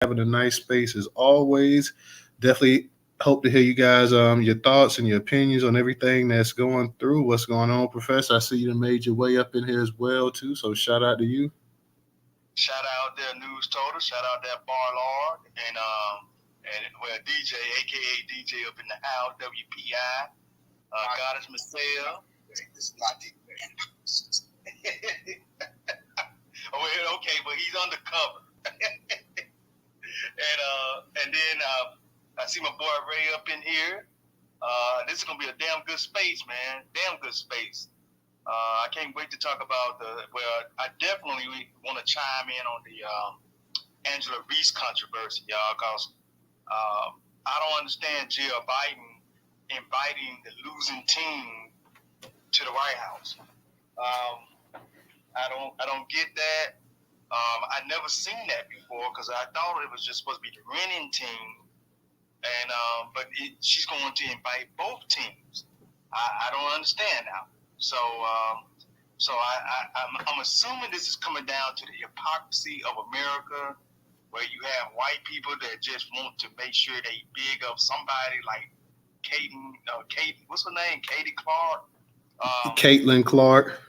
having a nice space as always. Definitely hope to hear you guys your thoughts and your opinions on everything that's going through. What's going on, Professor? I see you done made your way up in here as well too. So shout out to you. Shout out there, Newstoter. Shout out there, Bar Lord, and well, DJ, aka DJ up in the house, WPI, Goddess Michelle. This is not deep, oh, well, okay, but he's undercover. And then I see my boy Ray up in here. This is gonna be a damn good space, man. Damn good space. I can't wait to talk about the. Well, I definitely want to chime in on the Angela Reese controversy, y'all, because I don't understand Jill Biden inviting the losing team to the White House. I don't get that. I never seen that before because I thought it was just supposed to be the winning team, and she's going to invite both teams. I don't understand now. So I'm assuming this is coming down to the hypocrisy of America, where you have white people that just want to make sure they big up somebody like Kate, what's her name? Katie Clark. Caitlin Clark.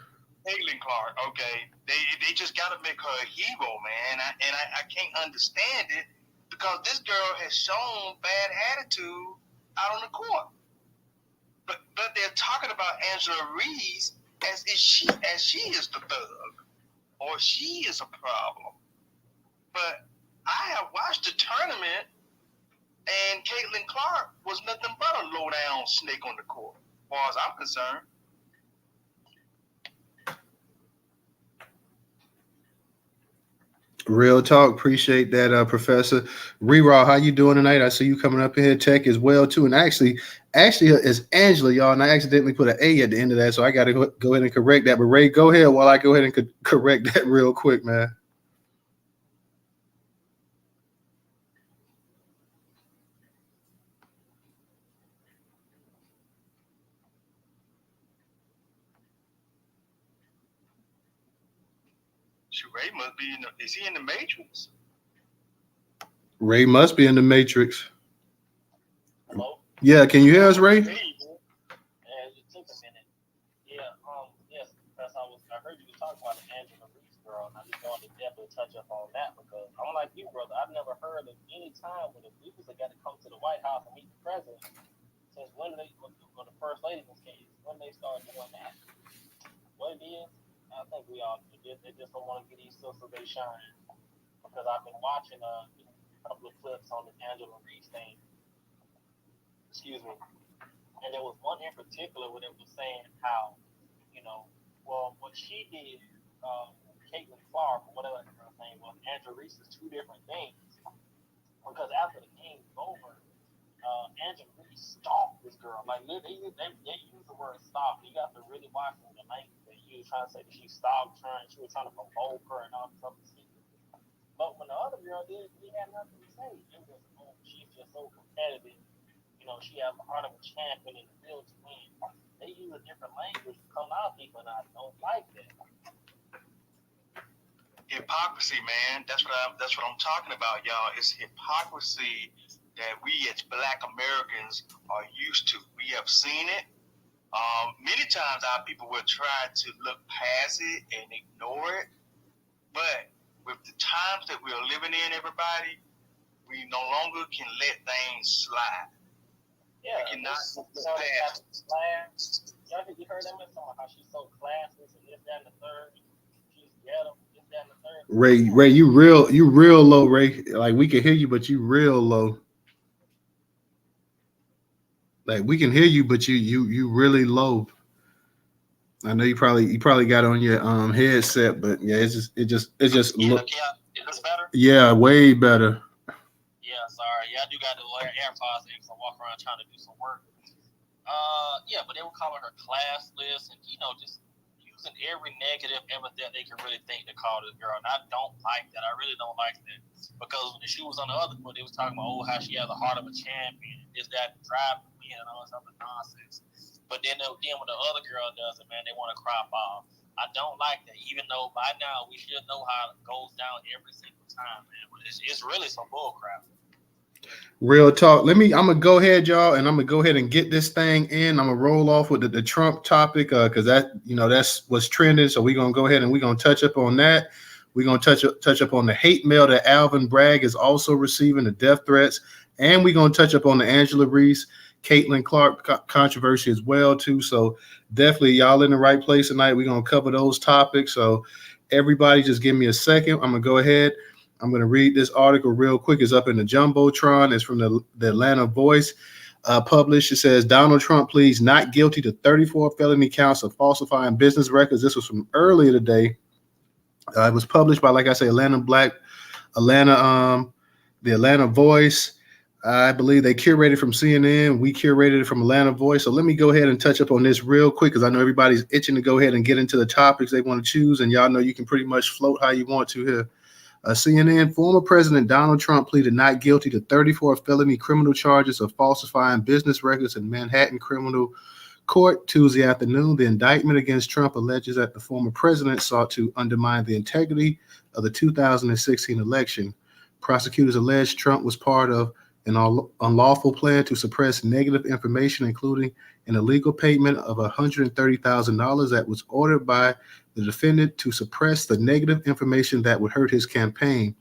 Caitlin Clark. Okay, they just got to make her a hero, man. I can't understand it because this girl has shown bad attitude out on the court. But they're talking about Angela Reese as she is the thug or she is a problem. But I have watched the tournament, and Caitlin Clark was nothing but a low down snake on the court, as far as I'm concerned. Real talk. Appreciate that, Professor. Reraw, how you doing tonight? I see you coming up in here, tech as well too. And actually, it's Angela, y'all, and I accidentally put an A at the end of that, so I got to go ahead and correct that. But Ray, go ahead while I go ahead and correct that real quick, man. Ray must be is he in the Matrix? Ray must be in the Matrix. Hello? Yeah, can you hear us, Ray? Yeah, it took a minute. Yeah, yes, because I heard you talk about the Angela Reese girl, and I just wanted to definitely touch up on that because I'm like you, brother. I've never heard of any time when the leaders have got to come to the White House and meet the president since when the first lady was case, when they started doing that. What it is, I think we all they just don't want to get these sisters they shine because I've been watching a couple of clips on the Angela Reese thing. Excuse me. And there was one in particular where it was saying how, what she did, Caitlin Clark, or whatever her name was, Angela Reese is two different things. Because after the game was over, Angela Reese stalked this girl. Like, they use the word stalk. You got to really watch the language. He was trying to say that she stalked her and she was trying to provoke her and all this other stuff. But when the other girl did, he had nothing to say. It was, she's just so competitive. She has the heart of a champion and the will to win. They use a different language to come out people, and I don't like that. Hypocrisy, man. That's what I'm talking about, y'all. It's hypocrisy that we as Black Americans are used to. We have seen it. Many times our people will try to look past it and ignore it. But with the times that we're living in, everybody, we no longer can let things slide. Yeah, you heard that man talking how she's so classless and this, that, and the third. She's ghetto, this, that, and the third. Ray, you real low, Ray. Like we can hear you, but you real low. Like we can hear you, but you really low. I know you probably got on your headset, but yeah, it just yeah, look. Yeah, is this better? Yeah, way better. Yeah, sorry. Yeah, I do got to wear AirPods because I walk around trying to do some work. Yeah, but they were calling her classless and just using every negative epithet they can really think to call this girl. And I don't like that. I really don't like that because when she was on the other foot, they was talking about how she has the heart of a champion, this, that, drive to win, and all this other nonsense. But then when the other girl does it, man, they want to crop off. I don't like that. Even though by now we should know how it goes down every single time, man. But it's really some bull crap. Real talk. I'm gonna go ahead, y'all, and I'm gonna go ahead and get this thing in. I'm gonna roll off with the Trump topic, because that's what's trending. So we're gonna go ahead and we're gonna touch up on that. We're gonna touch up on the hate mail that Alvin Bragg is also receiving, the death threats, and we're gonna touch up on the Angela Reese, Catlin Clark controversy as well too. So definitely, y'all in the right place tonight. We're gonna cover those topics. So everybody, just give me a second. I'm gonna go ahead. I'm going to read this article real quick. It's up in the Jumbotron. It's from the Atlanta Voice, published. It says, Donald Trump pleads not guilty to 34 felony counts of falsifying business records. This was from earlier today. It was published by, like I say, the Atlanta Voice. I believe they curated from CNN. We curated it from Atlanta Voice. So let me go ahead and touch up on this real quick, because I know everybody's itching to go ahead and get into the topics they want to choose. And y'all know you can pretty much float how you want to here. CNN, former President Donald Trump pleaded not guilty to 34 felony criminal charges of falsifying business records in Manhattan criminal court Tuesday afternoon. The indictment against Trump alleges that the former president sought to undermine the integrity of the 2016 election. Prosecutors allege Trump was part of an unlawful plan to suppress negative information, including an illegal payment of $130,000 that was ordered by the defendant to suppress the negative information that would hurt his campaign.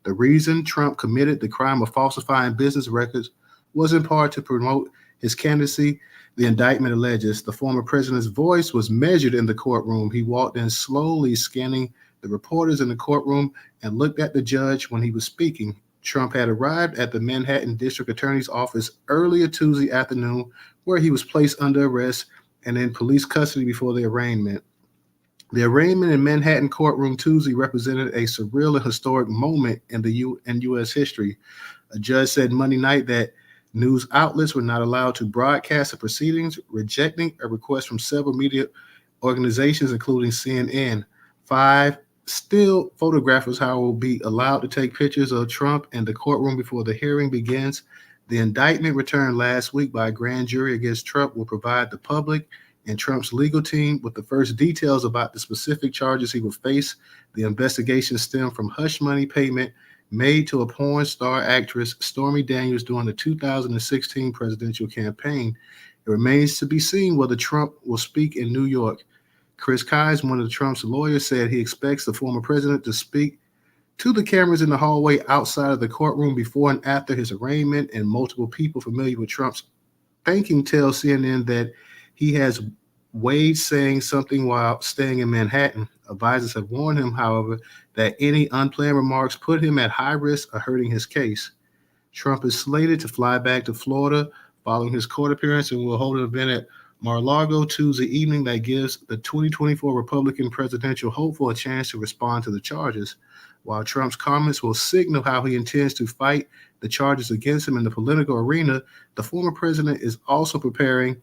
The reason Trump committed the crime of falsifying business records was in part to promote his candidacy, the indictment alleges. The former president's voice was measured in the courtroom. He walked in slowly, scanning the reporters in the courtroom and looked at the judge when he was speaking. Trump had arrived at the Manhattan District Attorney's office earlier Tuesday afternoon, where he was placed under arrest and in police custody before the arraignment. The arraignment in Manhattan courtroom Tuesday represented a surreal and historic moment in U.S. history. A judge said Monday night that news outlets were not allowed to broadcast the proceedings, rejecting a request from several media organizations, including CNN. 5 still photographers, however, will be allowed to take pictures of Trump in the courtroom before the hearing begins. The indictment returned last week by a grand jury against Trump will provide the public and Trump's legal team with the first details about the specific charges he will face. The investigation stemmed from hush money payment made to a porn star actress, Stormy Daniels, during the 2016 presidential campaign. It remains to be seen whether Trump will speak in New York. Chris Kise, one of Trump's lawyers, said he expects the former president to speak to the cameras in the hallway outside of the courtroom before and after his arraignment, and multiple people familiar with Trump's thinking tell CNN that he has waived saying something while staying in Manhattan. Advisors have warned him, however, that any unplanned remarks put him at high risk of hurting his case. Trump is slated to fly back to Florida following his court appearance and will hold an event at Mar-a-Lago Tuesday evening that gives the 2024 Republican presidential hopeful a chance to respond to the charges. While Trump's comments will signal how he intends to fight the charges against him in the political arena, the former president is also preparing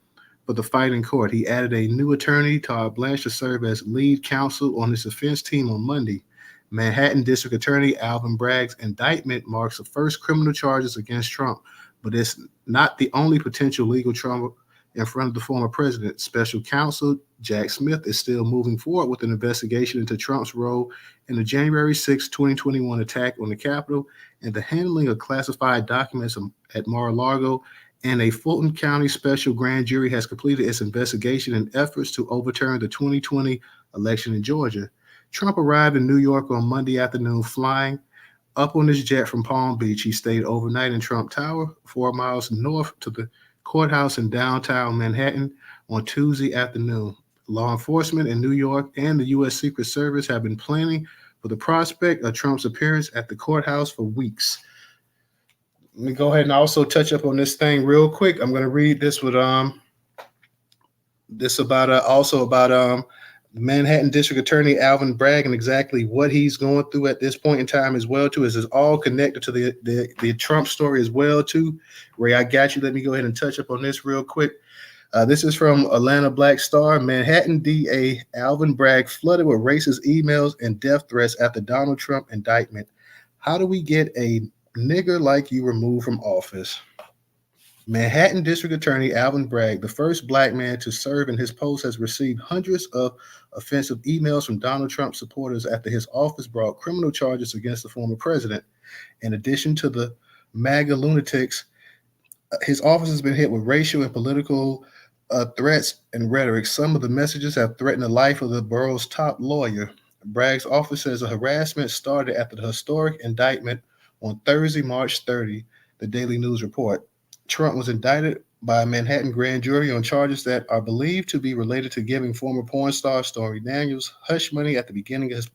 for the fight in court. He added a new attorney, Todd Blanche, to serve as lead counsel on his defense team on Monday. Manhattan District Attorney Alvin Bragg's indictment marks the first criminal charges against Trump, but it's not the only potential legal trouble in front of the former president. Special counsel Jack Smith is still moving forward with an investigation into Trump's role in the January 6, 2021 attack on the Capitol and the handling of classified documents at Mar-a-Lago. And a Fulton County special grand jury has completed its investigation and efforts to overturn the 2020 election in Georgia. Trump arrived in New York on Monday afternoon, flying up on his jet from Palm Beach. He stayed overnight in Trump Tower, 4 miles north to the courthouse in downtown Manhattan on Tuesday afternoon. Law enforcement in New York and the U.S. Secret Service have been planning for the prospect of Trump's appearance at the courthouse for weeks. Let me go ahead and also touch up on this thing real quick. I'm going to read this with about Manhattan District Attorney Alvin Bragg and exactly what he's going through at this point in time as well too. This is all connected to the Trump story as well too. Ray, I got you. Let me go ahead and touch up on this real quick. This is from Atlanta Black Star. Manhattan DA Alvin Bragg flooded with racist emails and death threats after Donald Trump indictment. How do we get a nigger like you removed from office? Manhattan District Attorney Alvin Bragg, the first black man to serve in his post, has received hundreds of offensive emails from Donald Trump supporters after his office brought criminal charges against the former president. In addition to the MAGA lunatics, his office has been hit with racial and political threats and rhetoric. Some of the messages have threatened the life of the borough's top lawyer. Bragg's office says the harassment started after the historic indictment on Thursday, March 30, the Daily News report. Trump was indicted by a Manhattan grand jury on charges that are believed to be related to giving former porn star Stormy Daniels hush money at the beginning of his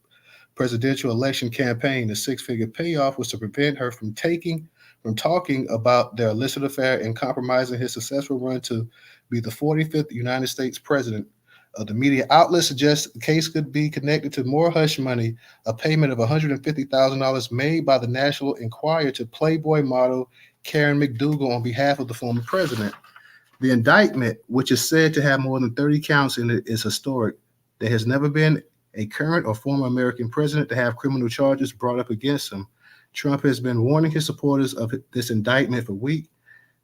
presidential election campaign. The six-figure payoff was to prevent her from talking about their illicit affair and compromising his successful run to be the 45th United States president. The media outlet suggests the case could be connected to more hush money, a payment of $150,000 made by the National Enquirer to Playboy model Karen McDougal on behalf of the former president. The indictment, which is said to have more than 30 counts in it, is historic. There has never been a current or former American president to have criminal charges brought up against him. Trump has been warning his supporters of this indictment for weeks,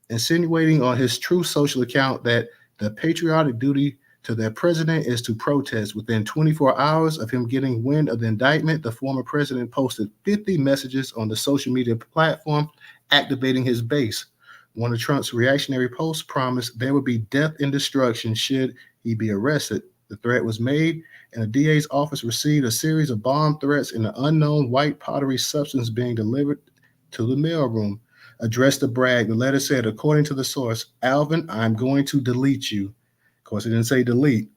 insinuating on his Truth Social account that the patriotic duty to their president is to protest. Within 24 hours of him getting wind of the indictment, the former president posted 50 messages on the social media platform, activating his base. One of Trump's reactionary posts promised there would be death and destruction should he be arrested. The threat was made, and the DA's office received a series of bomb threats in an unknown white pottery substance being delivered to the mailroom. Addressed to Bragg, the letter said, according to the source, Alvin, I'm going to delete you. Of course, it didn't say delete.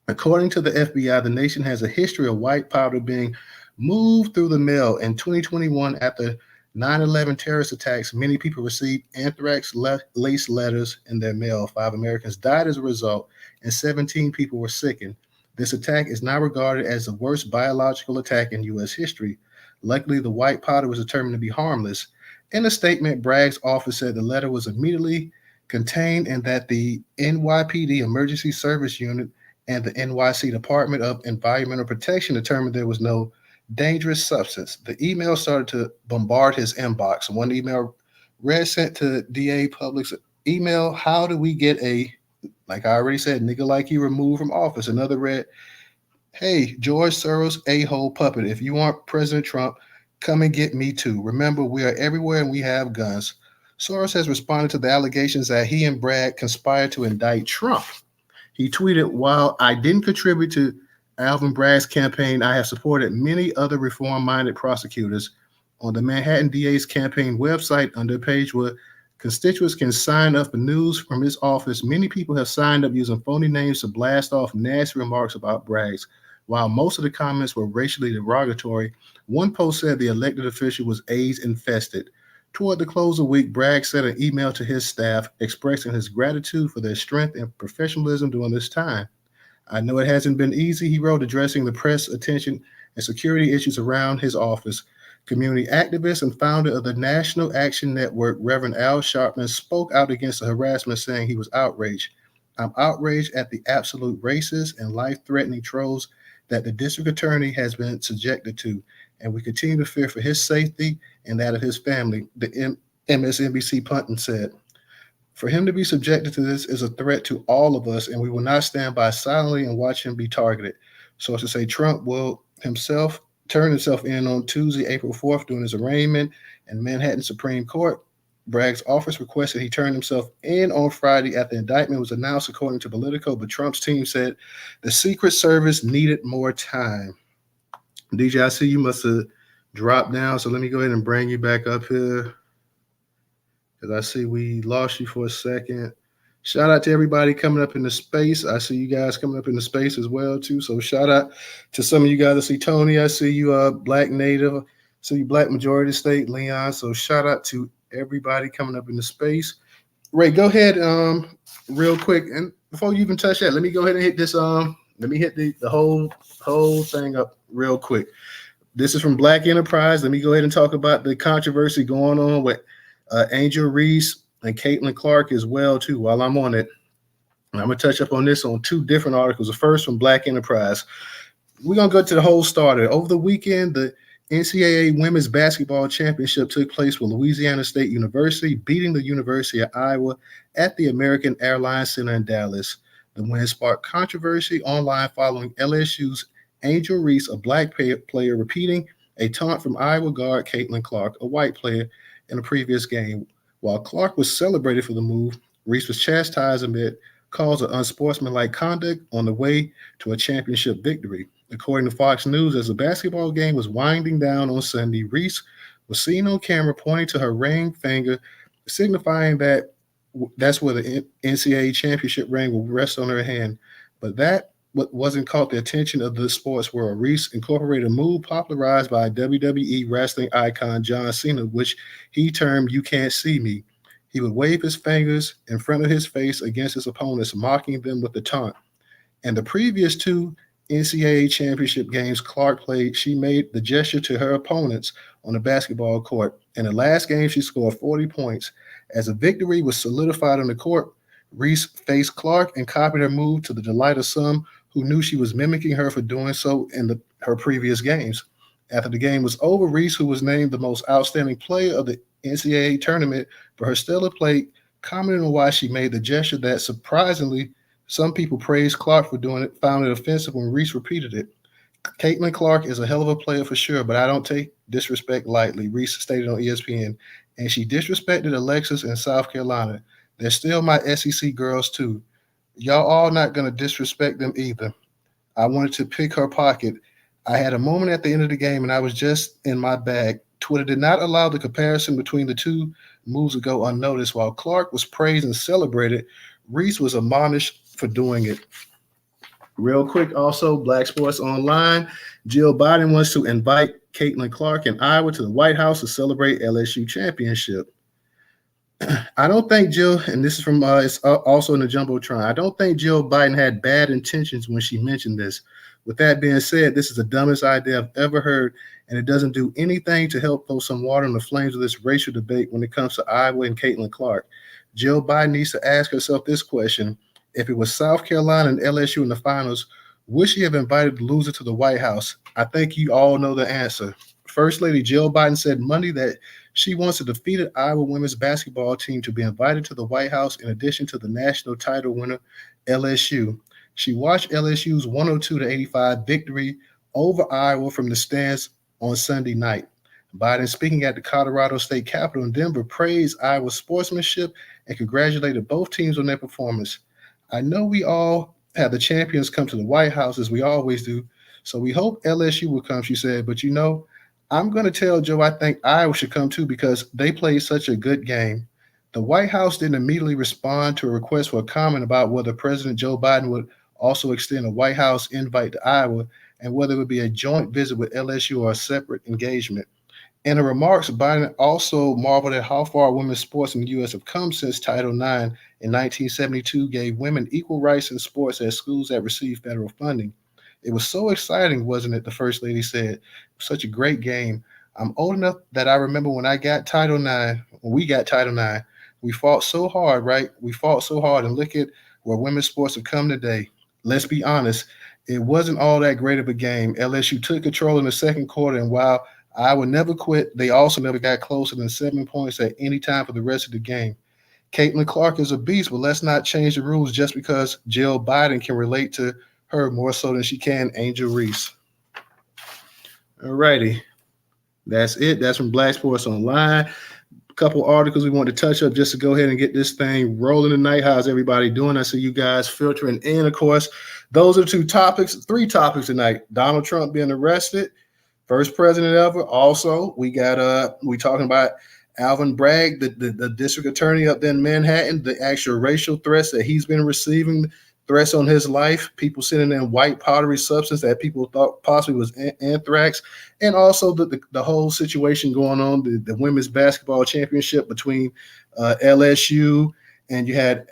According to the FBI, the nation has a history of white powder being moved through the mail. In 2021, after 9/11 terrorist attacks, many people received anthrax-laced letters in their mail. 5 Americans died as a result, and 17 people were sickened. This attack is now regarded as the worst biological attack in U.S. history. Luckily, the white powder was determined to be harmless. In a statement, Bragg's office said the letter was immediately contained and that the NYPD Emergency Service Unit and the NYC Department of Environmental Protection determined there was no dangerous substance. The email started to bombard his inbox. One email read sent to DA Public's email, how do we get a, like I already said, nigga like you removed from office? Another read, hey, George Soros, a-hole puppet, if you want President Trump, come and get me too. Remember, we are everywhere and we have guns. Soros has responded to the allegations that he and Bragg conspired to indict Trump. He tweeted, while I didn't contribute to Alvin Bragg's campaign, I have supported many other reform-minded prosecutors. On the Manhattan DA's campaign website, under a page where constituents can sign up for news from his office, many people have signed up using phony names to blast off nasty remarks about Bragg's. While most of the comments were racially derogatory, one post said the elected official was AIDS infested. Toward the close of the week, Bragg sent an email to his staff expressing his gratitude for their strength and professionalism during this time. I know it hasn't been easy, he wrote, addressing the press attention and security issues around his office. Community activist and founder of the National Action Network, Reverend Al Sharpton, spoke out against the harassment, saying he was outraged. I'm outraged at the absolute racist and life-threatening trolls that the district attorney has been subjected to, and we continue to fear for his safety and that of his family, the MSNBC pundit said. For him to be subjected to this is a threat to all of us, and we will not stand by silently and watch him be targeted. Sources say Trump will himself turn himself in on Tuesday, April 4th, during his arraignment in Manhattan Supreme Court. Bragg's office requested he turn himself in on Friday after the indictment was announced, according to Politico, but Trump's team said the Secret Service needed more time. DJ, I see you must have dropped down, so let me go ahead and bring you back up here, because I see we lost you for a second. Shout out to everybody coming up in the space. I see you guys coming up in the space as well, too. So shout out to some of you guys. I see Tony. I see you, Black Native. I see you, Black Majority State, Leon. So shout out to everybody coming up in the space. Ray, go ahead real quick. And before you even touch that, let me go ahead and hit this. Let me hit the whole thing up real quick. This is from Black Enterprise. Let me go ahead and talk about the controversy going on with Angel Reese and Catlin Clark as well, too, while I'm on it. And I'm going to touch up on this on 2 different articles. The first from Black Enterprise. We're going to go to the whole starter. Over the weekend, the NCAA Women's Basketball Championship took place with Louisiana State University beating the University of Iowa at the American Airlines Center in Dallas. The win sparked controversy online following LSU's Angel Reese, a black player, repeating a taunt from Iowa guard Caitlin Clark, a white player, in a previous game. While Clark was celebrated for the move, Reese was chastised amid calls of unsportsmanlike conduct on the way to a championship victory. According to Fox News, as the basketball game was winding down on Sunday, Reese was seen on camera pointing to her ring finger, signifying that that's where the NCAA championship ring will rest on her hand. But that wasn't caught the attention of the sports world. Reese incorporated a move popularized by WWE wrestling icon John Cena, which he termed "You Can't See Me." He would wave his fingers in front of his face against his opponents, mocking them with the taunt. And the previous two NCAA championship games Clark played, she made the gesture to her opponents on the basketball court. In the last game, she scored 40 points. As a victory was solidified on the court, Reese faced Clark and copied her move to the delight of some who knew she was mimicking her for doing so in her previous games. After the game was over, Reese, who was named the most outstanding player of the NCAA tournament for her stellar play, commented on why she made the gesture that surprisingly some people praised Clark for doing it, found it offensive when Reese repeated it. Caitlin Clark is a hell of a player for sure, but I don't take disrespect lightly, Reese stated on ESPN. And she disrespected Alexis in South Carolina. They're still my SEC girls, too. Y'all all not going to disrespect them either. I wanted to pick her pocket. I had a moment at the end of the game, and I was just in my bag. Twitter did not allow the comparison between the two moves to go unnoticed. While Clark was praised and celebrated, Reese was admonished for doing it. Real quick, also, Black Sports Online. Jill Biden wants to invite Caitlin Clark and Iowa to the White House to celebrate LSU championship. I don't think Jill, and this is from it's also in the Jumbotron, I don't think Jill Biden had bad intentions when she mentioned this. With that being said, this is the dumbest idea I've ever heard, and it doesn't do anything to help throw some water on the flames of this racial debate when it comes to Iowa and Caitlin Clark. Jill Biden needs to ask herself this question. If it was South Carolina and LSU in the finals, would she have invited the loser to the White House? I think you all know the answer. First Lady Jill Biden said Monday that she wants a defeated Iowa women's basketball team to be invited to the White House in addition to the national title winner, LSU. She watched LSU's 102-85 victory over Iowa from the stands on Sunday night. Biden, speaking at the Colorado State Capitol in Denver, praised Iowa's sportsmanship and congratulated both teams on their performance. I know we all have the champions come to the White House, as we always do, so we hope LSU will come, she said. But I'm going to tell Joe I think Iowa should come too because they played such a good game. The White House didn't immediately respond to a request for a comment about whether President Joe Biden would also extend a White House invite to Iowa and whether it would be a joint visit with LSU or a separate engagement. In her remarks, Biden also marveled at how far women's sports in the U.S. have come since Title IX in 1972 gave women equal rights in sports at schools that receive federal funding. It was so exciting, wasn't it? The First Lady said. Such a great game. I'm old enough that I remember when we got Title IX, we fought so hard, right? We fought so hard, and look at where women's sports have come today. Let's be honest, it wasn't all that great of a game. LSU took control in the second quarter, and while Iowa never quit, they also never got closer than 7 points at any time for the rest of the game. Caitlin Clark is a beast, but let's not change the rules just because Jill Biden can relate to her more so than she can Angel Reese. All righty. That's it. That's from Black Sports Online. A couple articles we want to touch up just to go ahead and get this thing rolling tonight. How's everybody doing? I see you guys filtering in, of course. Those are three topics tonight. Donald Trump being arrested, first president ever. Also, we talking about Alvin Bragg, the district attorney up there in Manhattan, the actual racial threats that he's been receiving, threats on his life, people sending in white powdery substance that people thought possibly was anthrax, and also the whole situation going on, the women's basketball championship between LSU, and you had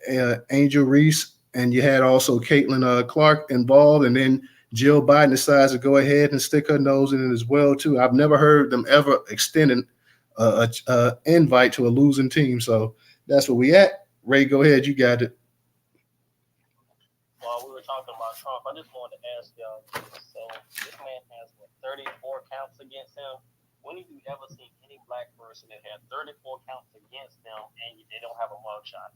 Angel Reese, and you had also Caitlin Clark involved, and then Jill Biden decides to go ahead and stick her nose in it as well, too. I've never heard them ever extending an invite to a losing team. So that's where we at. Ray, go ahead. You got it. While we were talking about Trump, I just wanted to ask y'all. So this man has 34 counts against him. When have you ever seen any black person that had 34 counts against them and they don't have a mugshot?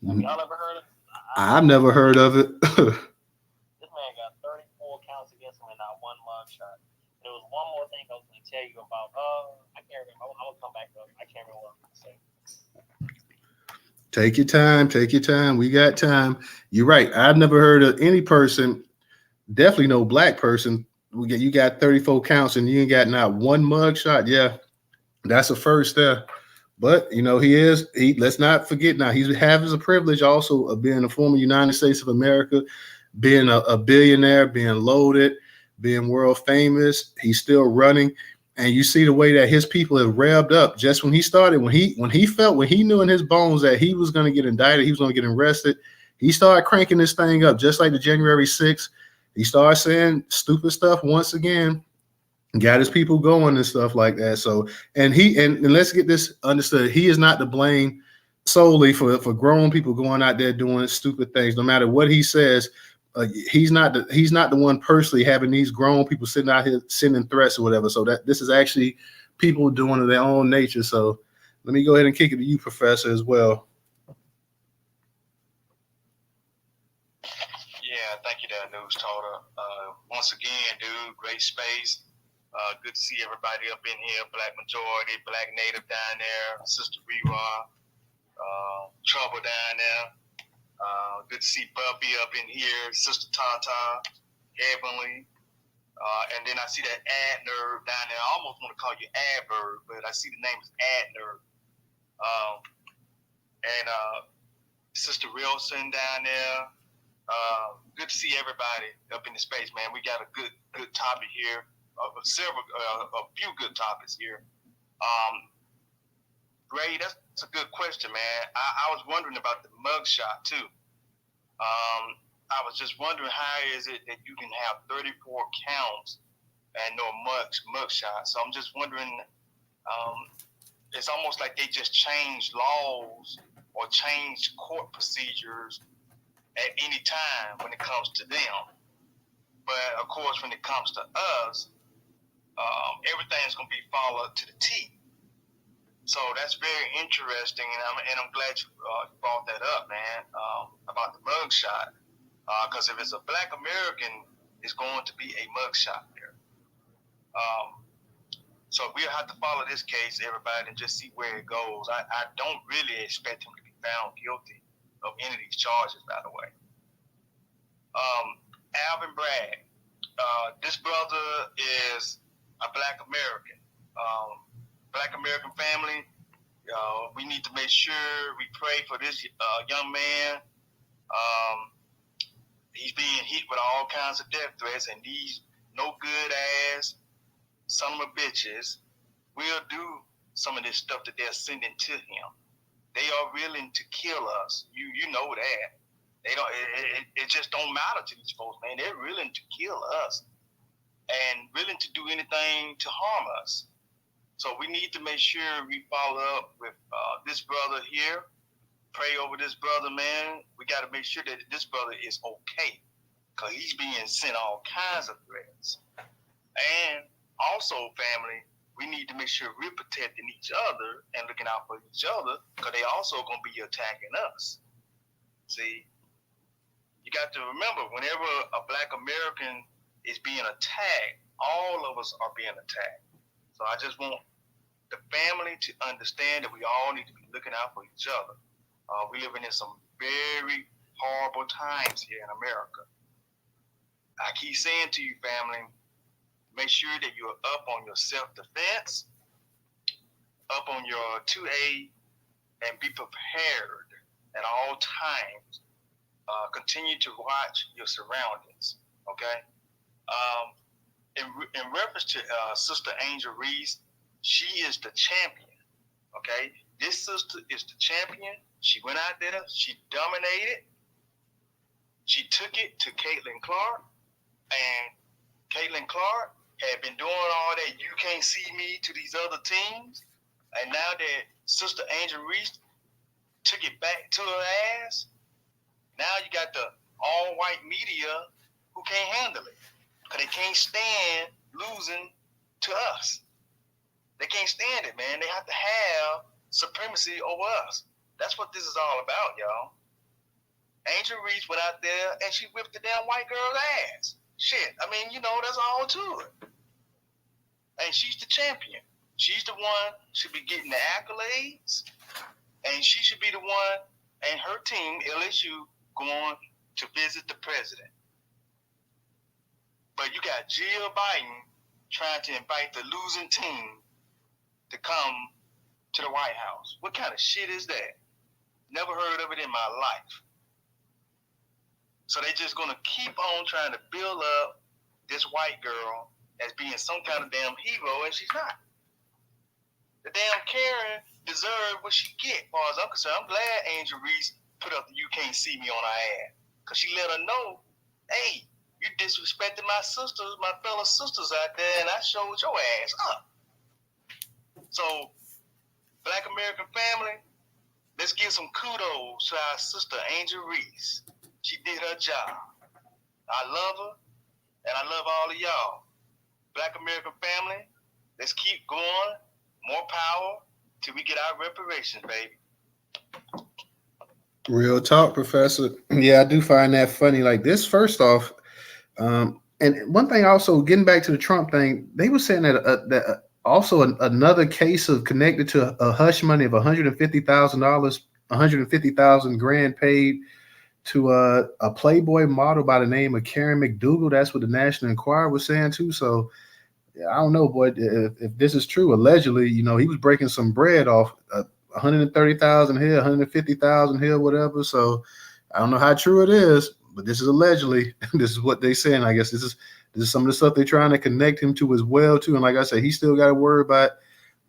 Have y'all ever heard of it? I've never heard of it. This man got 34 counts against him and not one mugshot. There was one more thing I was going to tell you about. I can't remember. I'm going to come back up. I can't remember what I'm going to say. Take your time. Take your time. We got time. You're right. I've never heard of any person, definitely no black person. You got 34 counts and you ain't got not one mugshot. Yeah, that's a first there. But let's not forget now, he has a privilege also of being a former United States of America, being a billionaire, being loaded, being world famous. He's still running. And you see the way that his people have revved up just when he started, when he knew in his bones that he was going to get indicted, he was going to get arrested. He started cranking this thing up just like the January 6th. He started saying stupid stuff once again, got his people going and stuff like that. So, and let's get this understood. He is not to blame solely for grown people going out there doing stupid things. No matter what he says, he's not the one personally having these grown people sitting out here sending threats or whatever. So that this is actually people doing it their own nature. So let me go ahead and kick it to you, Professor, as well. Yeah, thank you, there, Newstoter. Once again, dude, great space. Good to see everybody up in here. Black majority, Black native down there. Sister Rera, Trouble down there. Good to see Bumpy up in here. Sister Tata, Heavenly. And then I see that Adner down there. I almost want to call you Adverb, but I see the name is Adner. And Sister Wilson down there. Good to see everybody up in the space, man. We got a good topic here. A few good topics here. Ray, that's a good question, man. I was wondering about the mugshot too. I was just wondering how is it that you can have 34 counts and no mugshot. So I'm just wondering. It's almost like they just changed laws or changed court procedures at any time when it comes to them. But of course, when it comes to us, everything's going to be followed to the T. So that's very interesting, and I'm glad you brought that up, man, about the mugshot. Because if it's a Black American, it's going to be a mugshot there. So we'll have to follow this case, everybody, and just see where it goes. I don't really expect him to be found guilty of any of these charges, by the way. Alvin Bragg. This brother is a Black American. Black American family. We need to make sure we pray for this young man. He's being hit with all kinds of death threats, and these no good ass son of a bitches will do some of this stuff that they're sending to him. They are willing to kill us. You know that. They don't. It just don't matter to these folks, man. They're willing to kill us and willing to do anything to harm us. So we need to make sure we follow up with this brother here. Pray over this brother, man. We got to make sure that this brother is okay, because he's being sent all kinds of threats. And also, family, we need to make sure we're protecting each other and looking out for each other, because they also going to be attacking us. See, you got to remember, whenever a Black American is being attacked, all of us are being attacked. So I just want the family to understand that we all need to be looking out for each other. We're living in some very horrible times here in America. I keep saying to you, family, make sure that you're up on your self-defense, up on your 2A, and be prepared at all times. Continue to watch your surroundings, okay? In reference to Sister Angel Reese, she is the champion, okay? This sister is the champion. She went out there, she dominated. She took it to Catlin Clark, and Catlin Clark had been doing all that "you can't see me" to these other teams, and now that Sister Angel Reese took it back to her ass, now you got the all white media who can't handle it. Because they can't stand losing to us. They can't stand it, man. They have to have supremacy over us. That's what this is all about, y'all. Angel Reese went out there and she whipped the damn white girl's ass. Shit, I mean, that's all to it. And she's the champion. She's the one should be getting the accolades, and she should be the one and her team, LSU, going to visit the president. But you got Jill Biden trying to invite the losing team to come to the White House. What kind of shit is that? Never heard of it in my life. So they just going to keep on trying to build up this white girl as being some kind of damn hero, and she's not. The damn Karen deserved what she get, as far as I'm concerned. I'm glad Angel Reese put up the "You Can't See Me" on her ad, because she let her know, hey, you disrespected my sisters, my fellow sisters out there, and I showed your ass up. So, Black American family, let's give some kudos to our sister Angel Reese. She did her job. I love her, and I love all of y'all. Black American family, let's keep going. More power till we get our reparations, baby. Real talk, Professor. Yeah, I do find that funny. Like this, first off, and one thing also, getting back to the Trump thing, they were saying that also another case of connected to a hush money of $150,000, 150,000 grand paid to a Playboy model by the name of Karen McDougal. That's what the National Enquirer was saying too. So I don't know, boy, if this is true. Allegedly, he was breaking some bread off 130,000 here, 150,000 here, whatever. So I don't know how true it is, but this is allegedly. This is what they saying. I guess this is some of the stuff they're trying to connect him to as well too. And like I said, he still got to worry about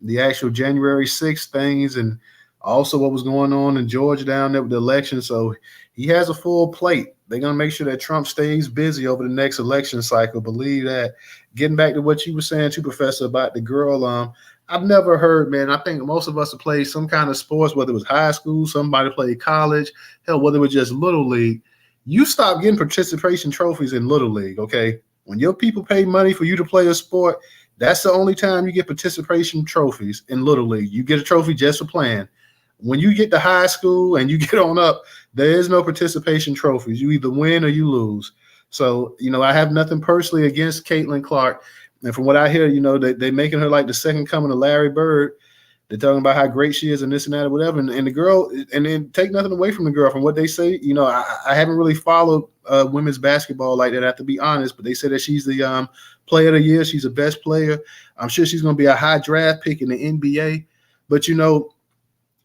the actual January 6th things and also what was going on in Georgia down there with the election. So he has a full plate. They're going to make sure that Trump stays busy over the next election cycle. Believe that. Getting back to what you were saying too, Professor, about the girl, I've never heard, man. I think most of us have played some kind of sports, whether it was high school, somebody played college, hell, whether it was just Little League. You stop getting participation trophies in Little League, okay? When your people pay money for you to play a sport, that's the only time you get participation trophies in Little League. You get a trophy just for playing. When you get to high school and you get on up, there is no participation trophies. You either win or you lose. So, I have nothing personally against Catlin Clark. And from what I hear, they're making her like the second coming of Larry Bird. They're talking about how great she is and this and that or whatever. And the girl, and then take nothing away from the girl. From what they say, I haven't really followed women's basketball like that, I have to be honest. But they say that she's the player of the year. She's the best player. I'm sure she's going to be a high draft pick in the NBA. But,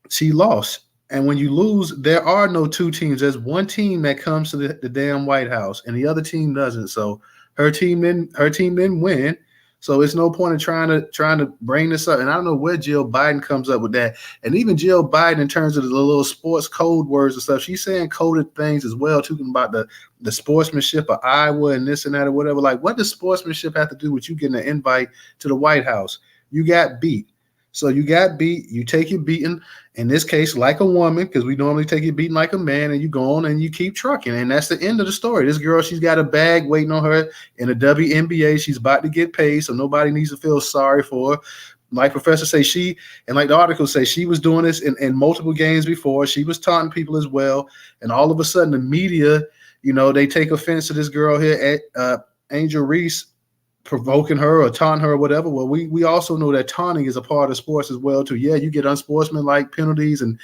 she lost. And when you lose, there are no two teams. There's one team that comes to the damn White House, and the other team doesn't. So her team didn't win. So it's no point in trying to bring this up. And I don't know where Jill Biden comes up with that. And even Jill Biden, in terms of the little sports code words and stuff, she's saying coded things as well, talking about the sportsmanship of Iowa and this and that or whatever. Like, what does sportsmanship have to do with you getting an invite to the White House? You got beat. So you got beat, you take your beating, in this case, like a woman, because we normally take your beating like a man, and you go on and you keep trucking. And that's the end of the story. This girl, she's got a bag waiting on her in the WNBA. She's about to get paid, so nobody needs to feel sorry for her. Like Professor say, and like the article say, she was doing this in multiple games before. She was taunting people as well. And all of a sudden, the media, they take offense to this girl here, Angel Reese, provoking her or taunting her or whatever. Well, we also know that taunting is a part of sports as well too. Yeah, you get unsportsmanlike penalties and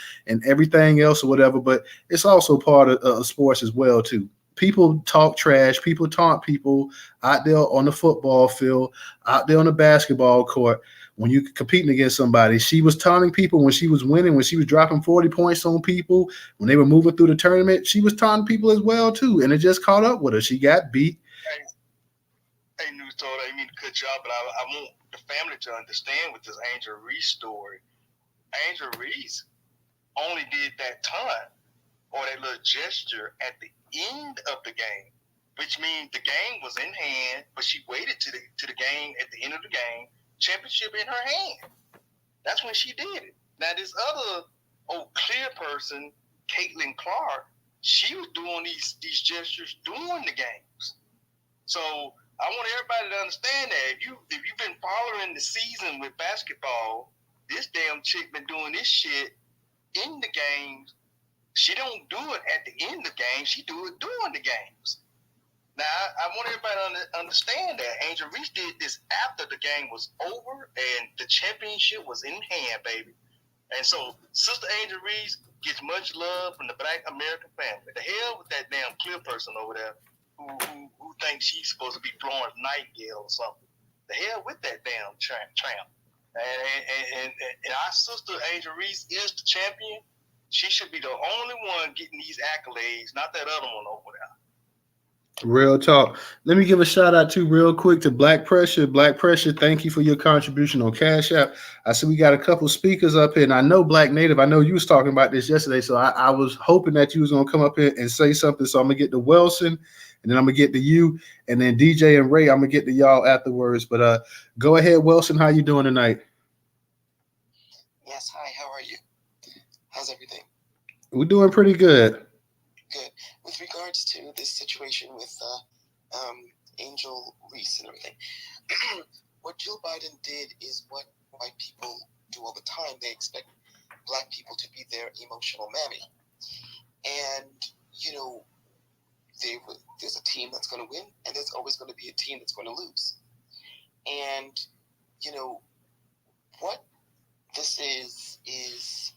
everything else or whatever, but it's also part of sports as well too. People talk trash, people taunt people out there on the football field, out there on the basketball court. When you're competing against somebody, she was taunting people when she was winning, when she was dropping 40 points on people, when they were moving through the tournament, she was taunting people as well too. And it just caught up with her. She got beat. Hey, Newstoter, I didn't mean to cut you off, but I want the family to understand with this Angel Reese story. Angel Reese only did that taunt or that little gesture at the end of the game, which means the game was in hand, but she waited to the game at the end of the game, championship in her hand. That's when she did it. Now, this other clear person, Catlin Clark, she was doing these gestures during the games. So I want everybody to understand that if you've been following the season with basketball, this damn chick been doing this shit in the games. She don't do it at the end of the game. She do it during the games. Now, I want everybody to understand that Angel Reese did this after the game was over and the championship was in hand, baby. And so, Sister Angel Reese gets much love from the Black American family. The hell with that damn clear person over there who thinks she's supposed to be Florence Nightingale or something. The hell with that damn tramp. And our sister Angel Reese is the champion. She should be the only one getting these accolades, not that other one over there. Real talk. Let me give a shout out to real quick to Black Pressure. Black Pressure, thank you for your contribution on Cash App. I see we got a couple speakers up here, and I know Black Native. I know you was talking about this yesterday, so I was hoping that you was gonna come up here and say something. So I'm gonna get to Wilson, and then I'm gonna get to you, and then DJ and Ray. I'm gonna get to y'all afterwards. But go ahead, Wilson. How you doing tonight? Yes. Hi. How are you? How's everything? We're doing pretty good. Good. With regards to this situation with Angel Reese and everything, what Jill Biden did is what white people do all the time. They expect Black people to be their emotional mammy. And, you know, there's a team that's going to win, and there's always going to be a team that's going to lose. And, you know, what this is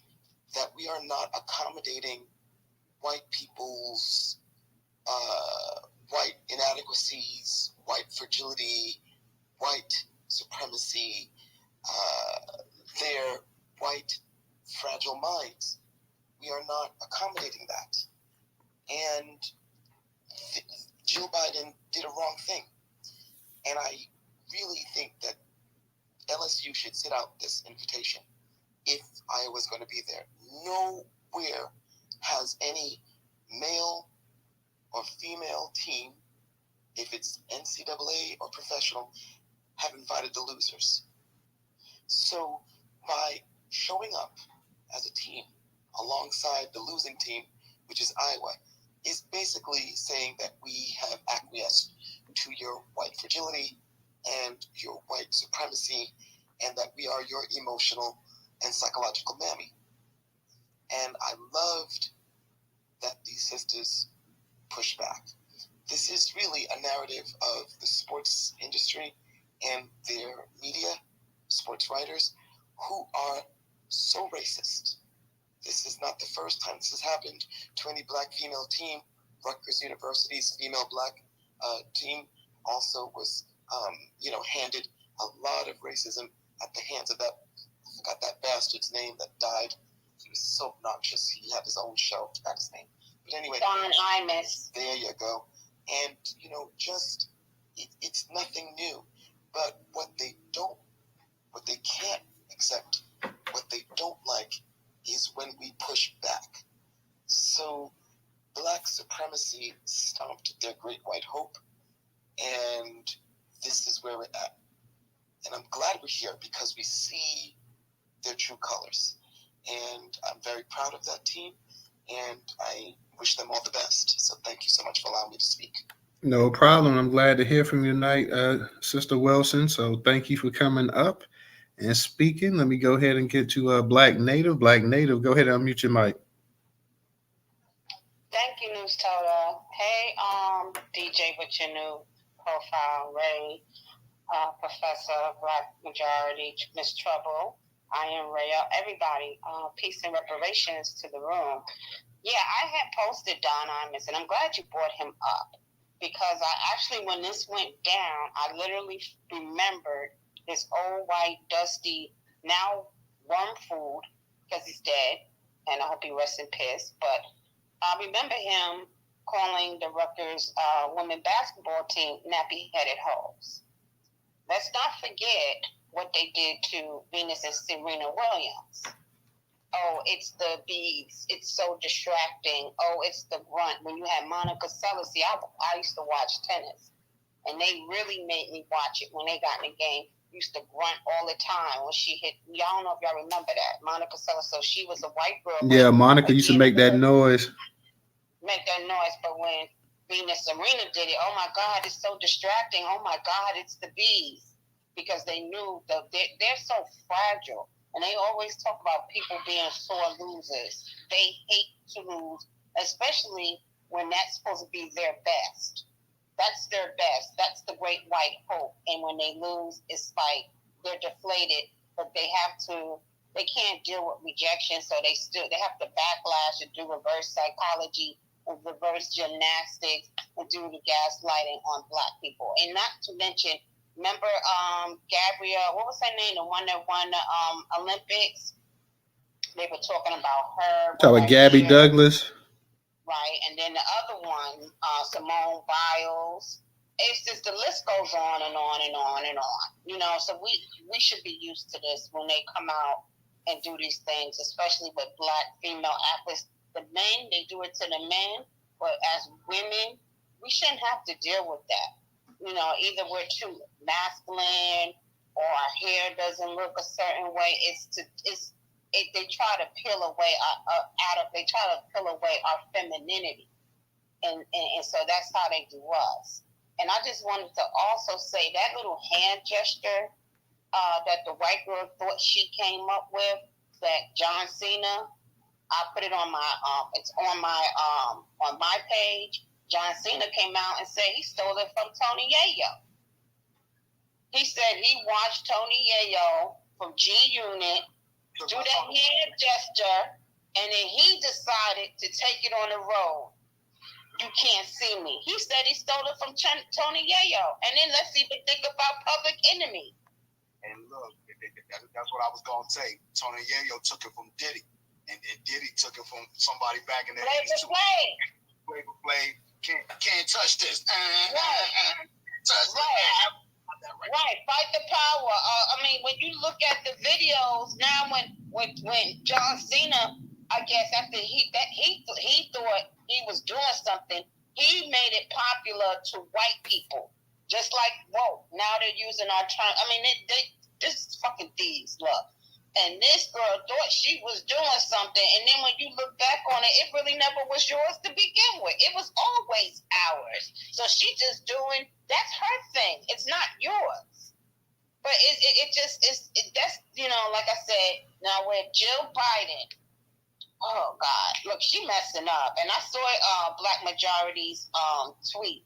that we are not accommodating white people's white inadequacies, white fragility, white supremacy, their white fragile minds. We are not accommodating that. And Jill Biden did a wrong thing. And I really think that LSU should sit out this invitation if Iowa's going to be there. Nowhere has any male or female team, if it's NCAA or professional, have invited the losers. So by showing up as a team alongside the losing team, which is Iowa, is basically saying that we have acquiesced to your white fragility and your white supremacy, and that we are your emotional and psychological mammy. And I loved that these sisters push back. This is really a narrative of the sports industry and their media, sports writers, who are so racist. This is not the first time this has happened to any Black female team. Rutgers University's female Black team also was, handed a lot of racism at the hands of that, I forgot that bastard's name that died. He was so obnoxious. He had his own show. I forgot his name. But anyway. Don Imus. There you go. And, it's nothing new. But what they can't accept, what they don't like, is when we push back. So Black supremacy stomped their great white hope, and this is where we're at. And I'm glad we're here because we see their true colors. And I'm very proud of that team, and I wish them all the best. So thank you so much for allowing me to speak. No problem. I'm glad to hear from you tonight, Sister Wilson. So thank you for coming up and speaking. Let me go ahead and get to Black Native. Black Native, go ahead and unmute your mic. Thank you, Newstoter. Hey, DJ with your new profile, Ray, Professor, Black Majority, Miss Trouble, I Am Raya, everybody, peace and reparations to the room. Yeah, I had posted Don Imus, and I'm glad you brought him up, because I actually, when this went down, I literally remembered this old white, dusty, now worm food, because he's dead, and I hope he rests in peace, but I remember him calling the Rutgers women basketball team nappy-headed hoes. Let's not forget what they did to Venus and Serena Williams. Oh, it's the beads. It's so distracting. Oh, it's the grunt. When you had Monica Seles, I used to watch tennis, and they really made me watch it when they got in the game. Used to grunt all the time when she hit. Y'all don't know if y'all remember that. Monica Seles, so she was a white girl. Yeah, Monica used to make that noise. make that noise. But when Venus Serena did it, oh my God, it's so distracting. Oh my God, it's the bees. Because they knew that they're so fragile. And they always talk about people being sore losers. They hate to lose, especially when that's supposed to be their best. That's their best. That's the great white hope. And when they lose, it's like they're deflated, but they can't deal with rejection, so they have to backlash and do reverse psychology and reverse gymnastics and do the gaslighting on Black people. And not to mention, remember Gabrielle, what was her name, the one that won the Olympics? They were talking about her. Talk about Gabby Douglas. Right, and then the other one, Simone Biles. It's just the list goes on and on and on and on. You know, so we should be used to this when they come out and do these things, especially with Black female athletes. The men, they do it to the men, but as women, we shouldn't have to deal with that. You know, either we're too masculine or our hair doesn't look a certain way. They try to peel away our femininity, and so that's how they do us. And I just wanted to also say that little hand gesture that the white girl thought she came up with, that John Cena, I put it on my it's on my page. John Cena came out and said he stole it from Tony Yayo. He said he watched Tony Yayo from G Unit do that hand gesture, and then he decided to take it on the road. You can't see me. He said he stole it from Tony Yayo. And then let's even think about Public Enemy. And look, that's what I was going to say. Tony Yayo took it from Diddy. And Diddy took it from somebody back in the 80s. Play. Can't touch this. Right, fight the power. I mean, when you look at the videos now, when John Cena, I guess after he thought he was doing something, he made it popular to white people. Just like, whoa, now they're using our term. I mean, this is fucking thieves, look. And this girl thought she was doing something, and then when you look back on it, it really never was yours to begin with. It was always ours. So she just doing, that's her thing. It's not yours. But that's, you know, like I said, now with Jill Biden, oh God, look, she messing up. And I saw Black Majority's tweet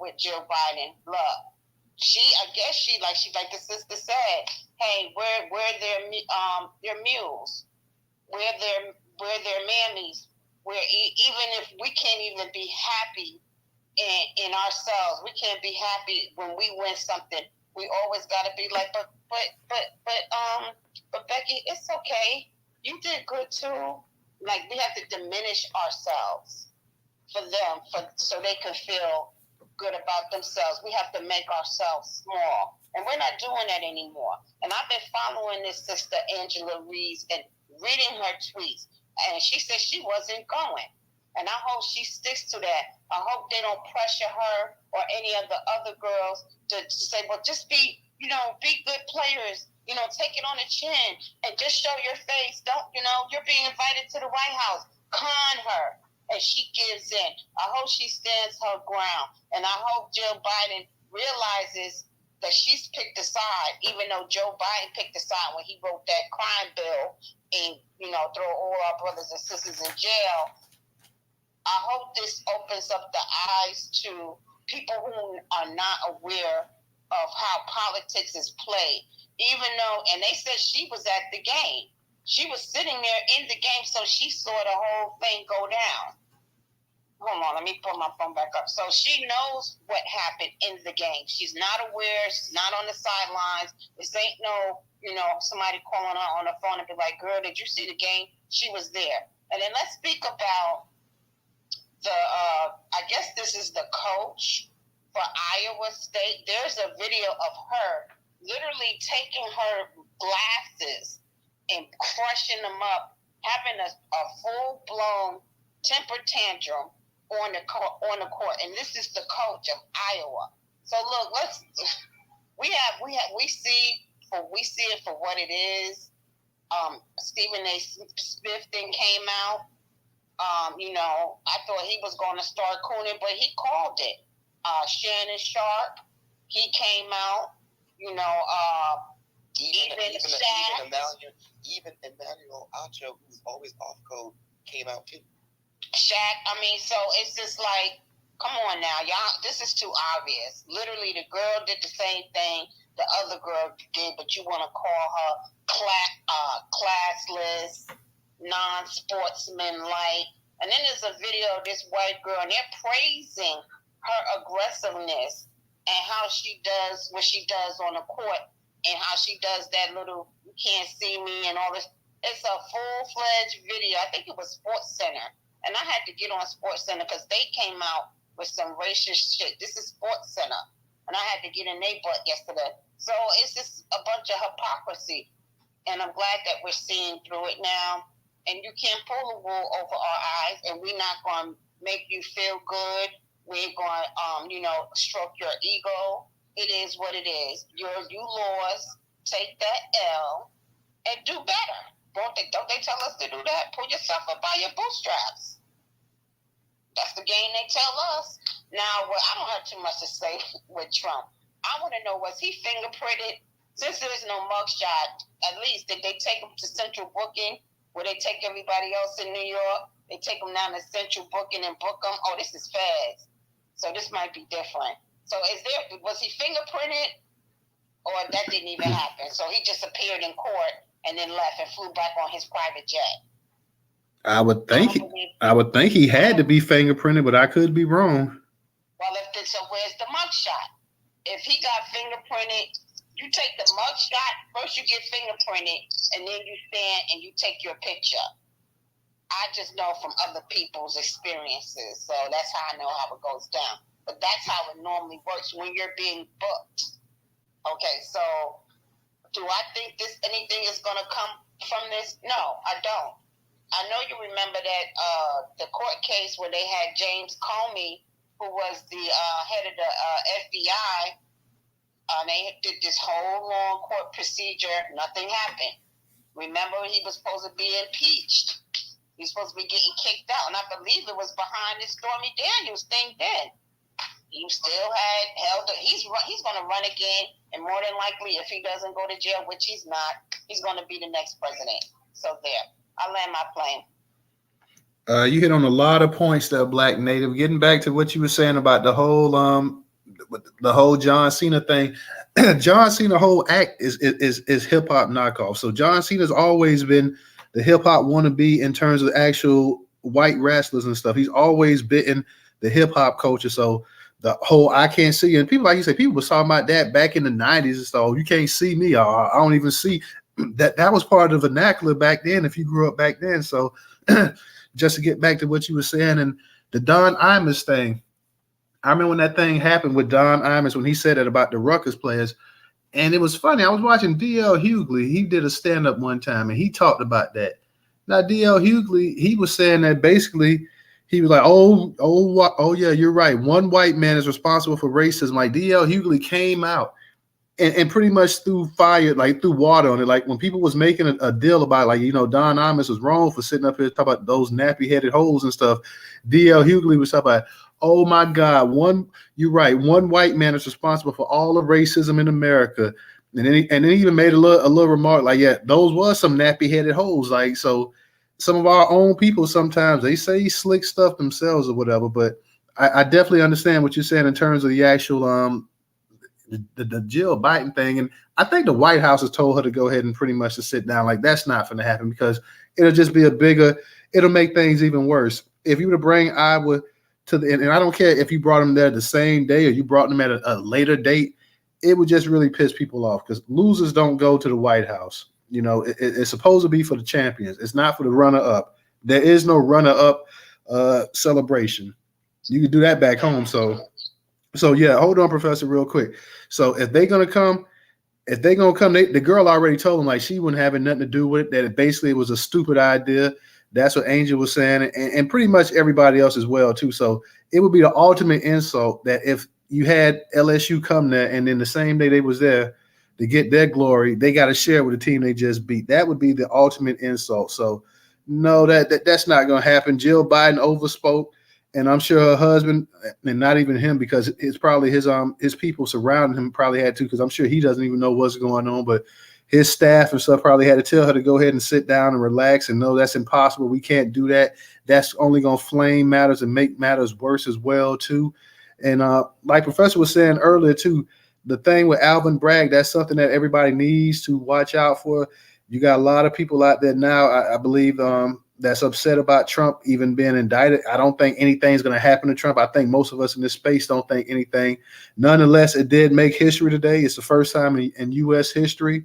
with Jill Biden. Look, I guess she like the sister said, hey, we're their mules, we're their mammies. Even if we can't even be happy in ourselves, we can't be happy when we win something. We always got to be like, but Becky, it's okay. You did good too. Like, we have to diminish ourselves for them, so they can feel good about themselves. We have to make ourselves small, and we're not doing that anymore. And I've been following this sister Angela Reese and reading her tweets, and she said she wasn't going. And I hope she sticks to that. I hope they don't pressure her or any of the other girls to say, well, just be good players. You know, take it on the chin and just show your face. Don't, you're being invited to the White House. Con her. And she gives in. I hope she stands her ground. And I hope Jill Biden realizes that she's picked a side, even though Joe Biden picked a side when he wrote that crime bill and, throw all our brothers and sisters in jail. I hope this opens up the eyes to people who are not aware of how politics is played. Even though, and they said she was at the game. She was sitting there in the game, so she saw the whole thing go down. Hold on, let me pull my phone back up. So she knows what happened in the game. She's not aware. She's not on the sidelines. This ain't no, somebody calling her on the phone and be like, girl, did you see the game? She was there. And then let's speak about I guess this is the coach for Iowa State. There's a video of her literally taking her glasses and crushing them up, having a full-blown temper tantrum on the court. And this is the coach of Iowa. So look, we see it for what it is. Stephen A. Smith thing came out. You know, I thought he was going to start cooning, but he called it. Shannon Sharp, he came out. You know, even Emmanuel Acho, who's always off code, came out too. Shaq, I mean, so it's just like, come on now, y'all, this is too obvious. Literally, the girl did the same thing the other girl did, but you want to call her classless, non-sportsman-like. And then there's a video of this white girl, and they're praising her aggressiveness and how she does what she does on the court and how she does that little, you can't see me and all this. It's a full-fledged video. I think it was Sports Center. And I had to get on Sports Center because they came out with some racist shit. This is Sports Center. And I had to get in their butt yesterday. So it's just a bunch of hypocrisy. And I'm glad that we're seeing through it now. And you can't pull the wool over our eyes. And we're not going to make you feel good. We ain't going to, stroke your ego. It is what it is. You lost. Take that L and do better. Don't they tell us to do that? Pull yourself up by your bootstraps. That's the game they tell us. Now, I don't have too much to say with Trump. I want to know, was he fingerprinted? Since there's no mugshot, at least did they take him to central booking where they take everybody else in New York? They take them down to central booking and book them. Oh, this is fast. So this might be different. So was he fingerprinted or that didn't even happen? So he just appeared in court and then left and flew back on his private jet. I would think he had to be fingerprinted, but I could be wrong. Well, so where's the mugshot? If he got fingerprinted, you take the mugshot, first you get fingerprinted, and then you stand and you take your picture. I just know from other people's experiences, so that's how I know how it goes down. But that's how it normally works when you're being booked. Okay, so do I think anything is going to come from this? No, I don't. I know you remember that the court case where they had James Comey, who was the head of the FBI. They did this whole long court procedure. Nothing happened. Remember, he was supposed to be impeached. He was supposed to be getting kicked out, and I believe it was behind this Stormy Daniels thing then. He still had held. He's going to run again, and more than likely, if he doesn't go to jail, which he's not, he's going to be the next president. So there. I land my plane. You hit on a lot of points there, Black Native. Getting back to what you were saying about the whole John Cena thing. John Cena whole act is hip hop knockoff. So John Cena's always been the hip hop wannabe in terms of actual white wrestlers and stuff. He's always bitten the hip hop culture. So the whole I can't see, and people, like you say, people were talking about that back in the 90s and stuff. You can't see me, I don't even see. That was part of the vernacular back then if you grew up back then. So just to get back to what you were saying and the Don Imus thing, I remember when that thing happened with Don Imus when he said it about the Rutgers players, and it was funny. I was watching D.L. Hughley. He did a stand-up one time and he talked about that. Now D.L. Hughley, he was saying that basically he was like, oh yeah, you're right. One white man is responsible for racism. Like D.L. Hughley came out and pretty much threw fire, like threw water on it. Like when people was making a deal about, like, Don Imus was wrong for sitting up here talking about those nappy-headed hoes and stuff. D.L. Hughley was talking about, oh my God, you're right. One white man is responsible for all of racism in America. And then he even made a little remark like, yeah, those was some nappy-headed hoes. Like, so some of our own people, sometimes they say slick stuff themselves or whatever, but I definitely understand what you're saying in terms of the actual, the Jill Biden thing. And I think the White House has told her to go ahead and pretty much to sit down. Like, that's not going to happen because it'll just be it'll make things even worse. If you were to bring Iowa to and I don't care if you brought them there the same day or you brought them at a later date, it would just really piss people off because losers don't go to the White House. It's supposed to be for the champions. It's not for the runner-up. There is no runner-up celebration. You can do that back home. So yeah, hold on, Professor, real quick. So if they're gonna come, the girl already told them like she wouldn't have nothing to do with it. That it basically was a stupid idea. That's what Angel was saying, and pretty much everybody else as well too. So it would be the ultimate insult that if you had LSU come there and then the same day they was there to get their glory, they got to share with the team they just beat. That would be the ultimate insult. So No, that's not going to happen. Jill Biden overspoke, and I'm sure her husband, and not even him, because it's probably his people surrounding him probably had to, because I'm sure he doesn't even know what's going on, but his staff and stuff probably had to tell her to go ahead and sit down and relax and no, that's impossible. We can't do that. That's only going to flame matters and make matters worse as well too. And like Professor was saying earlier too, the thing with Alvin Bragg, that's something that everybody needs to watch out for. You got a lot of people out there now, I believe, that's upset about Trump even being indicted. I don't think anything's going to happen to Trump. I think most of us in this space don't think anything. Nonetheless, it did make history today. It's the first time in U.S. history.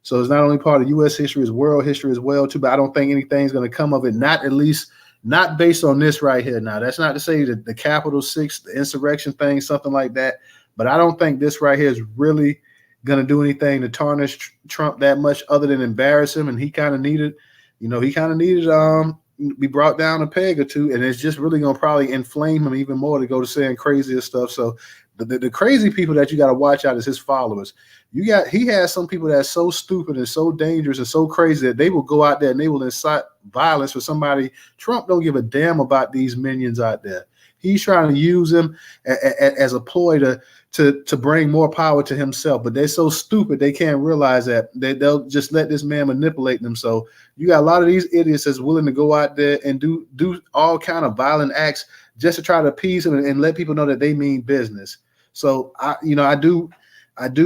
So it's not only part of U.S. history, it's world history as well, too. But I don't think anything's going to come of it, not based on this right here. Now, that's not to say that the Capitol 6, the insurrection thing, something like that. But I don't think this right here is really going to do anything to tarnish Trump that much other than embarrass him. And he kind of needed be brought down a peg or two. And it's just really going to probably inflame him even more to go to saying crazier stuff. So the crazy people that you got to watch out is his followers. He has some people that's so stupid and so dangerous and so crazy that they will go out there and they will incite violence for somebody. Trump don't give a damn about these minions out there. He's trying to use them as a ploy to bring more power to himself. But they're so stupid they can't realize that they'll just let this man manipulate them. So you got a lot of these idiots that's willing to go out there and do all kind of violent acts just to try to appease him and let people know that they mean business. So I do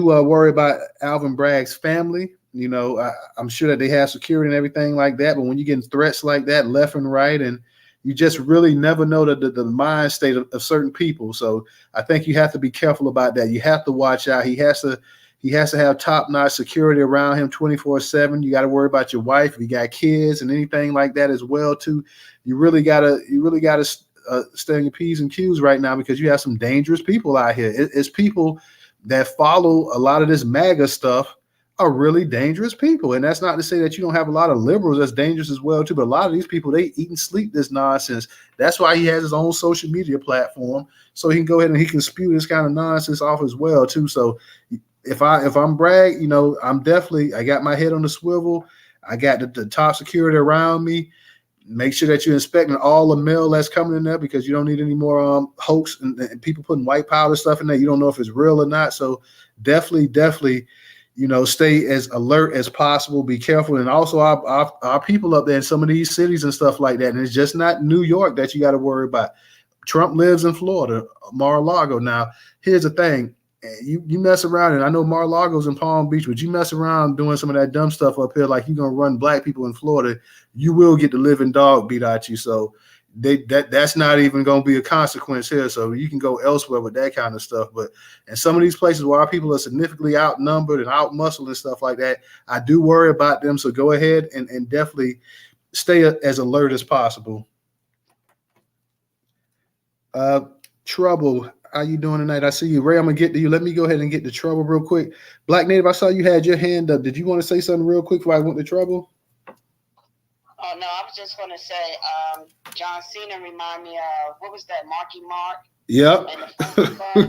worry about Alvin Bragg's family. I'm sure that they have security and everything like that. But when you're getting threats like that left and right, and you just really never know the mind state of certain people. So I think you have to be careful about that. You have to watch out. He has to have top-notch security around him 24/7. You got to worry about your wife if you got kids and anything like that as well too. You really gotta stay on your P's and Q's right now, because you have some dangerous people out here. It's people that follow a lot of this MAGA stuff are really dangerous people. And that's not to say that you don't have a lot of liberals that's dangerous as well too, but a lot of these people, they eat and sleep this nonsense. That's why he has his own social media platform, so he can go ahead and he can spew this kind of nonsense off as well too. So if I'm Bragg, I got my head on the swivel. I got the top security around me. Make sure that you're inspecting all the mail that's coming in there, because you don't need any more hoax and people putting white powder stuff in there. You don't know if it's real or not. So definitely, stay as alert as possible. Be careful. And also our people up there in some of these cities and stuff like that. And it's just not New York that you got to worry about. Trump lives in Florida, Mar-a-Lago. Now, here's the thing. You mess around, and I know Mar-a-Lago's in Palm Beach, but you mess around doing some of that dumb stuff up here, like you're going to run black people in Florida, you will get the living dog beat out you. So that's not even going to be a consequence here. So you can go elsewhere with that kind of stuff. But in some of these places where our people are significantly outnumbered and outmuscled and stuff like that, I do worry about them. So go ahead and definitely stay as alert as possible. Trouble, how you doing tonight? I see you. Ray, I'm going to get to you. Let me go ahead and get to Trouble real quick. Black Native, I saw you had your hand up. Did you want to say something real quick before I went to Trouble? Oh, no, I was just going to say, John Cena remind me of, what was that, Marky Mark? Yep.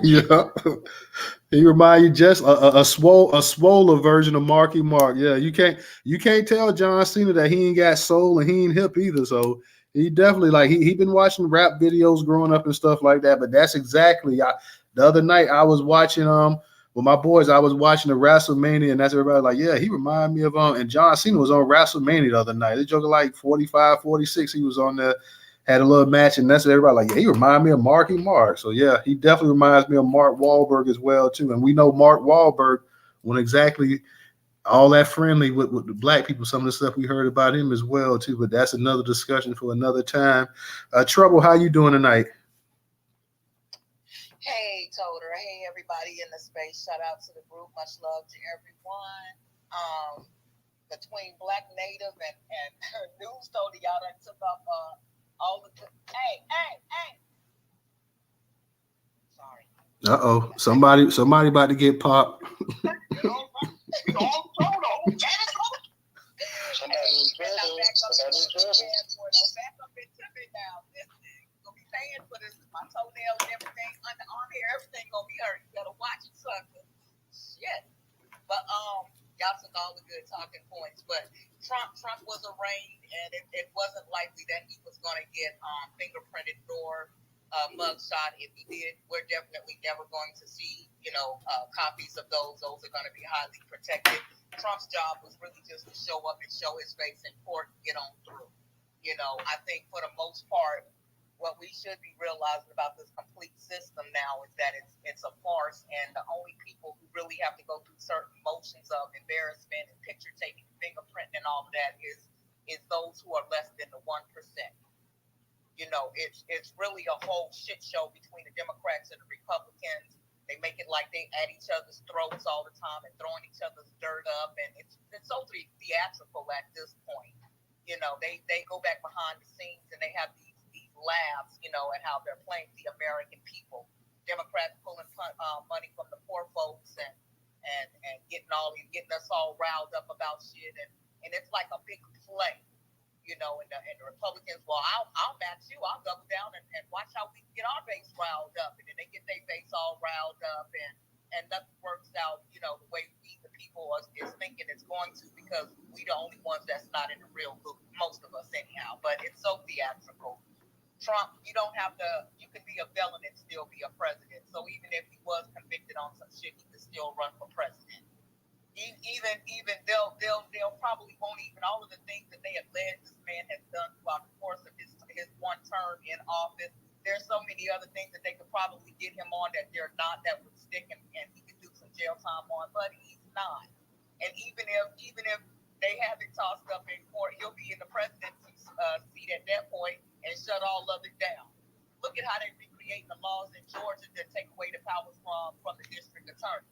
Yeah. He remind you just a swoller version of Marky Mark. Yeah, you can't tell John Cena that he ain't got soul and he ain't hip either. So he definitely he been watching rap videos growing up and stuff like that. But that's exactly the other night I was watching with my boys, I was watching the WrestleMania, and that's everybody like, yeah, he reminded me of and John Cena was on WrestleMania the other night. They joking like 45, 46. He was on there, had a little match, and that's everybody like, yeah, he reminded me of Marky Mark. So yeah, he definitely reminds me of Mark Wahlberg as well too. And we know Mark Wahlberg wasn't exactly all that friendly with the black people. Some of the stuff we heard about him as well too. But that's another discussion for another time. Trouble, how you doing tonight? Hey, Toter. Hey, everybody in the space. Shout out to the group. Much love to everyone. Between Black Native and Newstoter, y'all done took up all the. Hey. Sorry. Uh-oh. Somebody about to get popped. Paying for this, my toenails and everything under on here, everything gonna be hurt. You better watch it, sucker. Shit. But y'all took all the good talking points, but Trump was arraigned, and it wasn't likely that he was going to get fingerprinted or mugshot. If he did, we're definitely never going to see, copies of those. Those are going to be highly protected. Trump's job was really just to show up and show his face in court and get on through. I think for the most part, what we should be realizing about this complete system now is that it's a farce, and the only people who really have to go through certain motions of embarrassment and picture taking, fingerprinting, and all of that is those who are less than the 1%. It's really a whole shit show between the Democrats and the Republicans. They make it like they at each other's throats all the time and throwing each other's dirt up, and it's so theatrical at this point. They go back behind the scenes and they have these laughs, at how they're playing the American people. Democrats pulling money from the poor folks and getting us all riled up about shit, and it's like a big play, and the Republicans, well, I'll match you, I'll double down and watch how we get our base riled up, and then they get their base all riled up, and nothing works out, the way we, the people, is thinking it's going to, because we the only ones that's not in the real loop, most of us anyhow, but it's so theatrical. Trump, you can be a villain and still be a president. So even if he was convicted on some shit, he could still run for president. Even they'll probably won't even all of the things that they have led this man has done throughout the course of his one term in office. There's so many other things that they could probably get him on that they're not, that would stick him, and he could do some jail time on, but he's not. And even if they have it tossed up in court, he'll be in the presidency seat at that point and shut all of it down. Look at how they're recreating the laws in Georgia that take away the powers from the district attorney.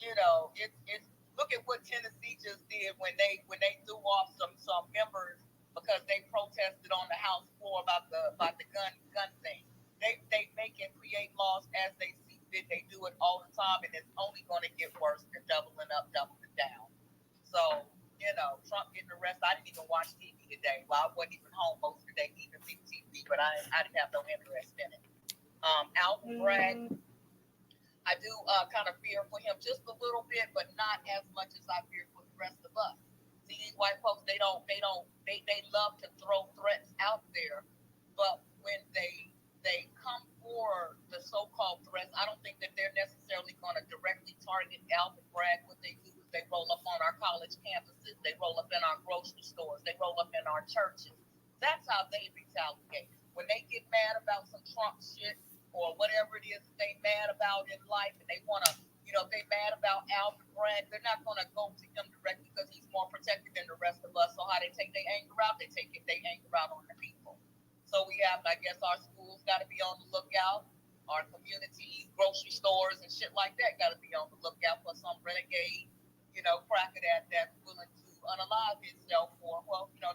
It's look at what Tennessee just did when they threw off some members because they protested on the House floor about the gun thing. They make and create laws as they see fit. They do it all the time, and it's only going to get worse. They're doubling up, doubling down. So, Trump getting arrested. I didn't even watch TV today. Well, I wasn't even home most of the day, even see TV, but I didn't have no interest in it. Alvin Bragg, I do kind of fear for him just a little bit, but not as much as I fear for the rest of us. See, these white folks, they love to throw threats out there, but when they come for the so-called threats, I don't think that they're necessarily going to directly target Alvin Bragg. What they do is they roll up on our college campuses, they roll up in our grocery stores, they roll up in our churches. That's how they retaliate. When they get mad about some Trump shit or whatever it is that they mad about in life, and they want to, if they mad about Alvin Bragg, they're not going to go to him directly because he's more protected than the rest of us. So how they take their anger out? They take their anger out on the people. So we have, I guess, our schools got to be on the lookout. Our communities, grocery stores, and shit like that got to be on the lookout for some renegade, cracker that's willing to unalive himself for,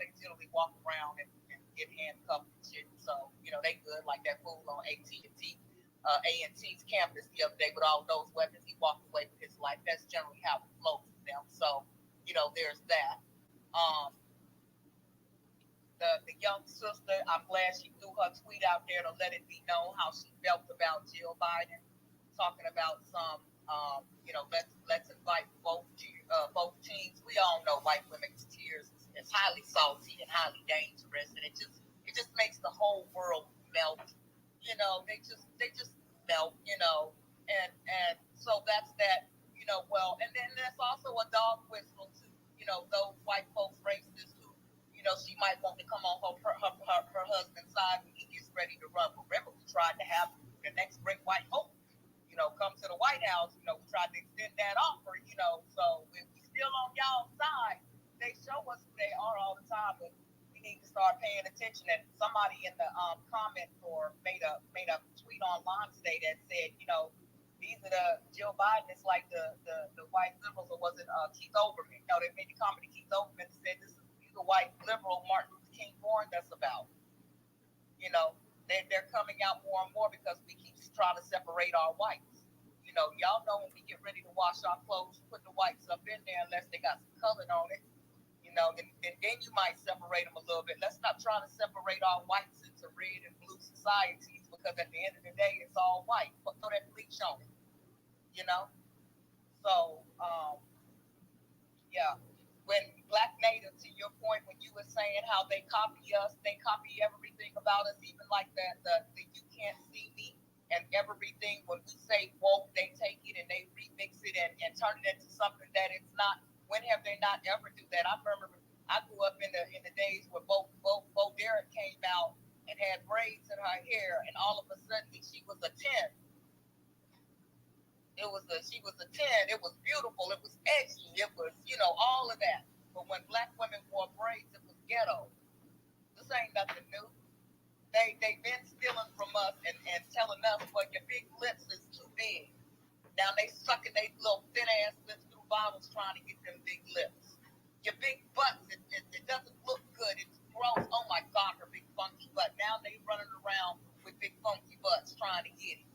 they generally walk around and get handcuffed and shit. So, they good, like that fool on A&T's campus the other day with all those weapons. He walked away with his life. That's generally how it flows with them. So, there's that. The young sister, I'm glad she threw her tweet out there to let it be known how she felt about Jill Biden, talking about some, let's invite both teams. We all know white women's tears is highly salty and highly dangerous, and it just makes the whole world melt. They just melt, and so that's that, and then there's also a dog whistle to, those white folks racists who, she might want to come on her husband's side when he gets ready to run. Remember, we tried to have the next great white hope, come to the White House. We tried to extend that offer, so if we still on y'all's side, they show us who they are all the time, but we need to start paying attention. And somebody in the comments or made a tweet online today that said, these are the Jill Biden is like the white liberals, or was it Keith Olbermann? They made the comment to Keith Olbermann and said this is the white liberal Martin Luther King warned us about. They're coming out more and more because we keep trying to separate our whites. Y'all know when we get ready to wash our clothes, put the whites up in there unless they got some color on it. Then you might separate them a little bit. Let's stop trying to separate our whites into red and blue societies, because at the end of the day, it's all white. Throw that bleach on it, So Yeah. When Black Native, to your point, when you were saying how they copy us, they copy everything about us, even like the you can't see me and everything. When we say woke, they take it and they remix it and turn it into something that it's not. When have they not ever do that? I remember I grew up in the days where Bo Derek came out and had braids in her hair, and all of a sudden she was a 10. She was a 10. It was beautiful. It was edgy. It was, all of that. But when black women wore braids, it was ghetto. This ain't nothing new. They've been stealing from us and telling us, well, your big lips is too big. Now they sucking their little thin ass lips through bottles trying to get them big lips. Your big butts, it doesn't look good. It's gross. Oh my God, her big funky butt. Now they running around with big funky butts trying to get it.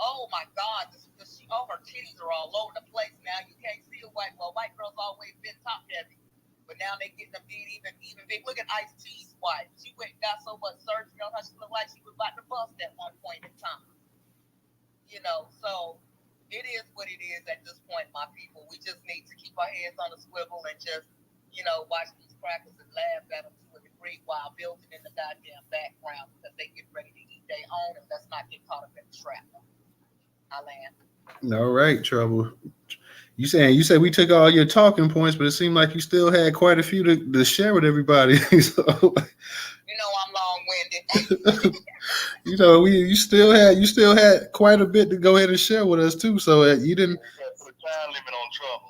Oh my God, her titties are all over the place now. You can't see a white girl's always been top heavy. But now they getting them big, even big. Look at Ice-T's wife. She got so much surgery on her, she looked like she was about to bust at one point in time. So it is what it is at this point, my people. We just need to keep our heads on a swivel and just, watch these crackers and laugh at them to a degree while building in the goddamn background because they get ready to eat their own, and let's not get caught up in the trap. I land. All right, Trouble. You said we took all your talking points, but it seemed like you still had quite a few to share with everybody. So, I'm long-winded. You still had quite a bit to go ahead and share with us too. So you didn't put a time limit on Trouble.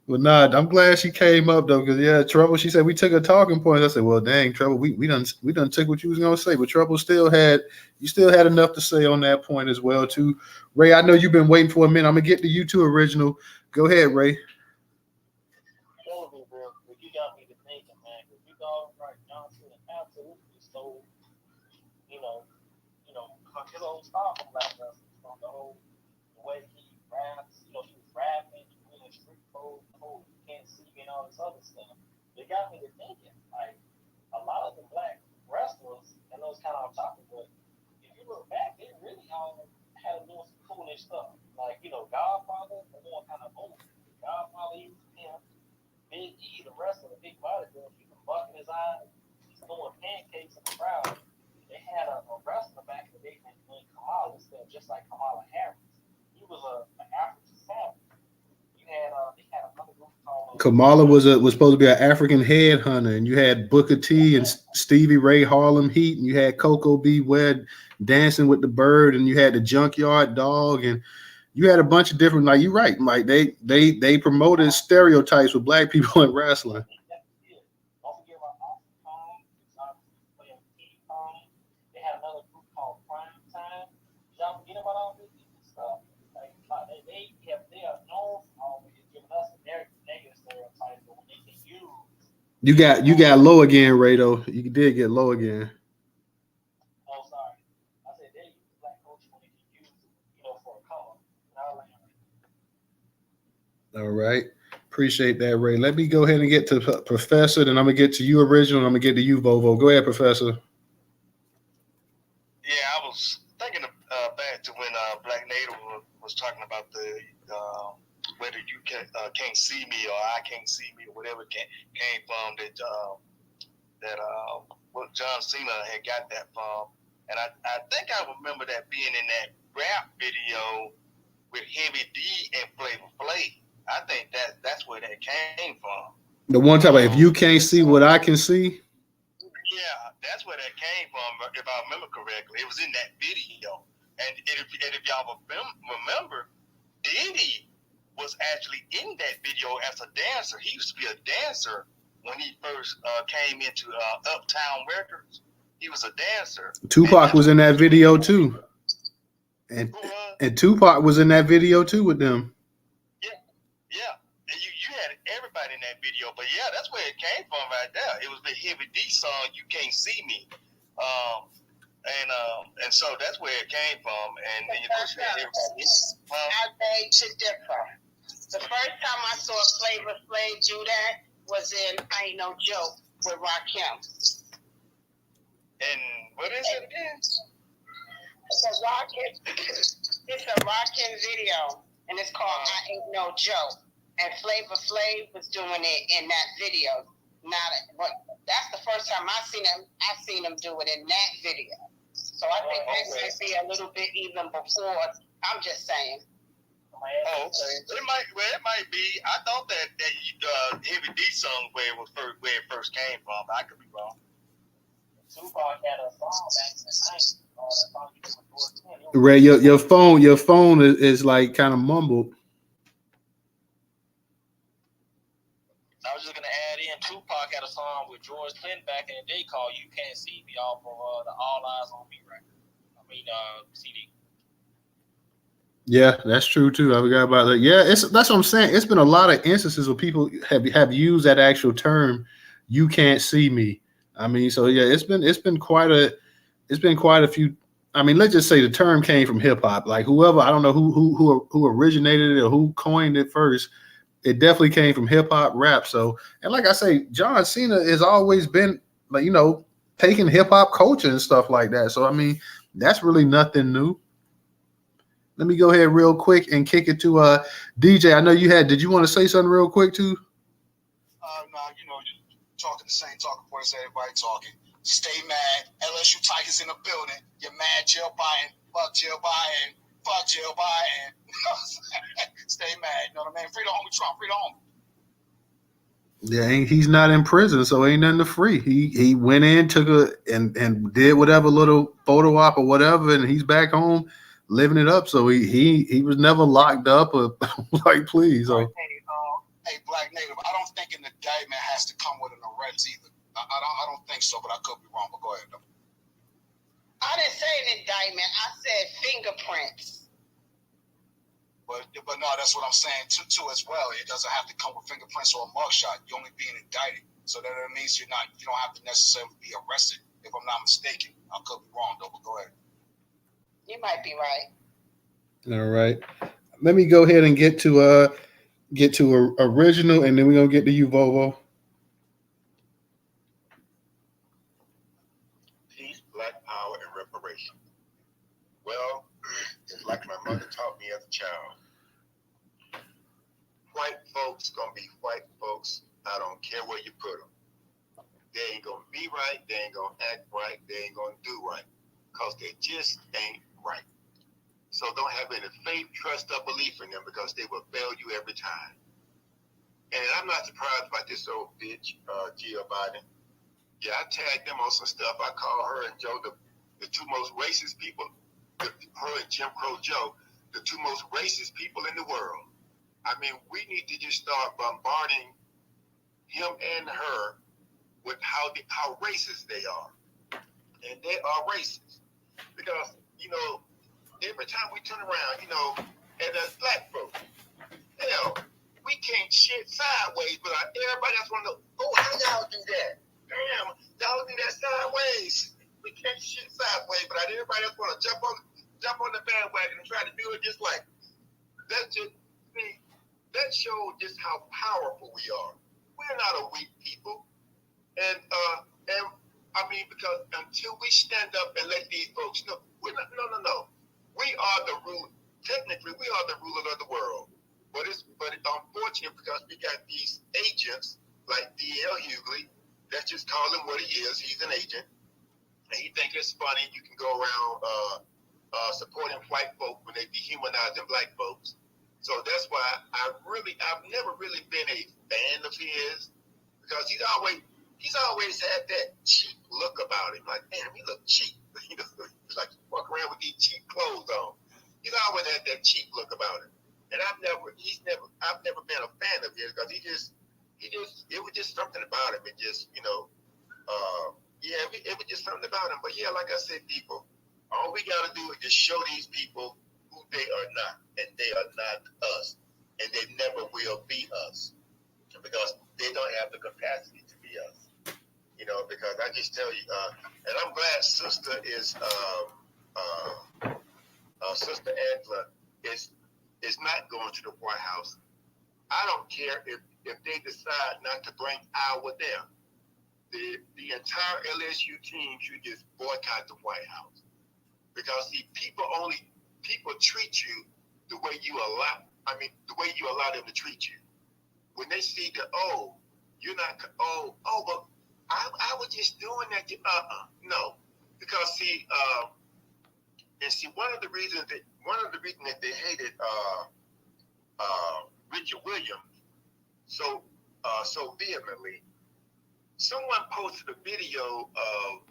Well, nah, I'm glad she came up though, because Trouble. She said we took her talking points. I said, well, dang, Trouble, we done took what you was gonna say, but Trouble still had enough to say on that point as well too. Ray, I know you've been waiting for a minute. I'm gonna get to you too, original. Go ahead, Ray. You got me to thinking, man. Because you know, right, Johnson absolutely stole, his old style from Black wrestling, from the way he raps. He was rapping, he was in street code, the whole "you can't see me" and all this other stuff. It got me to thinking, like, a lot of the black wrestlers and those kind of I'm talking about, if you look back, they really all had doing some coolish stuff. Like, Godfather, the one kind of old. Godfather, he was him. Big E, the wrestler, the big bodybuilder, he was bucking his eyes. He's throwing pancakes in the crowd. They had a wrestler back in the day named Kamala, just like Kamala Harris. He was an African savage. They had another group called Kamala was supposed to be an African headhunter, and you had Booker T and Stevie Ray Harlem Heat, and you had Coco B. Webb dancing with the bird, and you had the Junkyard Dog, and you had a bunch of different. Like you're right, like they promoted stereotypes with black people in wrestling. Don't forget about they had another group called Prime Time. Y'all forget about all this stuff. They are known for always giving us a negative stereotype, but when they can use. You got low again, Ray. Though you did get low again. Oh, sorry. I said they use black culture when they can use it, for a color. All right. Appreciate that, Ray. Let me go ahead and get to Professor, then I'm gonna get to you, original, and I'm gonna get to you, Vovo. Go ahead, Professor. Yeah, I was thinking back to when Black Native was talking about the whether you can't see me or I can't see me or whatever came from that what John Cena had got that from, and I think I remember that being in that rap video with Heavy D and Flavor Flav. I think that's where that came from. The one time, if you can't see what I can see. Yeah, that's where that came from, if I remember correctly. It was in that video. And if y'all remember, Diddy was actually in that video as a dancer. He used to be a dancer when he first came into Uptown Records. He was a dancer. Tupac was in that video too. And Tupac was in that video too with them. Yeah. And you had everybody in that video, but yeah, that's where it came from right there. It was the Heavy D song, "You Can't See Me," and so that's where it came from. And then I beg to differ. The first time I saw Flavor Flav do that was in "I Ain't No Joke" with Rakim. And what is it again? It's a Rakim video, and it's called "I Ain't No Joke." and Flavor Flav was doing it in that video. That's the first time I seen him do it in that video. So I think this might be a little bit even before. I'm just saying. Oh, okay. It might be. I thought that Heavy D song where it first came from. I could be wrong. Tupac had a song back in the 90s. Ray, your phone is like kind of mumbled. I was just gonna add in Tupac had a song with George Clinton back in the day called "You Can't See Me" off of the All Eyes on Me record. CD. Yeah, that's true too. I forgot about that. Yeah, that's what I'm saying. It's been a lot of instances where people have used that actual term. You can't see me. I mean, so yeah, it's been quite a few. I mean, let's just say the term came from hip hop. Like whoever, I don't know who originated it or who coined it first. It definitely came from hip hop rap. So, and like I say, John Cena has always been like, taking hip hop culture and stuff like that. So, I mean, that's really nothing new. Let me go ahead real quick and kick it to DJ. I know did you want to say something real quick too? No, just talking the same talking points everybody talking. Stay mad. LSU Tigers in the building. You're mad, Jill Biden. Fuck Jill Biden. Fuck Jill Biden. Stay mad. You know what I mean? Free the homie Trump. Free the homie. Yeah, he's not in prison, so ain't nothing to free. He went in, took and did whatever little photo op or whatever, and he's back home living it up. So he was never locked up or like please. So. Hey, Black Native, I don't think an indictment has to come with an arrest either. I don't think so, but I could be wrong. But go ahead, though. I didn't say an indictment. I said fingerprints. But no, that's what I'm saying too as well. It doesn't have to come with fingerprints or a mugshot. You're only being indicted, so that means you don't have to necessarily be arrested. If I'm not mistaken, I could be wrong though. But go ahead. You might be right. All right. Let me go ahead and get to original, and then we're gonna get to you, Volvo. Peace, Black Power, and reparation. Well, it's like my mother taught me as a child. White folks gonna be white folks. I don't care where you put them. They ain't gonna be right. They ain't gonna act right. They ain't gonna do right, cause they just ain't right. So don't have any faith, trust, or belief in them, because they will fail you every time. And I'm not surprised about this old bitch, Jill Biden. Yeah, I tagged them on some stuff. I call her and Joe the two most racist people. Her and Jim Crow Joe, the two most racist people in the world. I mean, we need to just start bombarding him and her with how racist they are. And they are racist. Because, every time we turn around, and as black folks, hell, we can't shit sideways, but everybody else want to know, how y'all do that? Damn, y'all do that sideways. We can't shit sideways, but everybody else want to jump on the bandwagon and try to do it just like that. That shows just how powerful we are. We're not a weak people, and I mean, because until we stand up and let these folks know, we're not. No. We are the rule. Technically, we are the ruler of the world. But it's unfortunate because we got these agents like D.L. Hughley that just call him what he is. He's an agent, and he think it's funny. You can go around supporting white folk when they dehumanizing black folks. So that's why I've never really been a fan of his, because he's always had that cheap look about him. Like, damn, he look cheap. Like you walk around with these cheap clothes on. He's always had that cheap look about him. And I've never been a fan of his, because it was just something about him. It just, it was just something about him. But yeah, like I said, people, all we got to do is just show these people who they are not, and they are not us, and they never will be us, because they don't have the capacity to be us. Because I just tell you, and I'm glad Sister Angela is not going to the White House. I don't care if they decide not to bring Iowa there. The entire LSU team should just boycott the White House, because see, people treat you the way you allow them to treat you. when they see that, oh, you're not, but I was just doing that. No, because see, one of the reasons that they hated Richard Williams so vehemently. Someone posted a video of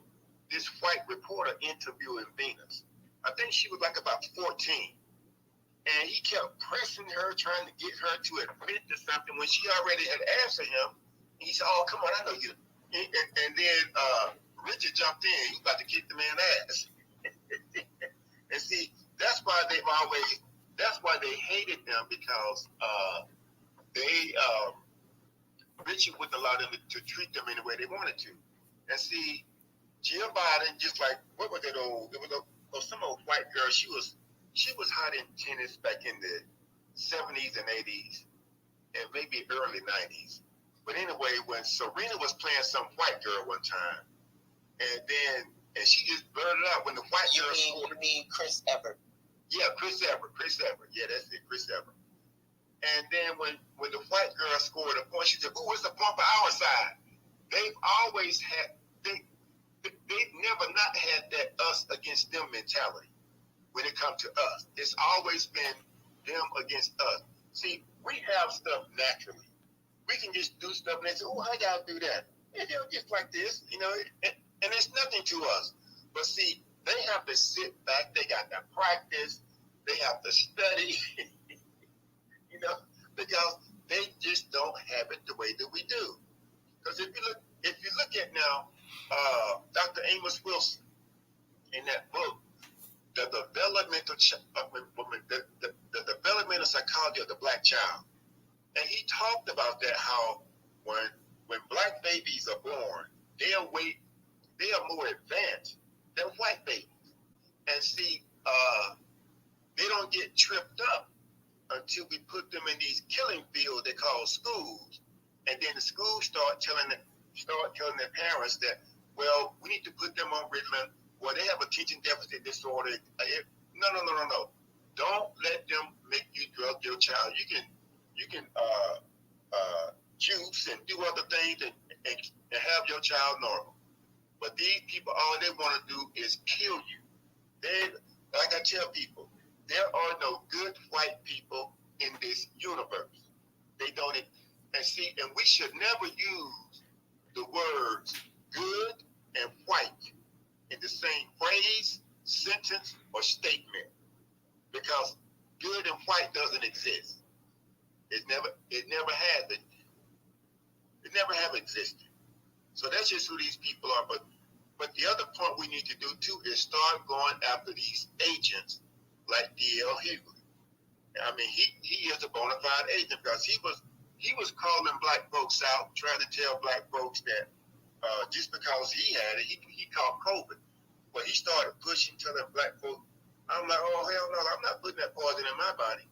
this white reporter interviewing Venus. I think she was like about 14. And he kept pressing her, trying to get her to admit to something when she already had answered him. And he said, oh, come on, I know you. And then Richard jumped in. He was about to kick the man's ass. And see, that's why they hated them, because Richard wouldn't allow them to treat them any way they wanted to. And see, Jill Biden, just like, what was it old? It was some old white girl. She was hot in tennis back in the 70s and 80s and maybe early 90s. But anyway, when Serena was playing some white girl one time, and she just blurted out when the white girl scored. You mean Chris Evert? Yeah, Chris Evert. Yeah, that's it, Chris Evert. And then when the white girl scored a point, she said, "Ooh, it's a point for our side." They've always had they've never not had that us against them mentality when it comes to us. It's always been them against us. See, we have stuff naturally. We can just do stuff and they say, "Oh, how y'all do that?" And they're just like this, and it's nothing to us. But see, they have to sit back. They got to practice. They have to study. Because they just don't have it the way that we do. Because if you look at now, Dr. Amos Wilson in that book, the developmental psychology of the black child, and he talked about that, how when black babies are born, they are more advanced than white babies, and see, they don't get tripped up until we put them in these killing fields they call schools. And then the schools start telling their parents that, well, we need to put them on Ritalin, or they have attention deficit disorder. No. Don't let them make you drug your child. You can juice and do other things and have your child normal. But these people, all they want to do is kill you. Like I tell people, there are no good white people in this universe. They don't, and we should never use the words good and white in the same phrase, sentence, or statement, because good and white doesn't exist. It never has. It never have existed. So that's just who these people are. But the other point we need to do too is start going after these agents like D.L. Hughley. I mean, he is a bona fide agent, because he was calling black folks out, trying to tell black folks that just because he had it, he caught COVID. But he started pushing, telling black folks, I'm like, oh, hell no, I'm not putting that poison in my body.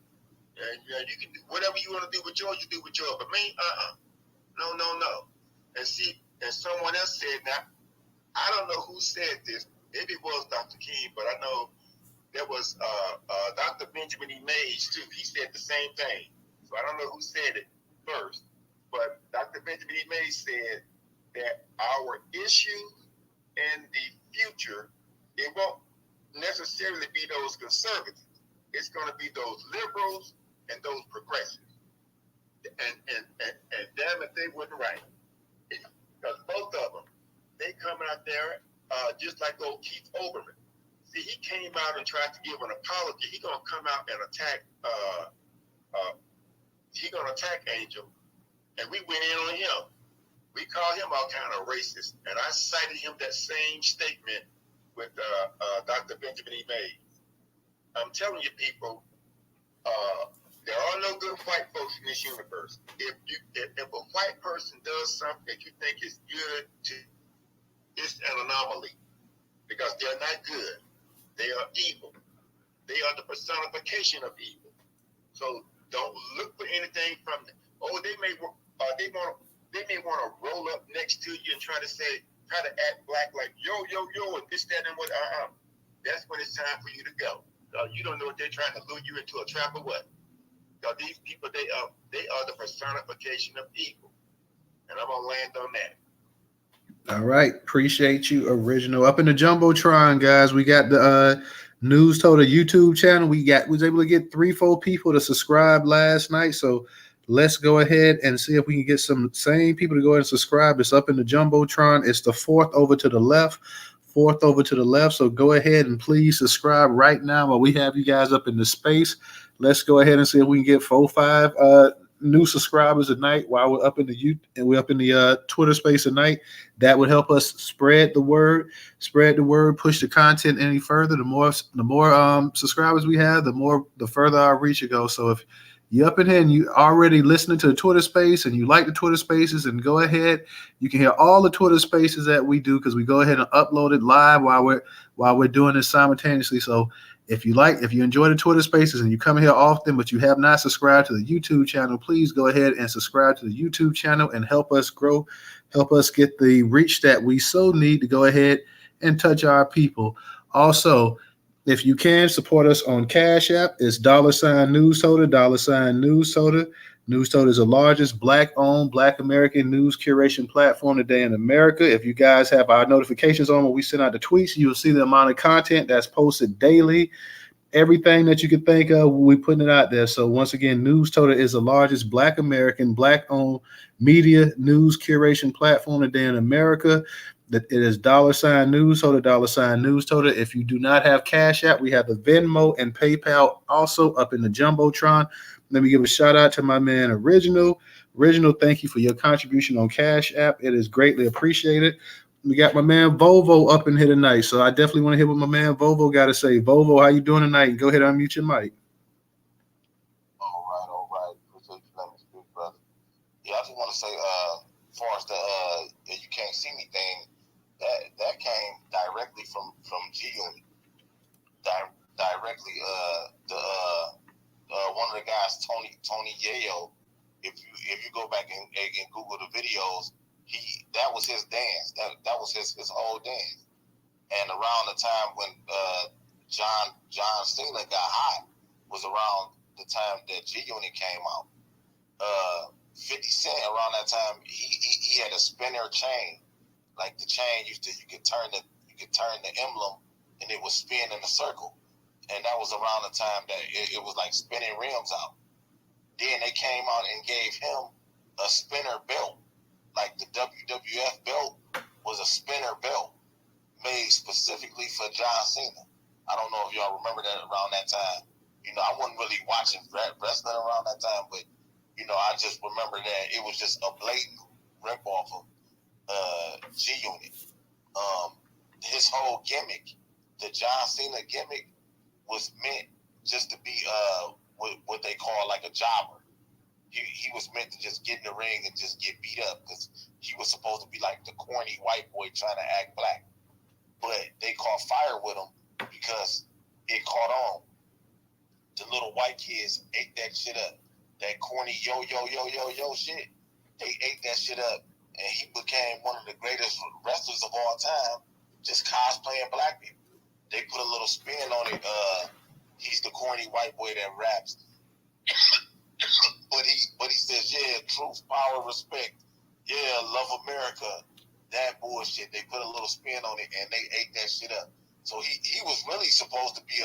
And you can do whatever you want to do with yours, you do with yours. But me, no. And see, and someone else said, now, I don't know who said this. Maybe it was Dr. King, but I know there was Dr. Benjamin E. Mays, too. He said the same thing. So I don't know who said it first. But Dr. Benjamin E. Mays said that our issue in the future, it won't necessarily be those conservatives. It's going to be those liberals and those progressives. And damn it, they wasn't right. Because both of them, they come out there just like old Keith Olbermann. See, he came out and tried to give an apology. He's gonna come out and attack. He's gonna attack Angel, and we went in on him. We called him all kind of racist, and I cited him that same statement with Dr. Benjamin E. Mays. I'm telling you, people, there are no good white folks in this universe. If a white person does something that you think is good, it's an anomaly, because they're not good. They are evil. They are the personification of evil. So don't look for anything from them. Oh, they may want to roll up next to you and try to act black, like yo, and this, that, and what. That's when it's time for you to go. You don't know if they're trying to lure you into a trap or what. Because these people, they are the personification of evil. And I'm gonna land on that. All right, appreciate you, original. Up in the jumbotron, guys. We got the Newstoter YouTube channel. We was able to get 3-4 people to subscribe last night. So let's go ahead and see if we can get some same people to go ahead and subscribe. It's up in the jumbotron. It's the fourth over to the left. Fourth over to the left. So go ahead and please subscribe right now while we have you guys up in the space. Let's go ahead and see if we can get 4-5 new subscribers a night while we're up in the and we're up in the Twitter space tonight. That would help us spread the word, push the content any further. The more subscribers we have, the further our reach it goes. So if you're up in here and you already listening to the Twitter space and you like the Twitter spaces, and go ahead, you can hear all the Twitter spaces that we do, because we go ahead and upload it live while we're doing this simultaneously. So if you enjoy the Twitter spaces and you come here often, but you have not subscribed to the YouTube channel, please go ahead and subscribe to the YouTube channel and help us grow, help us get the reach that we so need to go ahead and touch our people. Also, if you can support us on Cash App, it's $Newstoter, $Newstoter. Newstoter is the largest Black-owned, Black American news curation platform today in America. If you guys have our notifications on when we send out the tweets, you'll see the amount of content that's posted daily. Everything that you can think of, we're putting it out there. So once again, Newstoter is the largest Black American, Black-owned media news curation platform today in America. That it is $Newstoter, $Newstoter. If you do not have Cash App, we have the Venmo and PayPal also up in the jumbotron. Let me give a shout out to my man Original. Original, thank you for your contribution on Cash App. It is greatly appreciated. We got my man Volvo up in here tonight, so I definitely want to hear what my man Volvo got to say. Volvo, how you doing tonight? Go ahead and unmute your mic. All right. Appreciate you letting me speak, brother. Yeah, I just want to say, as far as the you can't see me thing, that came directly from G Unit. Directly, one of the guys, Tony Yayo. If you go back and Google the videos, that was his dance. That was his whole dance. And around the time when John Cena got hot was around the time that G Unit came out. 50 Cent around that time, he had a spinner chain. Like the chain you could turn the emblem and it would spin in a circle. And that was around the time that it was like spinning rims out. Then they came out and gave him a spinner belt. Like the WWF belt was a spinner belt made specifically for John Cena. I don't know if y'all remember that around that time. I wasn't really watching wrestling around that time, but I just remember that it was just a blatant rip off of G Unit. His whole gimmick, the John Cena gimmick, was meant just to be what they call like a jobber. He was meant to just get in the ring and just get beat up, because he was supposed to be like the corny white boy trying to act black. But they caught fire with him because it caught on. The little white kids ate that shit up. That corny yo shit. They ate that shit up. And he became one of the greatest wrestlers of all time, just cosplaying black people. They put a little spin on it. He's the corny white boy that raps. but he says, yeah, truth, power, respect. Yeah, love America. That bullshit. They put a little spin on it and they ate that shit up. So he was really supposed to be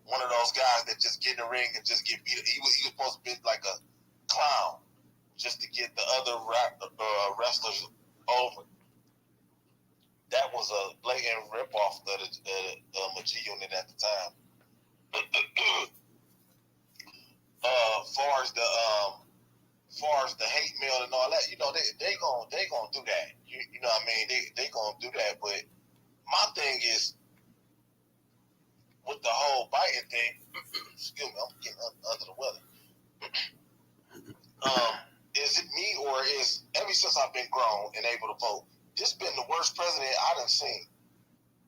one of those guys that just get in the ring and just get beat up. He was supposed to be like a clown, just to get the other wrestlers over. That was a blatant ripoff of the G Unit at the time. Far as the hate mail and all that, they gonna do that. You know what I mean? They gonna do that. But my thing is with the whole Biden thing. Excuse me, I'm getting under the weather. Is it me, or is ever since I've been grown and able to vote, this been the worst president I done seen?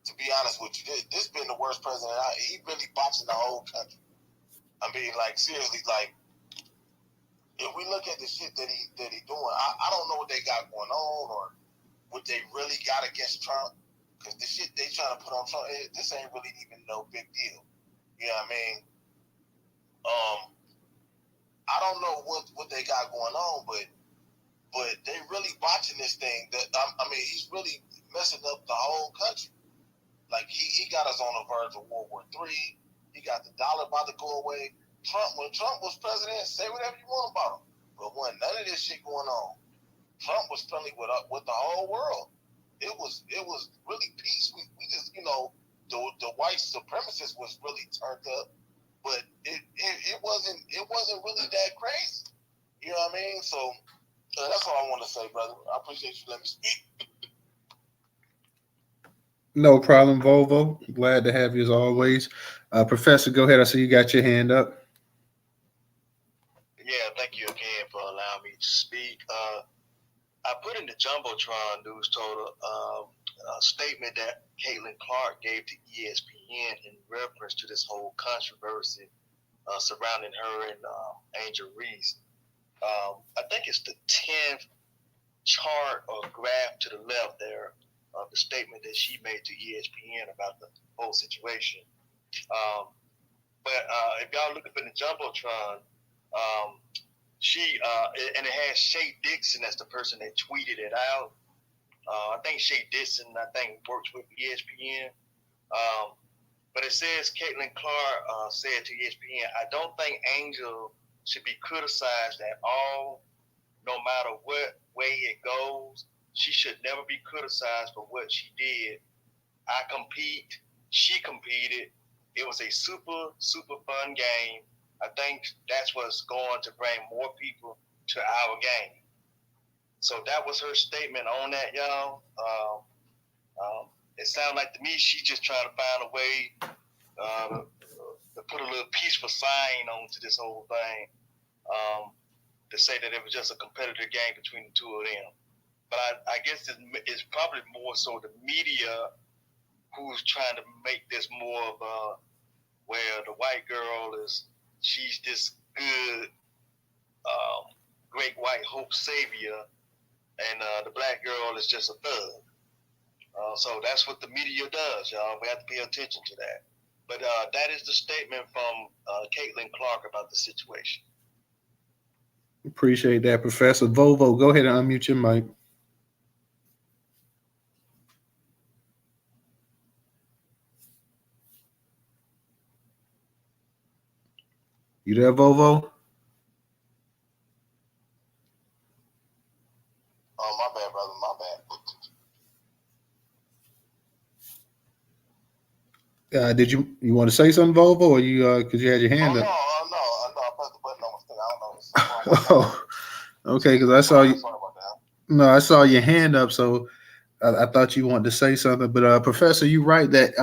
To be honest with you, this been the worst president. He really botching the whole country. I mean, like seriously, like if we look at the shit that he doing, I don't know what they got going on or what they really got against Trump, because the shit they trying to put on Trump, this ain't really even no big deal. You know what I mean? I don't know what they got going on, but they really botching this thing. That I mean, he's really messing up the whole country. Like he got us on the verge of World War III. He got the dollar about to go away. When Trump was president, say whatever you want about him, but when none of this shit going on, Trump was friendly with the whole world. It was really peace. We just the white supremacists was really turned up, but it wasn't really that crazy. You know what I mean? So that's all I want to say, brother. I appreciate you letting me speak. No problem, Volvo. Glad to have you as always. Professor, go ahead. I see you got your hand up. Yeah, thank you again for allowing me to speak. I put in the Jumbotron Newstoter a statement that Catlin Clark gave to ESPN in reference to this whole controversy surrounding her and Angel Reese. I think it's the 10th chart or graph to the left there of the statement that she made to ESPN about the whole situation. But if y'all look up in the Jumbotron, she and it has Shay Dixon as the person that tweeted it out. I think Shay Dixon, works with ESPN. But it says Catlin Clark said to ESPN, "I don't think Angel should be criticized at all, no matter what way it goes. She should never be criticized for what she did. I compete. She competed. It was a super, super fun game. I think that's what's going to bring more people to our game." So that was her statement on that, y'all. It sounds like to me she's just trying to find a way to put a little peaceful sign onto this whole thing, to say that it was just a competitive game between the two of them. But I guess it's probably more so the media who's trying to make this more of where the white girl she's this good, great white hope savior, and the black girl is just a thug. So that's what the media does, y'all. We have to pay attention to that. But that is the statement from Catlin Clark about the situation. Appreciate that, Professor. Volvo, go ahead and unmute your mic. You there, Volvo? Oh, my bad, brother. My bad. Did you want to say something, Volvo, or you because you had your hand up? No. I pressed the button on my thing. I don't know. Oh, okay. Because I saw you. No, I saw your hand up, so I thought you wanted to say something. But Professor, you're right that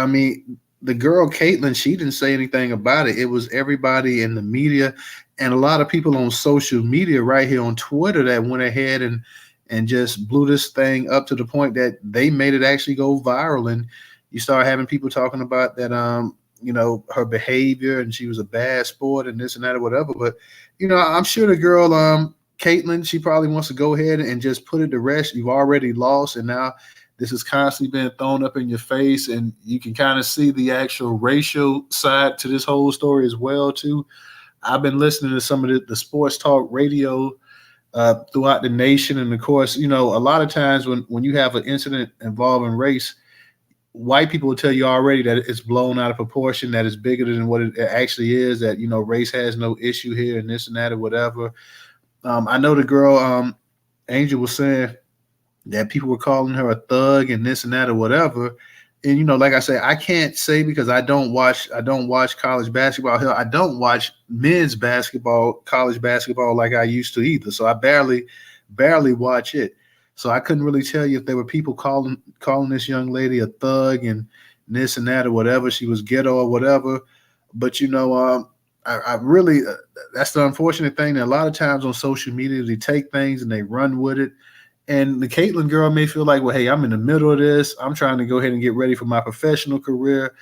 the girl Catlin, she didn't say anything about it. It was everybody in the media and a lot of people on social media right here on Twitter that went ahead and just blew this thing up to the point that they made it actually go viral. And you start having people talking about that, her behavior and she was a bad sport and this and that or whatever. But, I'm sure the girl, Catlin, she probably wants to go ahead and just put it to rest. You've already lost, and now this is constantly being thrown up in your face, and you can kind of see the actual racial side to this whole story as well, too. I've been listening to some of the sports talk radio throughout the nation, and of course, a lot of times when you have an incident involving race, white people will tell you already that it's blown out of proportion, that it's bigger than what it actually is, that, race has no issue here and this and that or whatever. I know the girl, Angel, was saying that people were calling her a thug and this and that or whatever. And, like I say, I can't say because I don't watch college basketball. Hell, I don't watch men's basketball, college basketball like I used to either. So I barely watch it. So I couldn't really tell you if there were people calling this young lady a thug and this and that or whatever. She was ghetto or whatever. But, I really, that's the unfortunate thing that a lot of times on social media, they take things and they run with it. And the Catlin girl may feel like, well, hey, I'm in the middle of this. I'm trying to go ahead and get ready for my professional career.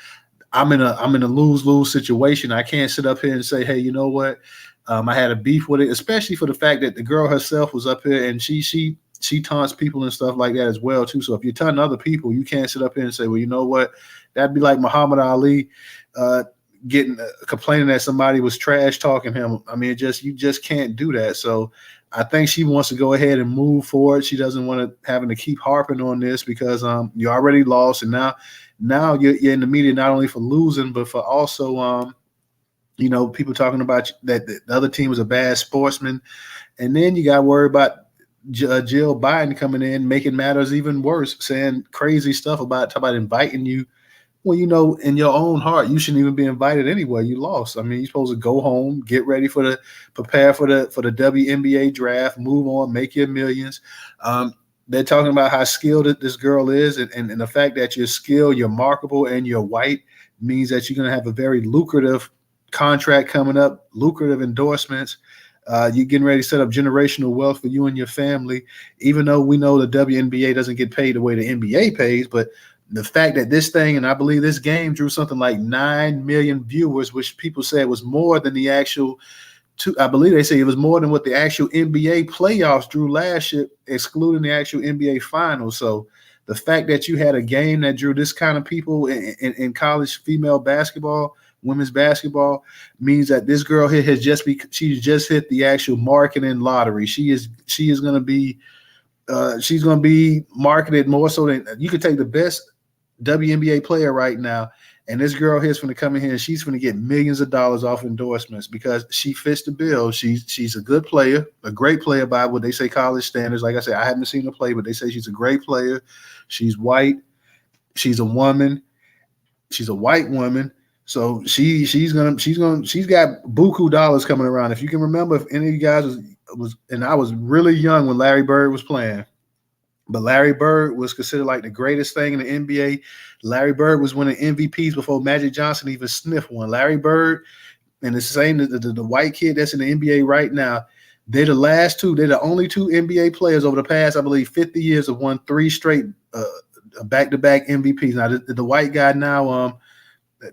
I'm in a lose-lose situation. I can't sit up here and say, hey, you know what? I had a beef with it, especially for the fact that the girl herself was up here and she taunts people and stuff like that as well, too. So if you're taunting other people, you can't sit up here and say, well, you know what? That'd be like Muhammad Ali getting complaining that somebody was trash talking him. I mean, you just can't do that. So I think she wants to go ahead and move forward. She doesn't want to having to keep harping on this because you already lost, and now you're in the media not only for losing but for also people talking about that the other team was a bad sportsman, and then you got to worry about Jill Biden coming in making matters even worse, saying crazy stuff about inviting you. Well, in your own heart, you shouldn't even be invited anywhere. You lost. I mean, you're supposed to go home, get ready prepare for the WNBA draft, move on, make your millions. They're talking about how skilled this girl is, and the fact that you're skilled, you're marketable, and you're white means that you're going to have a very lucrative contract coming up, lucrative endorsements. You're getting ready to set up generational wealth for you and your family, even though we know the WNBA doesn't get paid the way the NBA pays, but the fact that this thing, and I believe this game drew something like 9 million viewers, which people said was more than the actual I believe they say it was more than what the actual NBA playoffs drew last year, excluding the actual NBA finals. So the fact that you had a game that drew this kind of people in college female basketball, women's basketball, means that this girl here she's just hit the actual marketing lottery. She is going to be she's going to be marketed more so than you could take the best WNBA player right now, and this girl here is going to come in here and she's going to get millions of dollars off endorsements because she fits the bill. She's a good player, a great player by what they say college standards. Like I said, I haven't seen her play, but they say she's a great player. She's white. She's a woman. She's a white woman. So she's got buku dollars coming around. If you can remember, if any of you guys was and I was really young when Larry Bird was playing. But Larry Bird was considered like the greatest thing in the NBA. Larry Bird was winning MVPs before Magic Johnson even sniffed one. Larry Bird and it's the same the white kid that's in the NBA right now. They're the last two. They're the only two NBA players over the past, I believe, 50 years have won 3 straight back-to-back MVPs. Now the white guy now,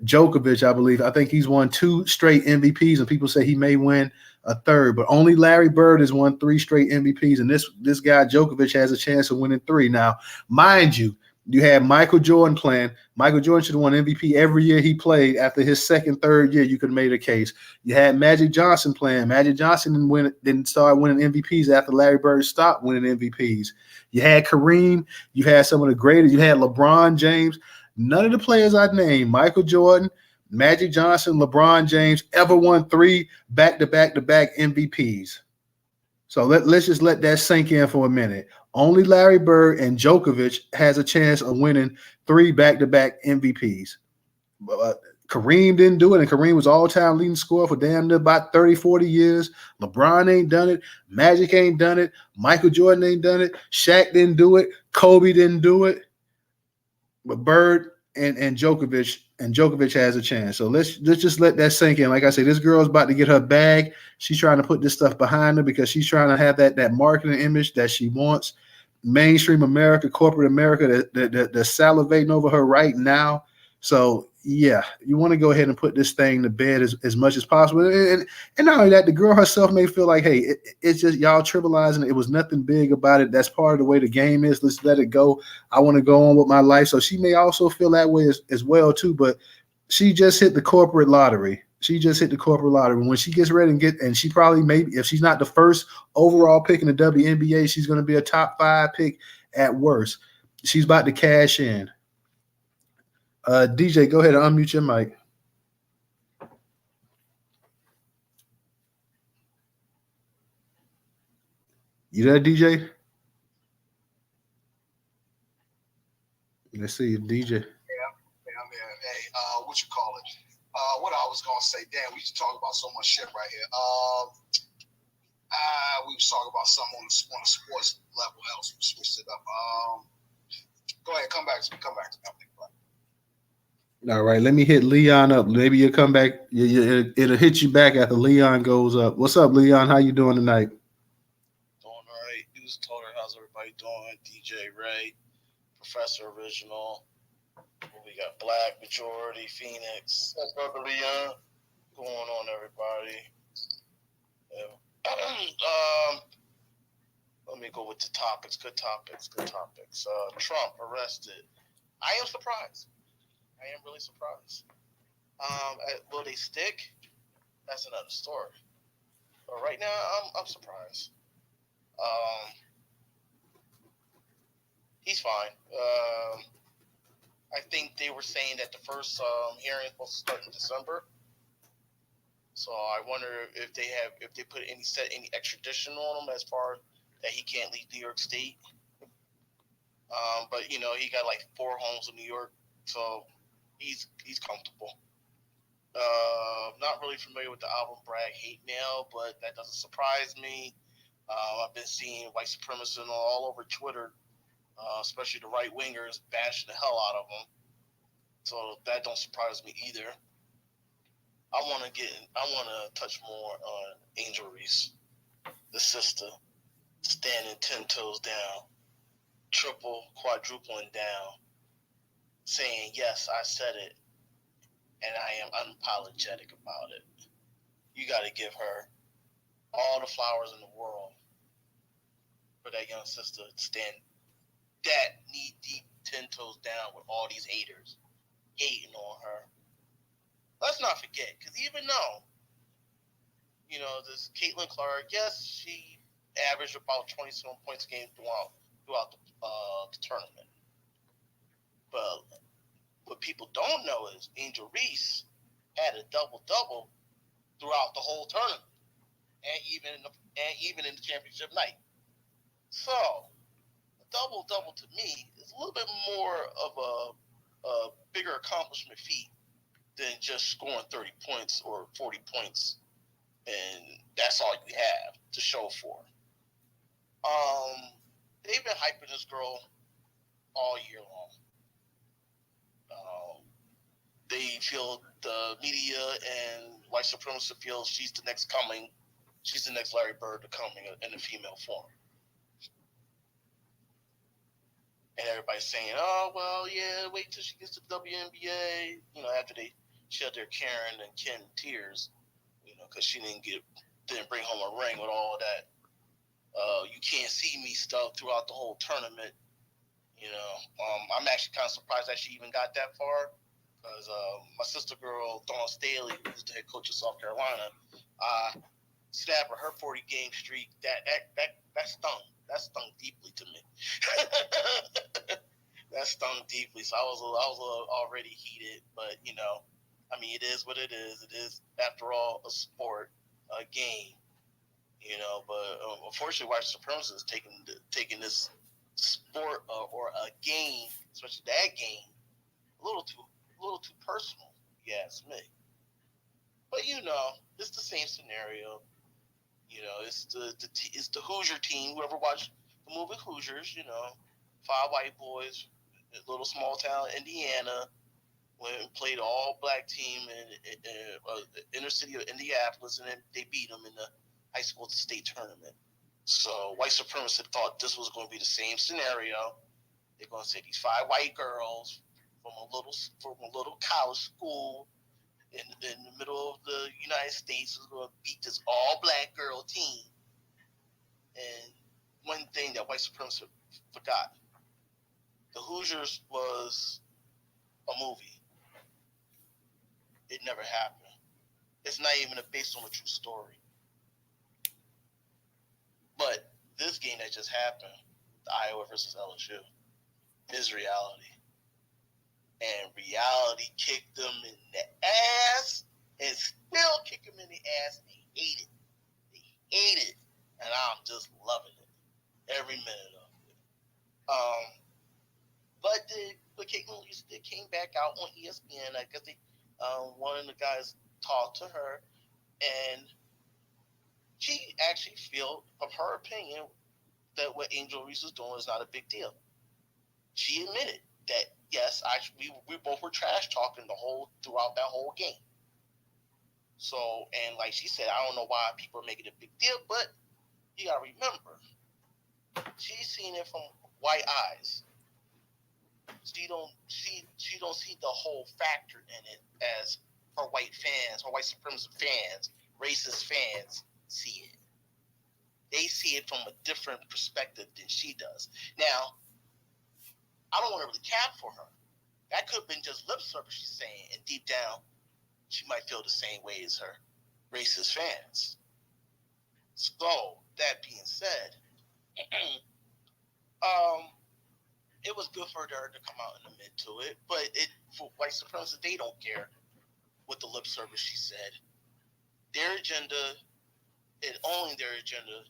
Djokovic, I believe. I think he's won 2 straight MVPs, and people say he may win a third. But only Larry Bird has won 3 straight MVPs, and this guy Djokovic has a chance of winning 3. Now, mind you, you had Michael Jordan playing. Michael Jordan should have won MVP every year he played. After his second, third year, you could have made a case. You had Magic Johnson playing. Magic Johnson didn't start winning MVPs after Larry Bird stopped winning MVPs. You had Kareem. You had some of the greatest. You had LeBron James. None of the players I named, Michael Jordan, Magic Johnson, LeBron James, ever won 3 back-to-back-to-back MVPs. So let's just let that sink in for a minute. Only Larry Bird and Djokovic has a chance of winning 3 back-to-back MVPs. Kareem didn't do it, and Kareem was all-time leading scorer for damn near about 30, 40 years. LeBron ain't done it. Magic ain't done it. Michael Jordan ain't done it. Shaq didn't do it. Kobe didn't do it. But Bird and Djokovic has a chance. So let's just let that sink in. Like I said, this girl's about to get her bag. She's trying to put this stuff behind her because she's trying to have that marketing image that she wants. Mainstream America, corporate America, they're salivating over her right now. So yeah, you want to go ahead and put this thing to bed as much as possible. And not only that, the girl herself may feel like, hey, it's just y'all trivializing it. It was nothing big about it. That's part of the way the game is. Let's let it go. I want to go on with my life. So she may also feel that way as well too. But she just hit the corporate lottery. When she gets ready and she probably maybe if she's not the first overall pick in the WNBA, she's going to be a top 5 pick at worst. She's about to cash in. DJ, go ahead and unmute your mic. You there, DJ? Let's see, DJ. Yeah, I'm here. Hey, what you call it? What I was gonna say, damn, we just talk about so much shit right here. We was talking about something on the sports level else. We switched it up. Go ahead, come back to me. All right, let me hit Leon up. Maybe you'll come back. It'll hit you back after Leon goes up. What's up, Leon? How you doing tonight? Doing all right. Newstoter, how's everybody doing? DJ Ray, Professor Original. We got Black Majority, Phoenix. What's up, Leon? Going on, everybody? Yeah. Let me go with the topics. Good topics. Trump arrested. I am surprised. I am really surprised. Will they stick? That's another story. But right now, I'm surprised. Um, he's fine. I think they were saying that the first hearing is supposed to start in December. So I wonder if they put any extradition on him as far that he can't leave New York State. But he got like 4 homes in New York, so he's comfortable. Not really familiar with the Alvin Bragg hate mail, but that doesn't surprise me. I've been seeing white supremacists all over Twitter, especially the right wingers, bashing the hell out of him. So that don't surprise me either. I want to touch more on Angel Reese, the sister, standing 10 toes down, triple, quadrupling down, saying, yes, I said it, and I am unapologetic about it. You got to give her all the flowers in the world for that young sister to stand that knee deep, 10 toes down with all these haters hating on her. Let's not forget, because even though, this Catlin Clark, yes, she averaged about 20-some points a game throughout the tournament. But what people don't know is Angel Reese had a double-double throughout the whole tournament, and even in the championship night. So, a double-double to me is a little bit more of a bigger accomplishment feat than just scoring 30 points or 40 points, and that's all you have to show for. They've been hyping this girl all year long. They feel the media and white supremacists feel she's the next coming. She's the next Larry Bird coming in a female form. And everybody's saying, oh, well, yeah, wait till she gets to the WNBA. After they shed their Karen and Ken tears, because she didn't bring home a ring with all of that. You can't see me stuff throughout the whole tournament. I'm actually kind of surprised that she even got that far, because my sister girl, Dawn Staley, who's the head coach of South Carolina, snapped her 40-game streak. That stung. That stung deeply to me. That stung deeply. So I was already heated, but it is what it is. It is, after all, a sport, a game. But unfortunately, white supremacists is taking this sport or a game, especially that game, a little too personal. If you ask me. But it's the same scenario. It's the Hoosier team. Whoever watched the movie Hoosiers, 5 white boys, a little small town Indiana, went and played an all-black team in inner city of Indianapolis, and then they beat them in the high school state tournament. So white supremacists thought this was going to be the same scenario. They're going to say these 5 white girls from a little college school in the middle of the United States is going to beat this all-black girl team. And one thing that white supremacists forgot, the Hoosiers was a movie. It never happened. It's not even based on a true story. But this game that just happened, the Iowa versus LSU, is reality. And reality kicked them in the ass and still kick them in the ass. They hate it. They hate it. And I'm just loving it. Every minute of it. But Caitlin Reese came back out on ESPN. I guess one of the guys talked to her, and she actually feel, of her opinion, that what Angel Reese was doing is not a big deal. She admitted that, yes, we both were trash talking throughout that whole game. So, and like she said, I don't know why people are making a big deal, but you gotta remember, she's seen it from white eyes. She don't see the whole factor in it as her white fans, her white supremacist fans, racist fans see it. They see it from a different perspective than she does. Now, I don't want to really cap for her. That could have been just lip service she's saying, and deep down, she might feel the same way as her racist fans. So that being said, it was good for her to come out in the mid to it, but for white supremacists, they don't care what the lip service she said. Their agenda, and only their agenda,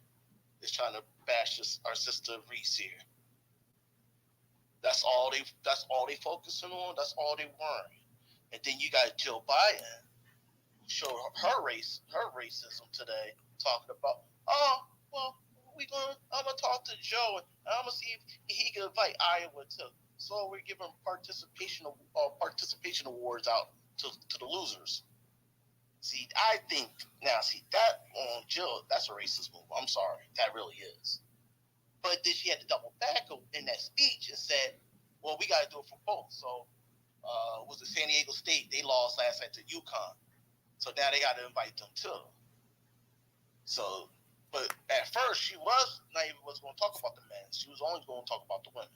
is trying to bash our sister Reese here. That's all they focusing on. That's all they worrying. And then you got Jill Biden, who showed her racism today, talking about, oh, well, I'm gonna talk to Joe and I'm gonna see if he can invite Iowa to. So we're giving participation awards out to the losers. See, I think now, that on Jill, that's a racist move. I'm sorry, that really is. But then she had to double back in that speech and said, well, we got to do it for both. So was it San Diego State? They lost last night to UConn. So now they got to invite them too. So, but at first she was not even going to talk about the men. She was only going to talk about the women.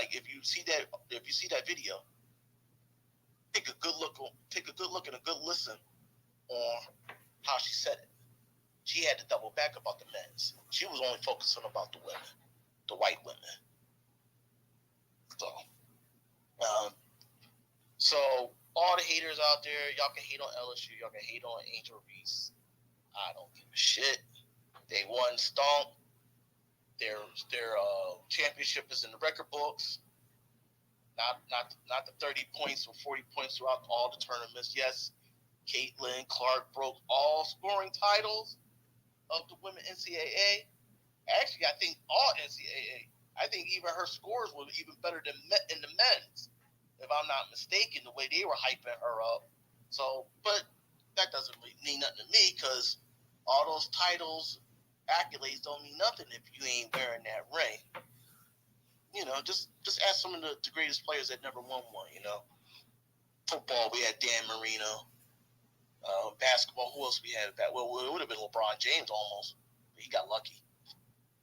If you see that video, take a good look and a good listen on how she said it. She had to double back about the men's. She was only focusing about the women, the white women. So all the haters out there, y'all can hate on LSU, y'all can hate on Angel Reese. I don't give a shit. They won stomp. Their championship is in the record books. Not the 30 points or 40 points throughout all the tournaments. Yes, Catlin Clark broke all scoring titles of the women NCAA. Actually, I think all NCAA. I think even her scores were even better than in the men's, if I'm not mistaken, the way they were hyping her up. So, but that doesn't really mean nothing to me because all those titles, accolades don't mean nothing if you ain't wearing that ring. Just ask some of the greatest players that never won one, Football, we had Dan Marino. Basketball, who else we had? Well, it would have been LeBron James almost, but he got lucky.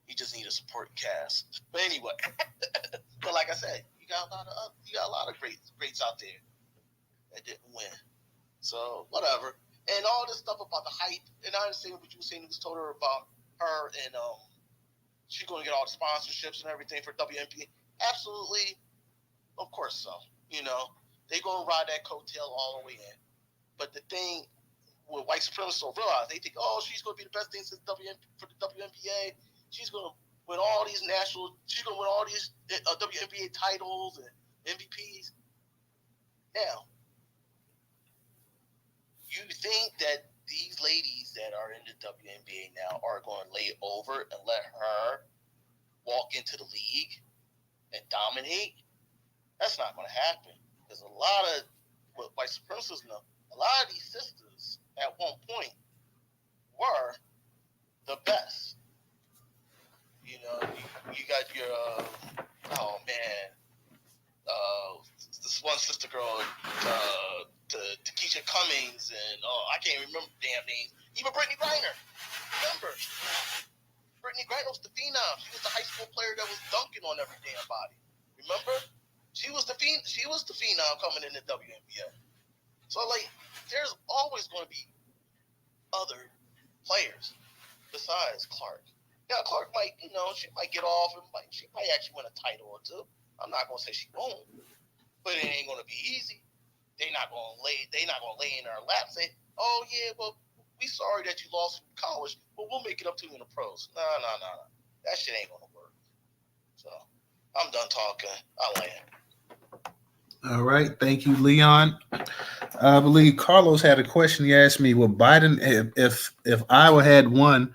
He just needed a supporting cast. But anyway, but like I said, you got a lot of greats out there that didn't win. So whatever. And all this stuff about the hype, and I understand what you were saying, Newstoter, about her and she's going to get all the sponsorships and everything for WNBA. Absolutely, of course so. They're going to ride that coattail all the way in. But the thing with white supremacists don't realize, they think, oh, she's going to be the best thing since for the WNBA. She's going to win all these WNBA titles and MVPs. Now, you think that these ladies that are in the WNBA now are going to lay over and let her walk into the league and dominate? That's not going to happen. Because a lot of what white supremacists know, a lot of these sisters at one point were the best. You got your this one sister girl, Takesha Cummings, and I can't remember the damn names. Even Brittany Griner. Remember, Brittany Griner was the phenom. She was the high school player that was dunking on every damn body. Remember, she was the phenom coming in the WNBA. So there's always going to be other players besides Clark. Yeah, Clark might, she might get off and she might actually win a title or two. I'm not gonna say she won't, but it ain't gonna be easy. They're not gonna lay in her lap and say, oh yeah, well, we sorry that you lost in college, but we'll make it up to you in the pros. No. That shit ain't gonna work. So I'm done talking. I'll land. All right, thank you, Leon. I believe Carlos had a question. He asked me, "Would Biden, if Iowa had won,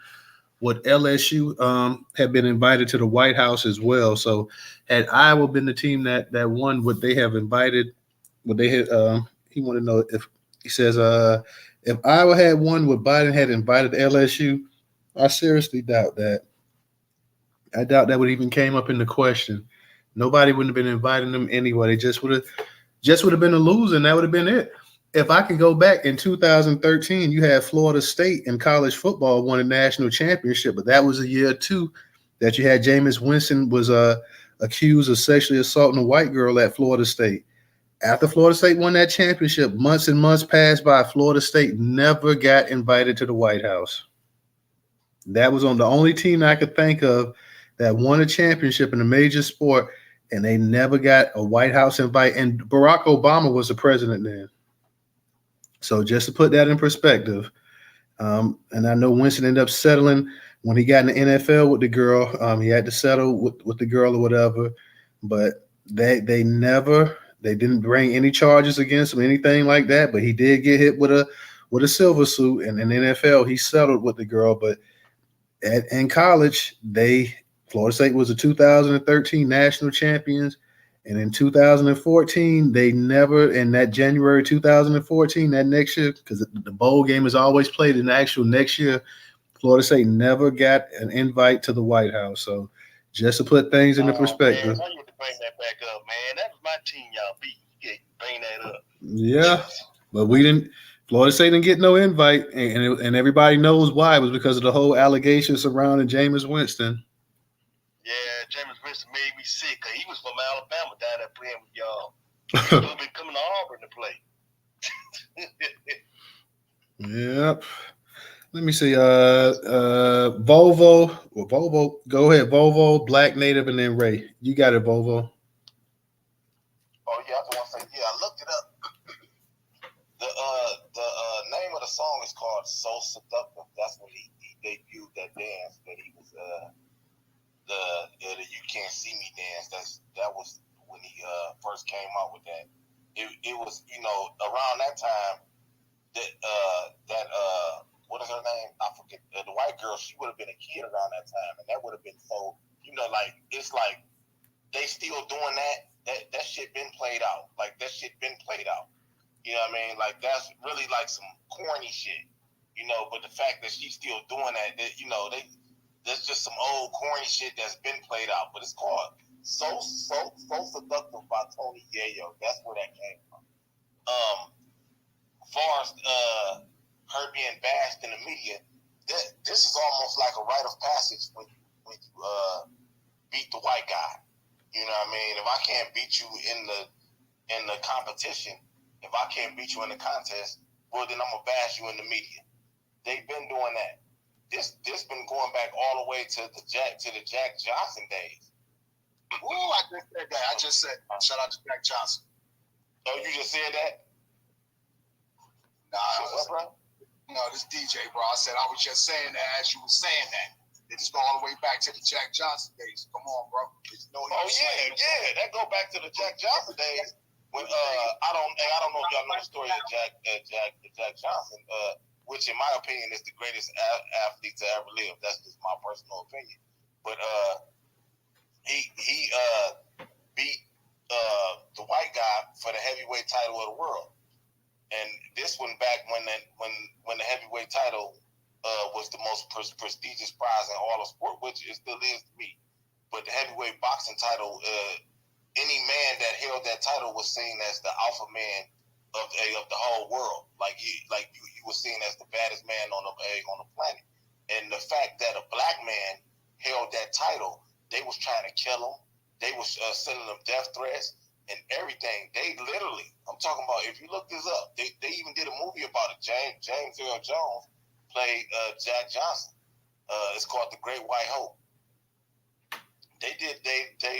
would LSU have been invited to the White House as well? So, had Iowa been the team that won, would they have invited? Would they have?" He wanted to know he says, "If Iowa had won, would Biden had invited LSU?" I seriously doubt that. I doubt that would even came up in the question. Nobody wouldn't have been inviting them anyway. They just would have been a loser, and that would have been it. If I could go back in 2013, you had Florida State in college football won a national championship, but that was a year or two that you had Jameis Winston was accused of sexually assaulting a white girl at Florida State. After Florida State won that championship, months and months passed by. Florida State never got invited to the White House. That was on the only team I could think of that won a championship in a major sport, and they never got a White House invite. And Barack Obama was the president then. So just to put that in perspective, and I know Winston ended up settling when he got in the NFL with the girl. He had to settle with the girl or whatever, but they didn't bring any charges against him, anything like that. But he did get hit with a silver suit, and in the NFL he settled with the girl. But in college, Florida State was the 2013 national champions. And in 2014, they never, in that January 2014, that next year, because the bowl game is always played in the actual next year, Florida State never got an invite to the White House. So just to put things into perspective. Man, I used to bring that back up, man. That was my team y'all beat. You can't bring that up. Yeah, but we didn't. Florida State didn't get no invite, and everybody knows why. It was because of the whole allegation surrounding Jameis Winston. Yeah, Jameis Winston made me sick because he was from Alabama down there playing with y'all. He was supposed to be coming to Auburn to play. Yep. Let me see. Volvo. Well, Volvo. Go ahead. Volvo, Black Native, and then Ray. You got it, Volvo. Oh yeah, I just want to say, yeah, I looked it up. The name of the song is called "So Seductive." That's when he debuted that dance that he was the "You Can't See Me" dance. That was when he first came out with that. It was around that time that what is her name? I forget. The white girl. She would have been a kid around that time, and that would have been so. Like it's like they still doing that. That shit been played out. Like that shit been played out. You know what I mean? Like that's really like some corny shit. But the fact that she's still doing that, that's just some old corny shit that's been played out. But it's called So Seductive by Tony Yayo. That's where that came from. As far as her being bashed in the media, this is almost like a rite of passage when you beat the white guy. You know what I mean? If I can't beat you in the competition, if I can't beat you in the contest, well then I'm gonna bash you in the media. They've been doing that. This been going back all the way to the Jack Johnson days. Ooh, I just said that. I just said shout out to Jack Johnson. Oh, you just said that? Nah, no, this DJ, bro. I said I was just saying that as you were saying that. They just go all the way back to the Jack Johnson days. Come on, bro. Yeah, that go back to the Jack Johnson days. When I don't know if y'all know the story of Jack Johnson, which in my opinion is the greatest athlete to ever live. That's just my personal opinion. But he beat the white guy for the heavyweight title of the world. And this one back when the heavyweight title was the most prestigious prize in all of sport, which it still is to me. But the heavyweight boxing title, any man that held that title was seen as the alpha man of the whole world. Like you was seen as the baddest man on the planet. And the fact that a black man held that title, they was trying to kill him. They was sending them death threats and everything. They literally, I'm talking about, if you look this up, they even did a movie about it. James Earl Jones played Jack Johnson. It's called The Great White Hope. They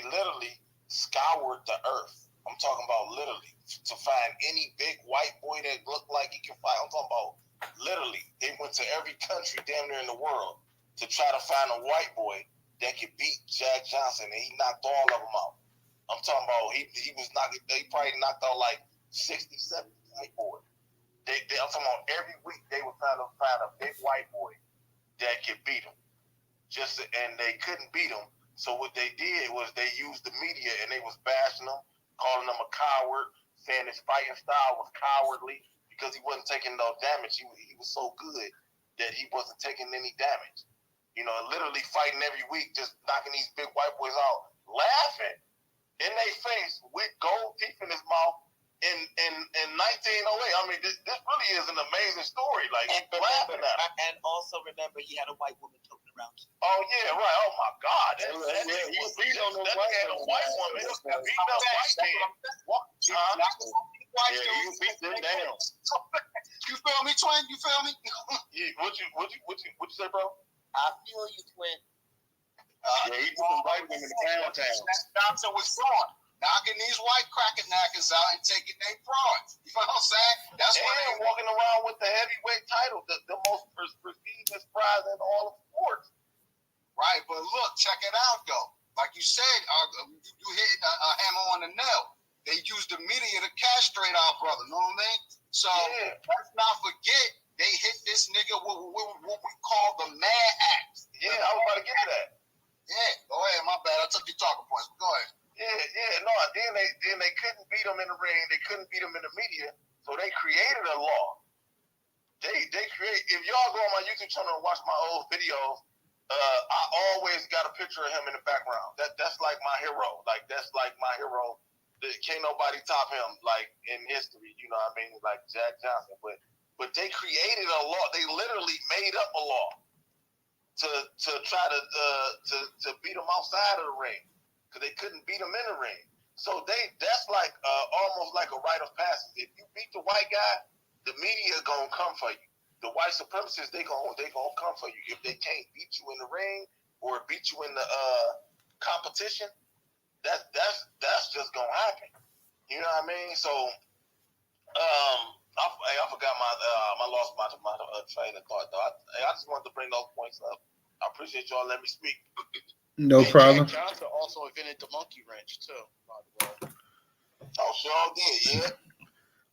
literally scoured the earth. I'm talking about literally to find any big white boy that looked like he can fight. I'm talking about literally. They went to every country damn near in the world to try to find a white boy that could beat Jack Johnson, and he knocked all of them out. I'm talking about he probably knocked out like 60, 70 white boys. I'm talking about every week they were trying to find a big white boy that could beat him. And they couldn't beat him. So what they did was they used the media and they was bashing him, calling him a coward, saying his fighting style was cowardly because he wasn't taking no damage. He was so good that he wasn't taking any damage. Literally fighting every week, just knocking these big white boys out, laughing in their face with gold teeth in his mouth in 1908. I mean, this really is an amazing story. Like, laughing at him. And also remember, he had a white woman choking backgrounds. Oh yeah, right. Oh my God. He beat on the white woman. Beating up white men. You beat them down. You feel me, twin? You feel me? What you say, bro? I feel you, twin. He put some white women downtown. Johnson was gone, knocking these white cracker knackers out and taking their bronze. You know what I'm saying? That's why they're walking around with the heavyweight title, the most prestigious prize in all of sports. Right, but look, check it out though. Like you said, you hitting a hammer on the nail. They use the media to castrate our brother. Know what I mean? So let's not forget they hit this nigga with what we call the mad axe. Yeah, I was about to get to that. Yeah, go ahead. My bad. I took your talking points. Go ahead. No. Then they couldn't beat him in the ring. They couldn't beat him in the media. So they created a law. They create. If y'all go on my YouTube channel and watch my old videos, I always got a picture of him in the background. That's like my hero. Like that's like my hero. Can't nobody top him like in history. You know what I mean? Like Jack Johnson. But they created a law. They literally made up a law to try to beat him outside of the ring because they couldn't beat him in the ring. So that's like almost like a rite of passage. If you beat the white guy, the media gonna come for you. The white supremacists they gonna come for you if they can't beat you in the ring or beat you in the competition. That's just gonna happen. You know what I mean? So I forgot my lost my train of thought though. I just wanted to bring those points up. I appreciate y'all letting me speak. No problem. Jack Johnson also invented the monkey wrench too, by the way. Oh, sure did, yeah.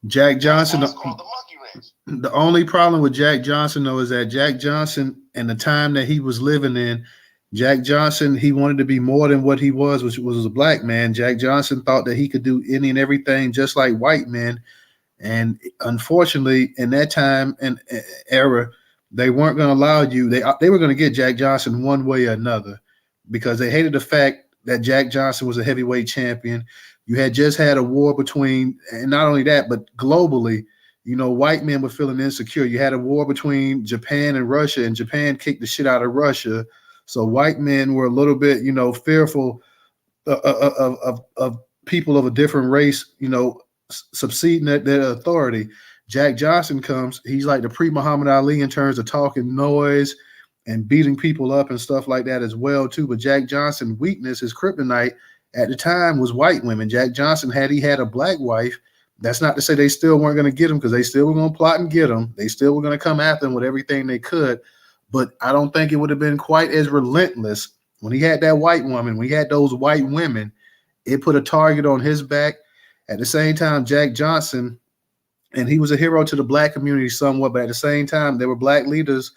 Jack Johnson. That's called the monkey wrench. The only problem with Jack Johnson though is that Jack Johnson and the time that he was living in, Jack Johnson, he wanted to be more than what he was, which was a black man. Jack Johnson thought that he could do any and everything just like white men. And unfortunately, in that time and era, they weren't going to allow you. They were going to get Jack Johnson one way or another because they hated the fact that Jack Johnson was a heavyweight champion. You had just had a war between, and not only that, but globally, white men were feeling insecure. You had a war between Japan and Russia, and Japan kicked the shit out of Russia. So white men were a little bit, fearful of people of a different race, succeeding their authority. Jack Johnson comes, he's like the pre-Muhammad Ali in terms of talking noise and beating people up and stuff like that as well too. But Jack Johnson's weakness, his kryptonite at the time was white women. Jack Johnson, had he had a black wife, that's not to say they still weren't going to get him because they still were going to plot and get him. They still were going to come after him with everything they could. But I don't think it would have been quite as relentless when he had that white woman, when he had those white women. It put a target on his back. At the same time, Jack Johnson, and he was a hero to the black community somewhat, but at the same time, there were black leaders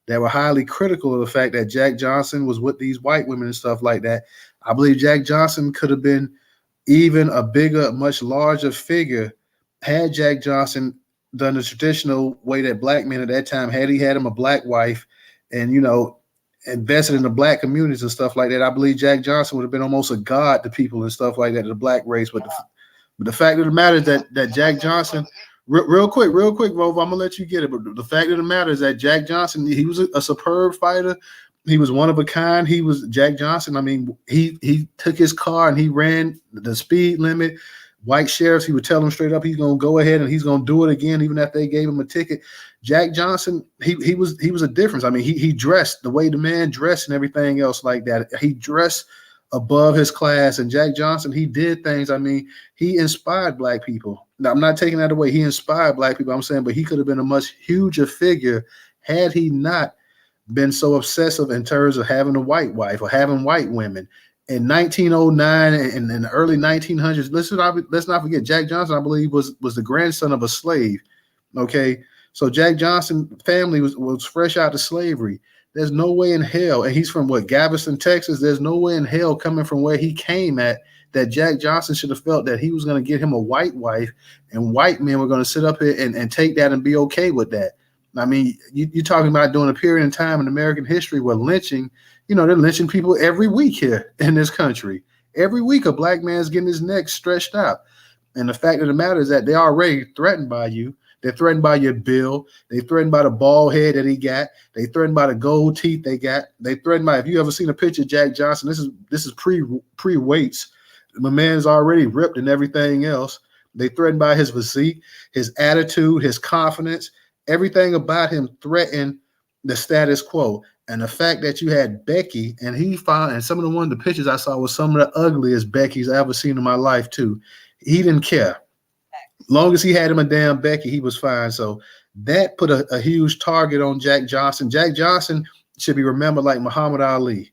that were highly critical of the fact that Jack Johnson was with these white women and stuff like that. I believe Jack Johnson could have been even a bigger, much larger figure had Jack Johnson done the traditional way that black men at that time, had he had him a black wife and, invested in the black communities and stuff like that. I believe Jack Johnson would have been almost a god to people and stuff like that, to the black race. But the fact of the matter is that Jack Johnson, real quick, Rove, I'm going to let you get it. But the fact of the matter is that Jack Johnson, he was a superb fighter. He was one of a kind. He was Jack Johnson. I mean, he took his car and he ran the speed limit. White sheriffs, he would tell them straight up he's going to go ahead and he's going to do it again, even if they gave him a ticket. Jack Johnson, he was a difference. I mean, he dressed the way the man dressed and everything else like that. He dressed above his class. And Jack Johnson, he did things. I mean, he inspired black people. Now, I'm not taking that away. He inspired black people, I'm saying, but he could have been a much huger figure had he not been so obsessive in terms of having a white wife or having white women. In 1909 and in the early 1900s, let's not forget, Jack Johnson, I believe, was the grandson of a slave. Okay, so Jack Johnson family was fresh out of slavery. There's no way in hell, and he's from Galveston, Texas. There's no way in hell coming from where he came at that Jack Johnson should have felt that he was going to get him a white wife and white men were going to sit up here and take that and be okay with that. I mean, you're talking about during a period in time in American history where lynching, they're lynching people every week here in this country. Every week a black man's getting his neck stretched out. And the fact of the matter is that they're already threatened by you. They're threatened by your bill. They're threatened by the bald head that he got. They're threatened by the gold teeth they got. They threatened by, if you ever seen a picture of Jack Johnson, this is pre weights. My man's already ripped and everything else. They threatened by his physique, his attitude, his confidence. Everything about him threatened the status quo. And the fact that you had Becky, and he found, and some of the pictures I saw was some of the ugliest Beckys I ever seen in my life too. He didn't care. Long as he had him a damn Becky, he was fine. So that put a huge target on Jack Johnson. Jack Johnson should be remembered like Muhammad Ali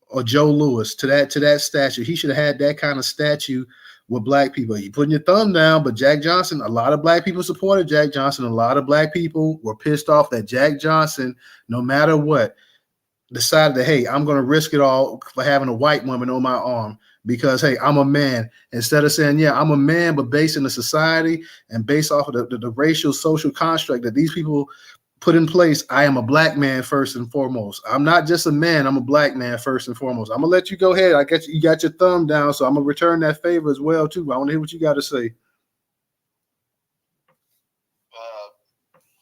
or Joe Louis to that statue. He should have had that kind of statue with black people. You putting your thumb down, but Jack Johnson, a lot of black people supported Jack Johnson. A lot of black people were pissed off that Jack Johnson, no matter what, decided that, hey, I'm going to risk it all for having a white woman on my arm because, hey, I'm a man. Instead of saying, yeah, I'm a man, but based in the society and based off of the racial social construct that these people put in place, I am a black man first and foremost. I'm not just a man. I'm a black man first and foremost. I'm going to let you go ahead. I guess you got your thumb down, so I'm going to return that favor as well, too. I want to hear what you got to say.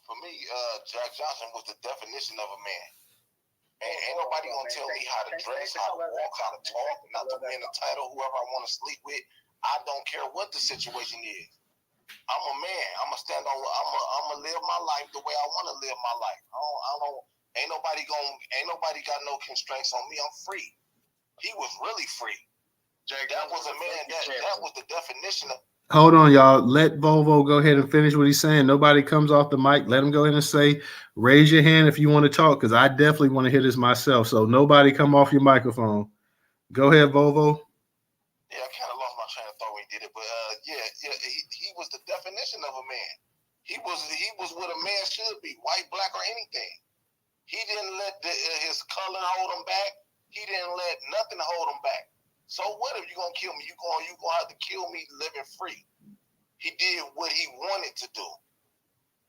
For me, Jack Johnson was the definition of a man. Ain't nobody gonna tell me how to dress, how to walk, how to talk, not to win a title, whoever I want to sleep with. I don't care what the situation is. I'm a man. I'm gonna stand on. I'm gonna live my life the way I want to live my life. Ain't nobody got no constraints on me. I'm free. He was really free. That was a man. That was the definition of. Hold on, y'all. Let Volvo go ahead and finish what he's saying. Nobody comes off the mic. Let him go ahead and say, raise your hand if you want to talk, because I definitely want to hear this myself. So nobody come off your microphone. Go ahead, Volvo. Yeah, I kind of lost my train of thought when he did it, but he was the definition of a man. He was what a man should be, white, black, or anything. He didn't let his color hold him back. He didn't let nothing hold him back. So what if you're gonna kill me? You gonna have to kill me living free. He did what he wanted to do.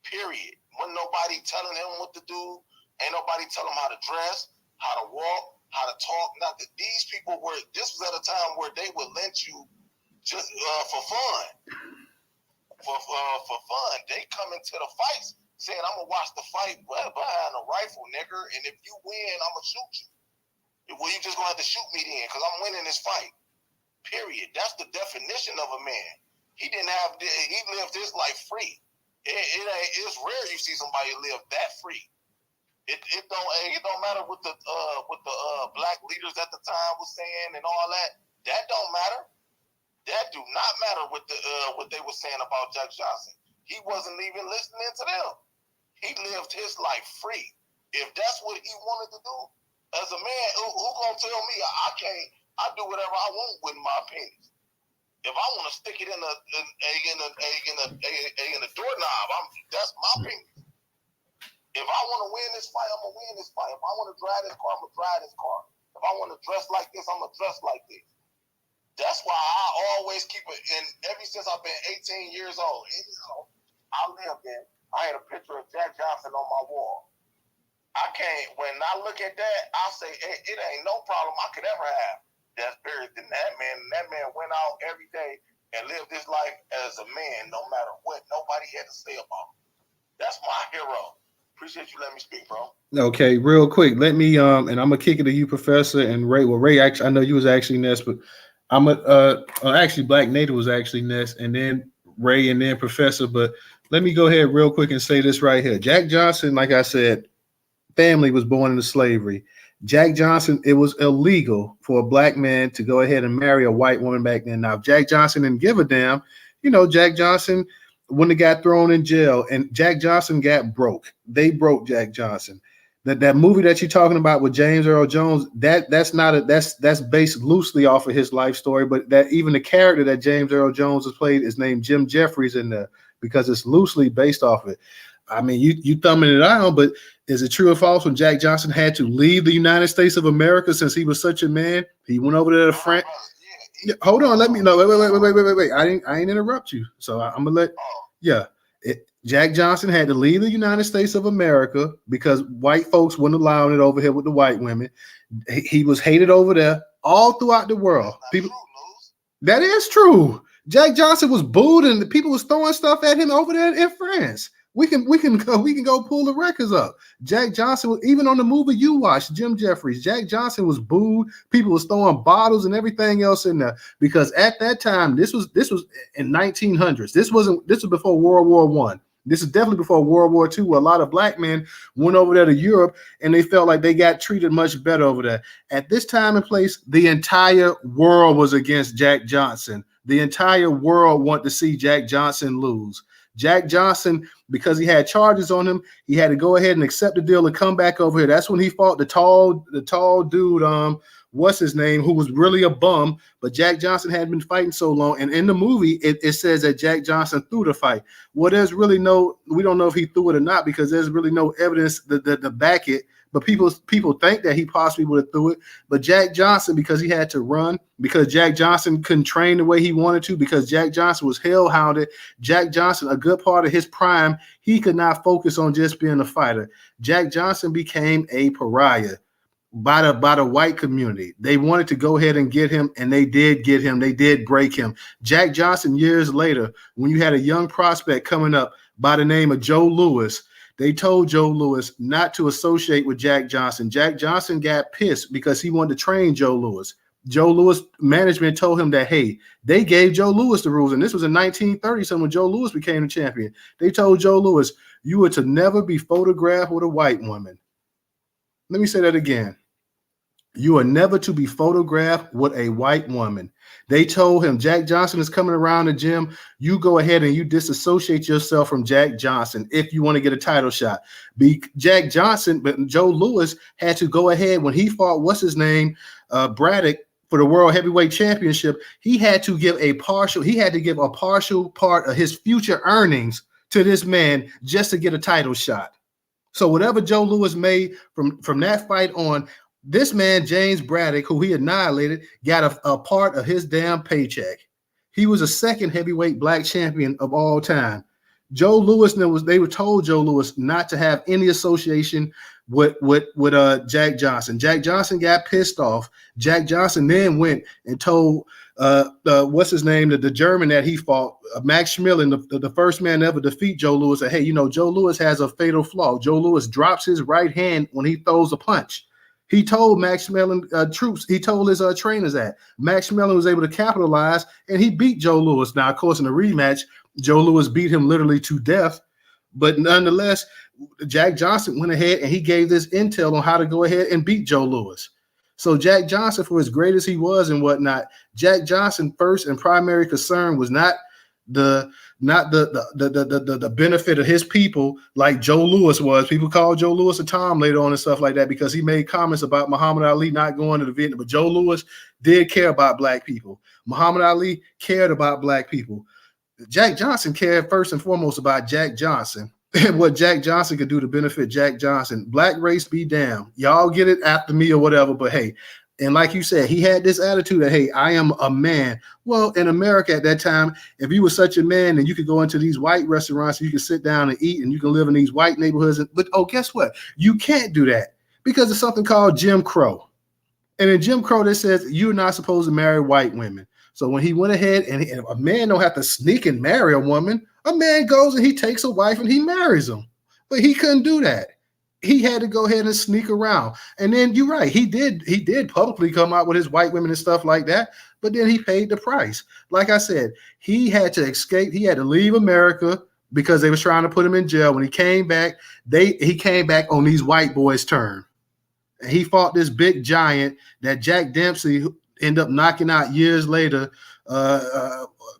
Period. Wasn't nobody telling him what to do. Ain't nobody telling him how to dress, how to walk, how to talk. Not that these people were. This was at a time where they would lynch you just for fun. For fun, they come into the fights saying, "I'm gonna watch the fight behind a rifle, nigger, and if you win, I'm gonna shoot you. Well, you just gonna have to shoot me then, because I'm winning this fight." Period. That's the definition of a man. He lived his life free. It's rare you see somebody live that free. It don't matter what the black leaders at the time was saying and all that. That don't matter. That do not matter what they were saying about Jack Johnson. He wasn't even listening to them. He lived his life free. If that's what he wanted to do, as a man, who gonna tell me I do whatever I want with my penis? If I want to stick it in a doorknob, that's my penis. If I want to win this fight, I'm gonna win this fight. If I want to drive this car, I'm gonna drive this car. If I want to dress like this, I'm gonna dress like this. That's why I always keep it. And ever since I've been 18 years old, I lived in. I had a picture of Jack Johnson on my wall. When I look at that, I say, it ain't no problem I could ever have that's bigger than that man. And that man went out every day and lived his life as a man, no matter what nobody had to say about him. That's my hero. Appreciate you letting me speak, bro. Okay, real quick. Let me and I'm gonna kick it to you, Professor, and Ray. Well, Ray, actually, I know you was actually next, but I'm actually Black Native was actually next, and then Ray, and then Professor. But let me go ahead real quick and say this right here. Jack Johnson, like I said, family was born into slavery. Jack Johnson, it was illegal for a black man to go ahead and marry a white woman back then. Now, if Jack Johnson didn't give a damn, Jack Johnson wouldn't have got thrown in jail, and Jack Johnson got broke. They broke Jack Johnson. That movie that you're talking about with James Earl Jones, that's based loosely off of his life story, but that even the character that James Earl Jones has played is named Jim Jeffries in there because it's loosely based off of it. I mean, you thumbing it out, but is it true or false when Jack Johnson had to leave the United States of America since he was such a man? He went over there to France. Yeah, hold on, let me know. Wait. I ain't interrupt you. So I'm gonna let. Yeah, Jack Johnson had to leave the United States of America because white folks wouldn't allow it over here with the white women. He was hated over there all throughout the world. People, that is true. Jack Johnson was booed and the people was throwing stuff at him over there in France. We can go pull the records up. Jack Johnson was, even on the movie you watched, Jim Jeffries, Jack Johnson was booed. People was throwing bottles and everything else in there because at that time, this was in 1900s. This was before World War One. This is definitely before World War II, where a lot of black men went over there to Europe and they felt like they got treated much better over there. At this time and place, the entire world was against Jack Johnson. The entire world wanted to see Jack Johnson lose. Jack Johnson, because he had charges on him, he had to go ahead and accept the deal and come back over here. That's when he fought the tall dude, what's his name, who was really a bum, but Jack Johnson hadn't been fighting so long. And in the movie, it says that Jack Johnson threw the fight. Well, there's really we don't know if he threw it or not because there's really no evidence to back it. But people think that he possibly would have threw it. But Jack Johnson, because he had to run, because Jack Johnson couldn't train the way he wanted to, because Jack Johnson was hell-hounded, Jack Johnson, a good part of his prime, he could not focus on just being a fighter. Jack Johnson became a pariah by the white community. They wanted to go ahead and get him, and they did get him. They did break him. Jack Johnson, years later, when you had a young prospect coming up by the name of Joe Louis, they told Joe Louis not to associate with Jack Johnson. Jack Johnson got pissed because he wanted to train Joe Louis. Joe Louis management told him that, hey, they gave Joe Louis the rules. And this was in 1930 when Joe Louis became the champion. They told Joe Louis, you were to never be photographed with a white woman. Let me say that again. You are never to be photographed with a white woman. They told him, Jack Johnson is coming around the gym. You go ahead and you disassociate yourself from Jack Johnson if you want to get a title shot. Jack Johnson, but Joe Louis had to go ahead when he fought, Braddock for the World Heavyweight Championship. He had to give a partial part of his future earnings to this man just to get a title shot. So whatever Joe Louis made from that fight on, this man, James Braddock, who he annihilated, got a part of his damn paycheck. He was a second heavyweight black champion of all time. Joe Louis, they were told Joe Louis not to have any association with Jack Johnson. Jack Johnson got pissed off. Jack Johnson then went and told the German that he fought, Max Schmeling, the first man to ever defeat Joe Louis, said, hey, Joe Louis has a fatal flaw. Joe Louis drops his right hand when he throws a punch. He told Max Schmeling he told his trainers that. Max Schmeling was able to capitalize, and he beat Joe Louis. Now, of course, in the rematch, Joe Louis beat him literally to death. But nonetheless, Jack Johnson went ahead and he gave this intel on how to go ahead and beat Joe Louis. So Jack Johnson, for as great as he was and whatnot, Jack Johnson first and primary concern was not the benefit of his people like Joe Louis was. People call Joe Louis a Tom later on and stuff like that because he made comments about Muhammad Ali not going to the Vietnam. But Joe Louis did care about black people. Muhammad Ali cared about black people. Jack Johnson cared first and foremost about Jack Johnson and what Jack Johnson could do to benefit Jack Johnson. Black race be damned. Y'all get it after me or whatever, but hey, and like you said, he had this attitude that, hey, I am a man. Well, in America at that time, if you were such a man, then you could go into these white restaurants, you could sit down and eat, and you can live in these white neighborhoods. But, guess what? You can't do that because there's something called Jim Crow. And in Jim Crow, that says you're not supposed to marry white women. So when he went ahead and a man don't have to sneak and marry a woman, a man goes and he takes a wife and he marries them. But he couldn't do that. He had to go ahead and sneak around. And then you're right. He did publicly come out with his white women and stuff like that. But then he paid the price. Like I said, he had to escape. He had to leave America because they was trying to put him in jail. When he came back, he came back on these white boys' turn. And he fought this big giant that Jack Dempsey ended up knocking out years later.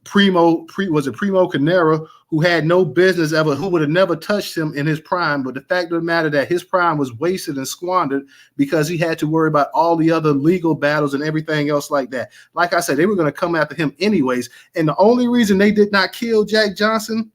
Primo Carnera, who had no business ever, who would have never touched him in his prime. But the fact of the matter that his prime was wasted and squandered because he had to worry about all the other legal battles and everything else like that. Like I said, they were going to come after him anyways. And the only reason they did not kill Jack Johnson,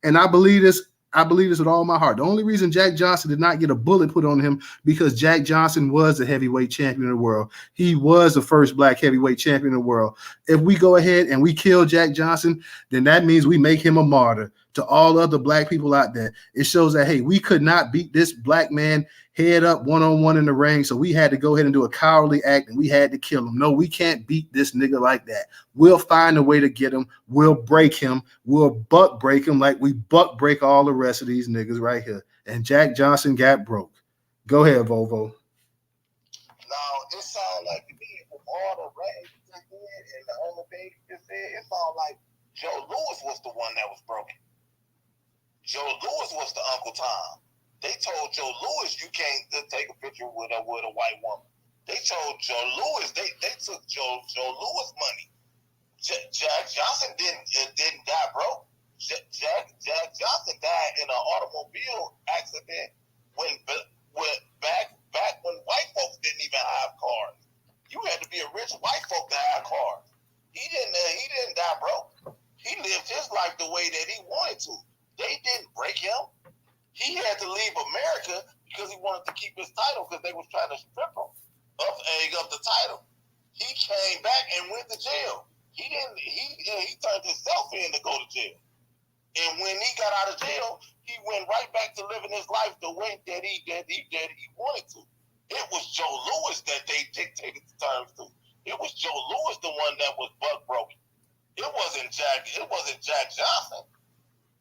and I believe this with all my heart. The only reason Jack Johnson did not get a bullet put on him because Jack Johnson was the heavyweight champion of the world. He was the first black heavyweight champion of the world. If we go ahead and we kill Jack Johnson, then that means we make him a martyr. to all other black people out there. It shows that, hey, we could not beat this black man head up one-on-one in the ring, so we had to go ahead and do a cowardly act, and we had to kill him. No, we can't beat this nigga like that. We'll find a way to get him. We'll break him. We'll buck break him like we buck break all the rest of these niggas right here. And Jack Johnson got broke. Go ahead, Volvo. Now, it sounds like to me, with all the rags and the other things you just said, it sounds like Joe Louis was the one that was broken. Joe Louis was the Uncle Tom. They told Joe Louis you can't take a picture with a white woman. They told Joe Louis they took Joe Louis money. Jack Johnson didn't die broke. Jack Johnson died in an automobile accident when back when white folks didn't even have cars. You had to be a rich white folk to have cars. He didn't die broke. He lived his life the way that he wanted to. They didn't break him. He had to leave America because he wanted to keep his title because they was trying to strip him of the title. He came back and went to jail. He turned himself in to go to jail. And when he got out of jail, he went right back to living his life the way that he wanted to. It was Joe Louis that they dictated the terms to. It was Joe Louis the one that was buck broken. It wasn't Jack Johnson.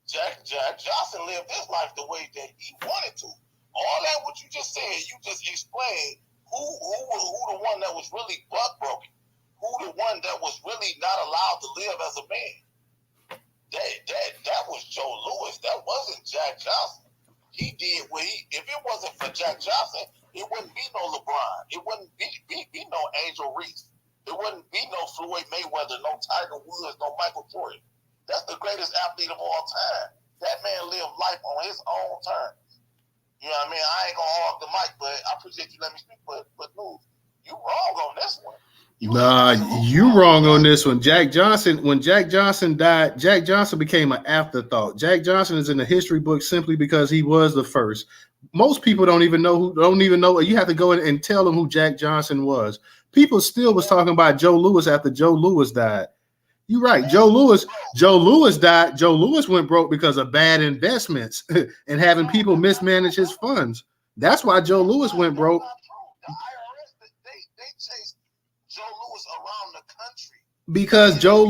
Jack Johnson lived his life the way that he wanted to. All that what you just said, you just explained who the one that was really buck broken, who the one that was really not allowed to live as a man. That was Joe Louis. That wasn't Jack Johnson. He did what he. If it wasn't for Jack Johnson, it wouldn't be no LeBron. It wouldn't be no Angel Reese. It wouldn't be no Floyd Mayweather, no Tiger Woods, no Michael Jordan. That's the greatest athlete of all time. That man lived life on his own terms. You know what I mean? I ain't gonna hog the mic, but I appreciate you letting me speak. But News, you wrong on this one. You wrong on this one. When Jack Johnson died, Jack Johnson became an afterthought. Jack Johnson is in the history book simply because he was the first. Most people don't even know. You have to go in and tell them who Jack Johnson was. People still was talking about Joe Louis after Joe Louis died. You're right. Joe Louis died. Joe Louis went broke because of bad investments and having people mismanage his funds. That's why Joe Louis went broke. The IRS, they chased Joe Louis around the country. Because Joe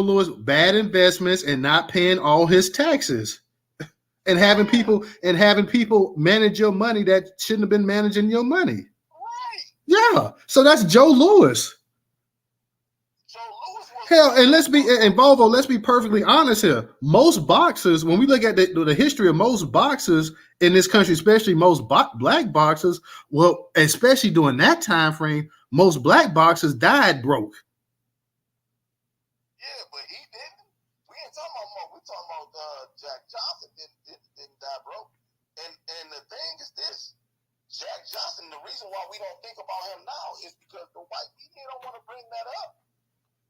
Louis bad investments and not paying all his taxes. And having people manage your money that shouldn't have been managing your money. Right. Yeah. So that's Joe Louis. Hell, and let's be perfectly honest here. Most boxers, when we look at the history of most boxers in this country, especially most black boxers, well, especially during that time frame, most black boxers died broke. Yeah, but he didn't. We ain't talking about Mo. We're talking about Jack Johnson didn't die broke. And the thing is this. Jack Johnson, the reason why we don't think about him now is because the white media don't want to bring that up.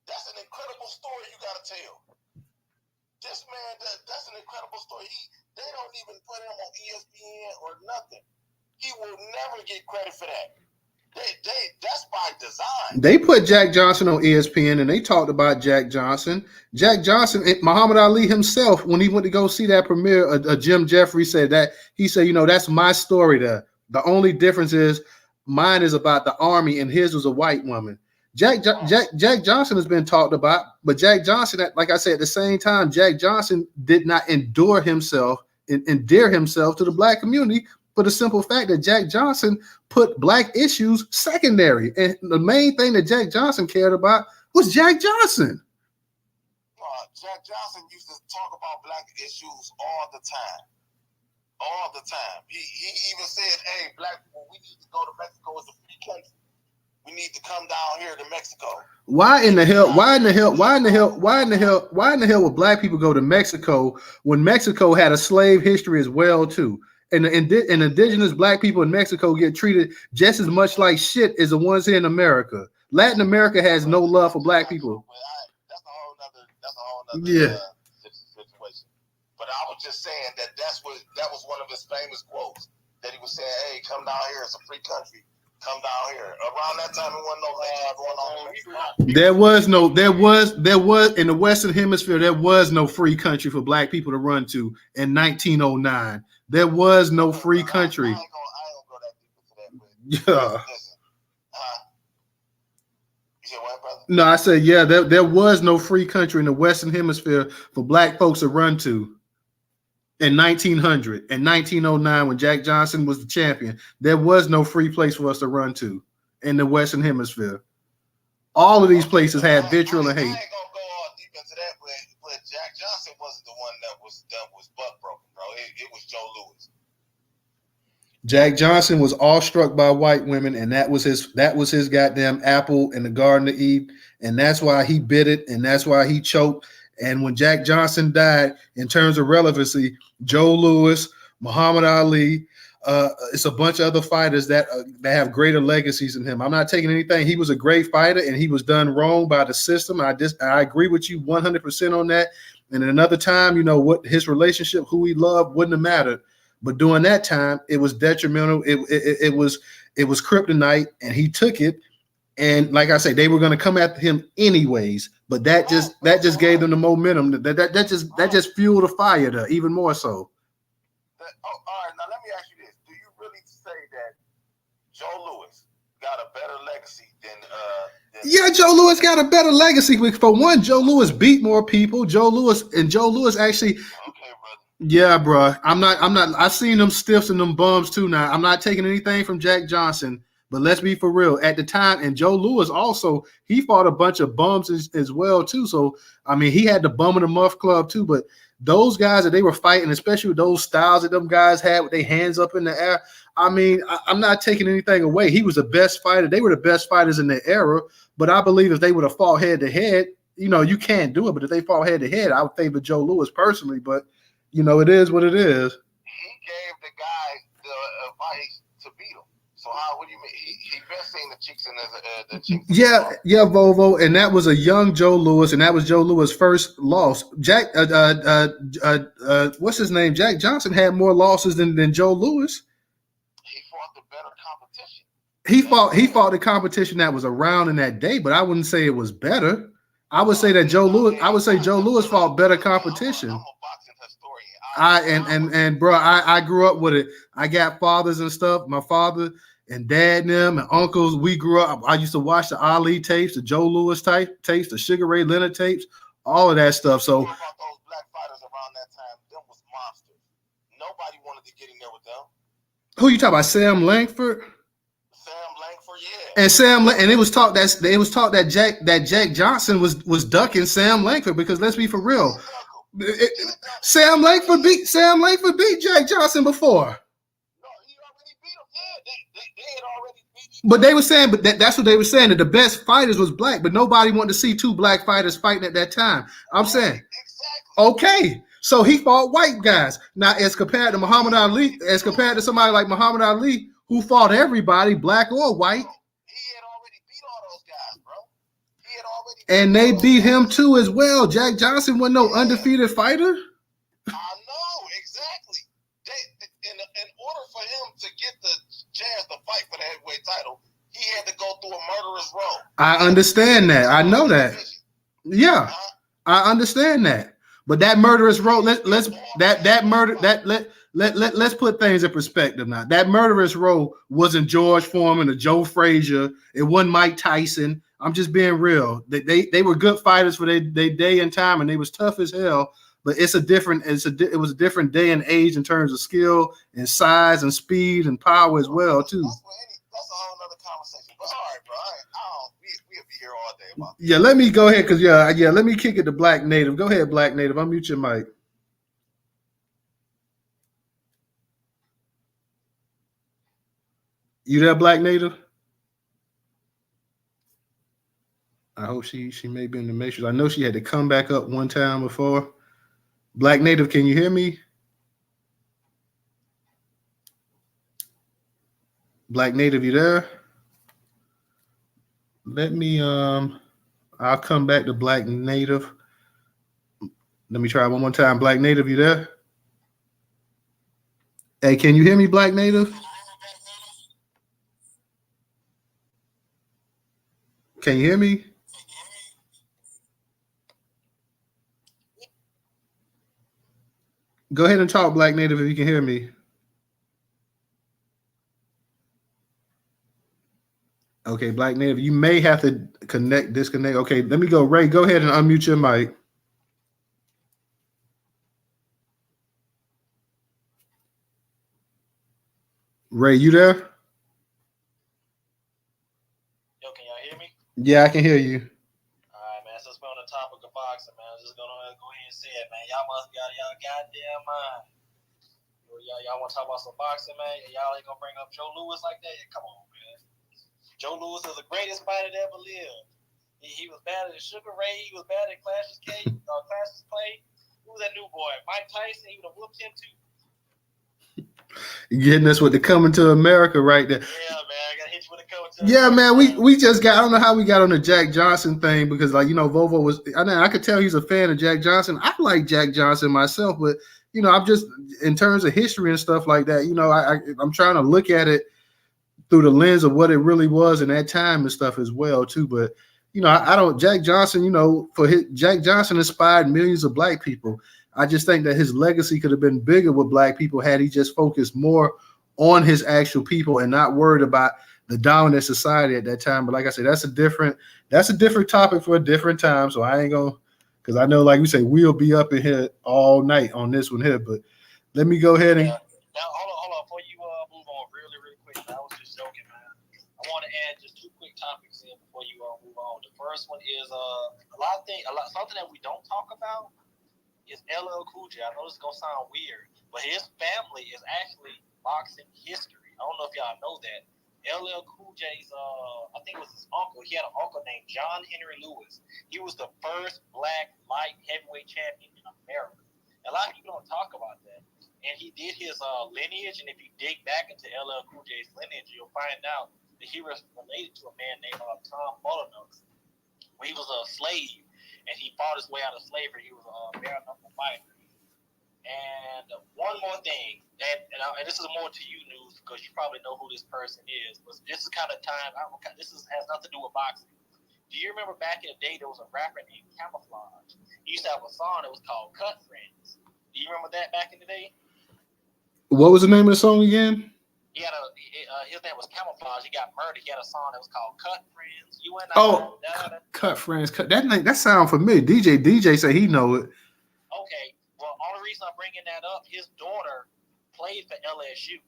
That's an incredible story you got to tell. This man, that's an incredible story. They don't even put him on ESPN or nothing. He will never get credit for that. That's by design. They put Jack Johnson on ESPN and they talked about Jack Johnson. Jack Johnson, Muhammad Ali himself, when he went to go see that premiere, Jim Jeffries said that. He said, that's my story there. The only difference is mine is about the army and his was a white woman. Jack Johnson has been talked about, but Jack Johnson, like I said, at the same time, Jack Johnson did not endear himself to the black community for the simple fact that Jack Johnson put black issues secondary. And the main thing that Jack Johnson cared about was Jack Johnson. Jack Johnson used to talk about black issues all the time. All the time. He even said, hey, black people, we need to go to Mexico as a free country. We need to come down here to Mexico. Why in the hell would black people go to Mexico when Mexico had a slave history as well too? And indigenous black people in Mexico get treated just as much like shit as the ones here in America. Latin America has no love for black people. That's a whole nother situation. But I was just saying that was one of his famous quotes that he was saying, hey, come down here, it's a free country. come down here. Around that time, it wasn't no legends going on. There was in the Western Hemisphere, there was no free country for black people to run to in 1909. There was no free country. I ain't gonna go that deep into that, but Yeah. listen. You said what, brother? No, I said, yeah, there was no free country in the Western Hemisphere for black folks to run to in 1900 and 1909 when Jack Johnson was the champion. There was no free place for us to run to in the Western Hemisphere. All of these places had vitriol and hate. I ain't gonna go all deep into that, but Jack Johnson wasn't the one that was butt broken, bro. It was Joe Louis. Jack Johnson was awestruck by white women, and that was his goddamn apple in the Garden of Eden, and that's why he bit it, and that's why he choked. And when Jack Johnson died, in terms of relevancy, Joe Louis, Muhammad Ali, it's a bunch of other fighters that have greater legacies than him. I'm not taking anything. He was a great fighter, and he was done wrong by the system. I agree with you 100% on that. And at another time, what his relationship, who he loved, wouldn't have mattered. But during that time, it was detrimental. It was kryptonite, and he took it. And like I say, they were going to come after him anyways. But that just gave them the momentum. That just fueled the fire there even more so. All right, now let me ask you this: do you really say that Joe Louis got a better legacy than? Yeah, Joe Louis got a better legacy. For one, Joe Louis beat more people. Joe Louis actually. Okay, brother. Yeah, bro. I'm not. I've seen them stiffs and them bums too. Now, I'm not taking anything from Jack Johnson, but let's be for real. At the time, and Joe Louis also, he fought a bunch of bums as well too. So I mean, he had the bum of the muff club too. But those guys that they were fighting, especially with those styles that them guys had with their hands up in the air. I mean, I'm not taking anything away. He was the best fighter. They were the best fighters in their era. But I believe if they would have fought head to head, you can't do it. But if they fought head to head, I would favor Joe Louis personally. But it is what it is. He gave the guy the advice to beat him. So what do you mean? He best seen the cheeks in the cheeks. Yeah, Volvo, and that was a young Joe Louis, and that was Joe Louis' first loss. Jack, what's his name? Jack Johnson had more losses than Joe Louis. He fought the better competition. He fought the competition that was around in that day, but I wouldn't say it was better. I would say that Joe Louis fought better competition. I'm a boxing historian. Bro, I grew up with it. I got fathers and stuff. My father and dad and them and uncles, we grew up. I used to watch the Ali tapes, the Joe Louis tapes, the Sugar Ray Leonard tapes, all of that stuff. So about those black fighters around that time, them was monsters. Nobody wanted to get in there with them. Who you talking about? Sam Langford? Sam Langford, yeah. And it was talked that Jack Johnson was ducking Sam Langford because let's be for real. Sam Langford beat Jack Johnson before. No, he already beat him. Yeah, they had already beat him. But they were saying, that's what they were saying, that the best fighters was black, but nobody wanted to see two black fighters fighting at that time. I'm saying, exactly. Okay, so he fought white guys. Now, as compared to Muhammad Ali, as compared to somebody like Muhammad Ali, who fought everybody, black or white. He had already beat all those guys, bro. He had already And they beat him too as well. Jack Johnson wasn't no undefeated fighter. I know, exactly. In order for him to get the chance to fight for the heavyweight title, he had to go through a murderous road. I understand that. I know that. Yeah, I understand that. But that murderous road, let's put things in perspective now. That murderous road wasn't George Foreman or Joe Frazier. It wasn't Mike Tyson. I'm just being real. They were good fighters for their day and time, and they was tough as hell. But it was a different day and age in terms of skill and size and speed and power as well too. That's a whole other conversation. But all right, bro. We'll be here all day about this. Yeah, let me go ahead because let me kick it to Black Native. Go ahead, Black Native. Unmute your mic. You there, Black Native? I hope she may be in the matrix. I know she had to come back up one time before. Black Native, can you hear me? Black Native, you there? Let me I'll come back to Black Native. Let me try one more time. Black Native, you there? Hey, can you hear me, Black Native? Can you hear me? Go ahead and talk, Black Native, if you can hear me. Okay, Black Native, you may have to disconnect. Okay, let me go. Ray, go ahead and unmute your mic. Ray, you there? Yo, can y'all hear me? Yeah, I can hear you. All right, man. Since we're on the topic of boxing, man, I'm just gonna go ahead and say it, man. Y'all must be out of y'all goddamn mind. Y'all want to talk about some boxing, man? Y'all ain't gonna bring up Joe Louis like that? Yeah, come on, man. Joe Louis is the greatest fighter that ever lived. He was bad at Sugar Ray. He was bad at Clashes Clay. Who was that new boy? Mike Tyson. He would have whooped him too. Getting us with the Coming to America right there. Yeah, man. I gotta hit you with the Coming to Yeah, America. man. We just got. I don't know how we got on the Jack Johnson thing because, like, Vovo was. I could tell he's a fan of Jack Johnson. I like Jack Johnson myself, but I'm just in terms of history and stuff like that. I'm trying to look at it through the lens of what it really was in that time and stuff as well too. But I don't. Jack Johnson, Jack Johnson inspired millions of black people. I just think that his legacy could have been bigger with black people had he just focused more on his actual people and not worried about the dominant society at that time. But like I said, that's a different topic for a different time. So I ain't gonna, because I know, like we say, we'll be up in here all night on this one here. But let me go ahead and. Now, hold on. Before you move on, really quick. I was just joking, man. I want to add just two quick topics in before you move on. The first one is something that we don't talk about is LL Cool J. I know this is gonna sound weird, but his family is actually boxing history. I don't know if y'all know that. LL Cool J's, I think it was his uncle. He had an uncle named John Henry Lewis. He was the first black light heavyweight champion in America. A lot of people don't talk about that. And he did his lineage, and if you dig back into LL Cool J's lineage, you'll find out that he was related to a man named Tom Molyneux. He was a slave, and he fought his way out of slavery. He was a bare knuckle fighter. And one more thing, and this is more to you, News, because you probably know who this person is. But this is kind of time. This has nothing to do with boxing. Do you remember back in the day there was a rapper named Camouflage? He used to have a song that was called "Cut Friends." Do you remember that back in the day? What was the name of the song again? He had his name was Camouflage. He got murdered. He had a song that was called "Cut Friends." You and I. Cut Friends. That sound familiar. DJ said he know it. Okay. Well, only reason I'm bringing that up, his daughter played for LSU.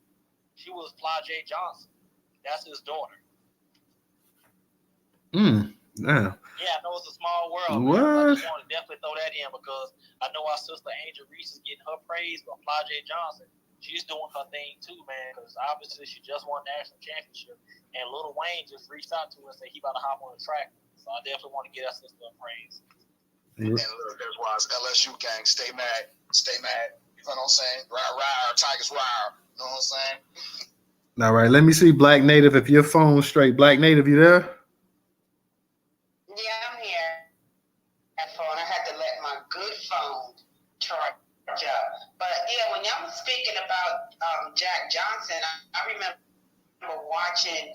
She was Flajay Johnson. That's his daughter. Damn. Yeah, I know it's a small world. What? Man. I just want to definitely throw that in because I know our sister Angel Reese is getting her praise, but Flajay Johnson, she's doing her thing too, man, because obviously she just won the national championship, and Lil Wayne just reached out to her and said he about to hop on the track. So I definitely want to get our sister a praise. And look, that's why it's LSU gang. Stay mad. You know what I'm saying? Ride, Tigers ride. You know what I'm saying? All right, let me see, Black Native, if your phone's straight. Black Native, you there? Yeah, I'm here. That phone, I had to let my good phone charge up. But yeah, when y'all was speaking about Jack Johnson, I remember watching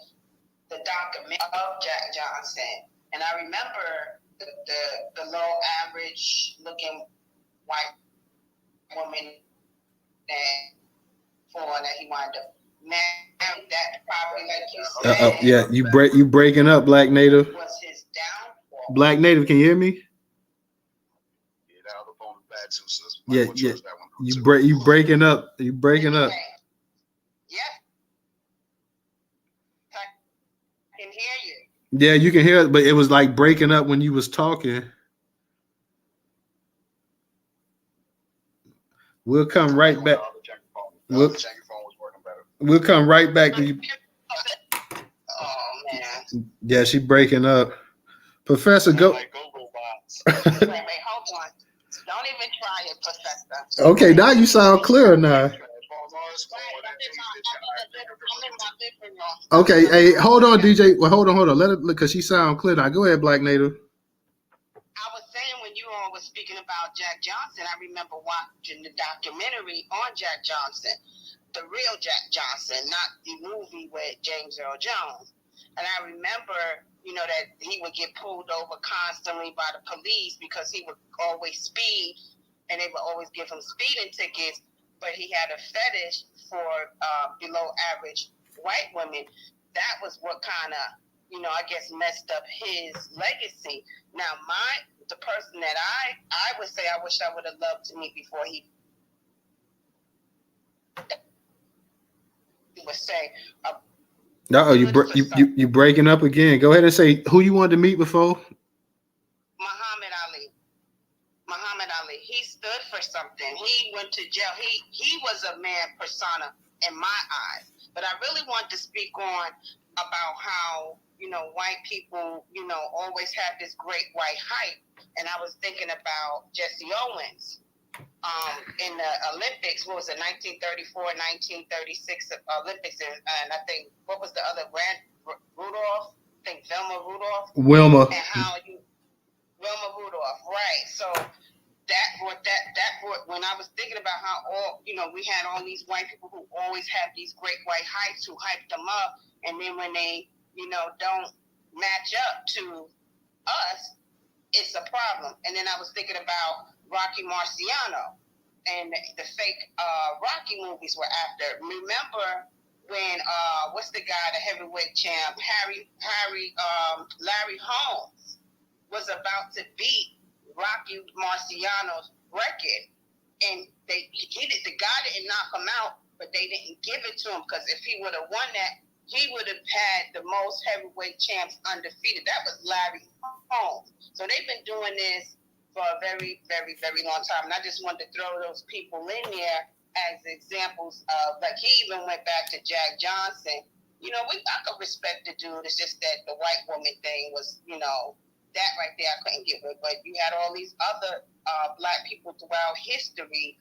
the documentary of Jack Johnson, and I remember the low average looking white woman and that he wanted to marry. That probably, like you said, yeah, you breaking up, Black Native. Was his downfall. Black Native, can you hear me? Yeah, that other phone is bad too, sis. Yeah. You breaking up. You breaking up. Yeah. I can hear you. Yeah, you can hear it, but it was like breaking up when you was talking. We'll come right back. We'll come right back to you. Oh man. Yeah, she breaking up. Professor, go. Wait, hold on. Don't even try it, Professor. Okay, now you sound clear now. Okay, hey, hold on, DJ. Well, hold on. Let it look, because she sound clear now. Go ahead, Black Native. I was saying when you all was speaking about Jack Johnson, I remember watching the documentary on Jack Johnson, the real Jack Johnson, not the movie with James Earl Jones. And I remember you know, that he would get pulled over constantly by the police because he would always speed, and they would always give him speeding tickets, but he had a fetish for below average white women. That was what kind of, you know, I guess messed up his legacy. Now, the person that I would say I wish I would have loved to meet before he would say. You breaking up again. Go ahead and say who you wanted to meet before. Muhammad Ali. He stood for something. He went to jail. He was a man persona in my eyes. But I really want to speak on about how, you know, white people, you know, always have this great white hype. And I was thinking about Jesse Owens in the Olympics. What was it, 1934, 1936 Olympics? And I think, what was the other brand? Rudolph? I think Wilma Rudolph. Wilma. And how Wilma Rudolph, right. So when I was thinking about how we had all these white people who always have these great white hypes who hype them up, and then when they, you know, don't match up to us, it's a problem. And then I was thinking about Rocky Marciano and the fake Rocky movies were after. Remember when what's the guy, the heavyweight champ, Larry Holmes was about to beat Rocky Marciano's record, and the guy didn't knock him out, but they didn't give it to him, because if he would have won that, he would have had the most heavyweight champs undefeated. That was Larry Holmes. So they've been doing this for a very, very, very long time, and I just wanted to throw those people in there as examples of, like, he even went back to Jack Johnson. You know, I could respect the dude. It's just that the white woman thing was, you know, that right there I couldn't get with. But you had all these other black people throughout history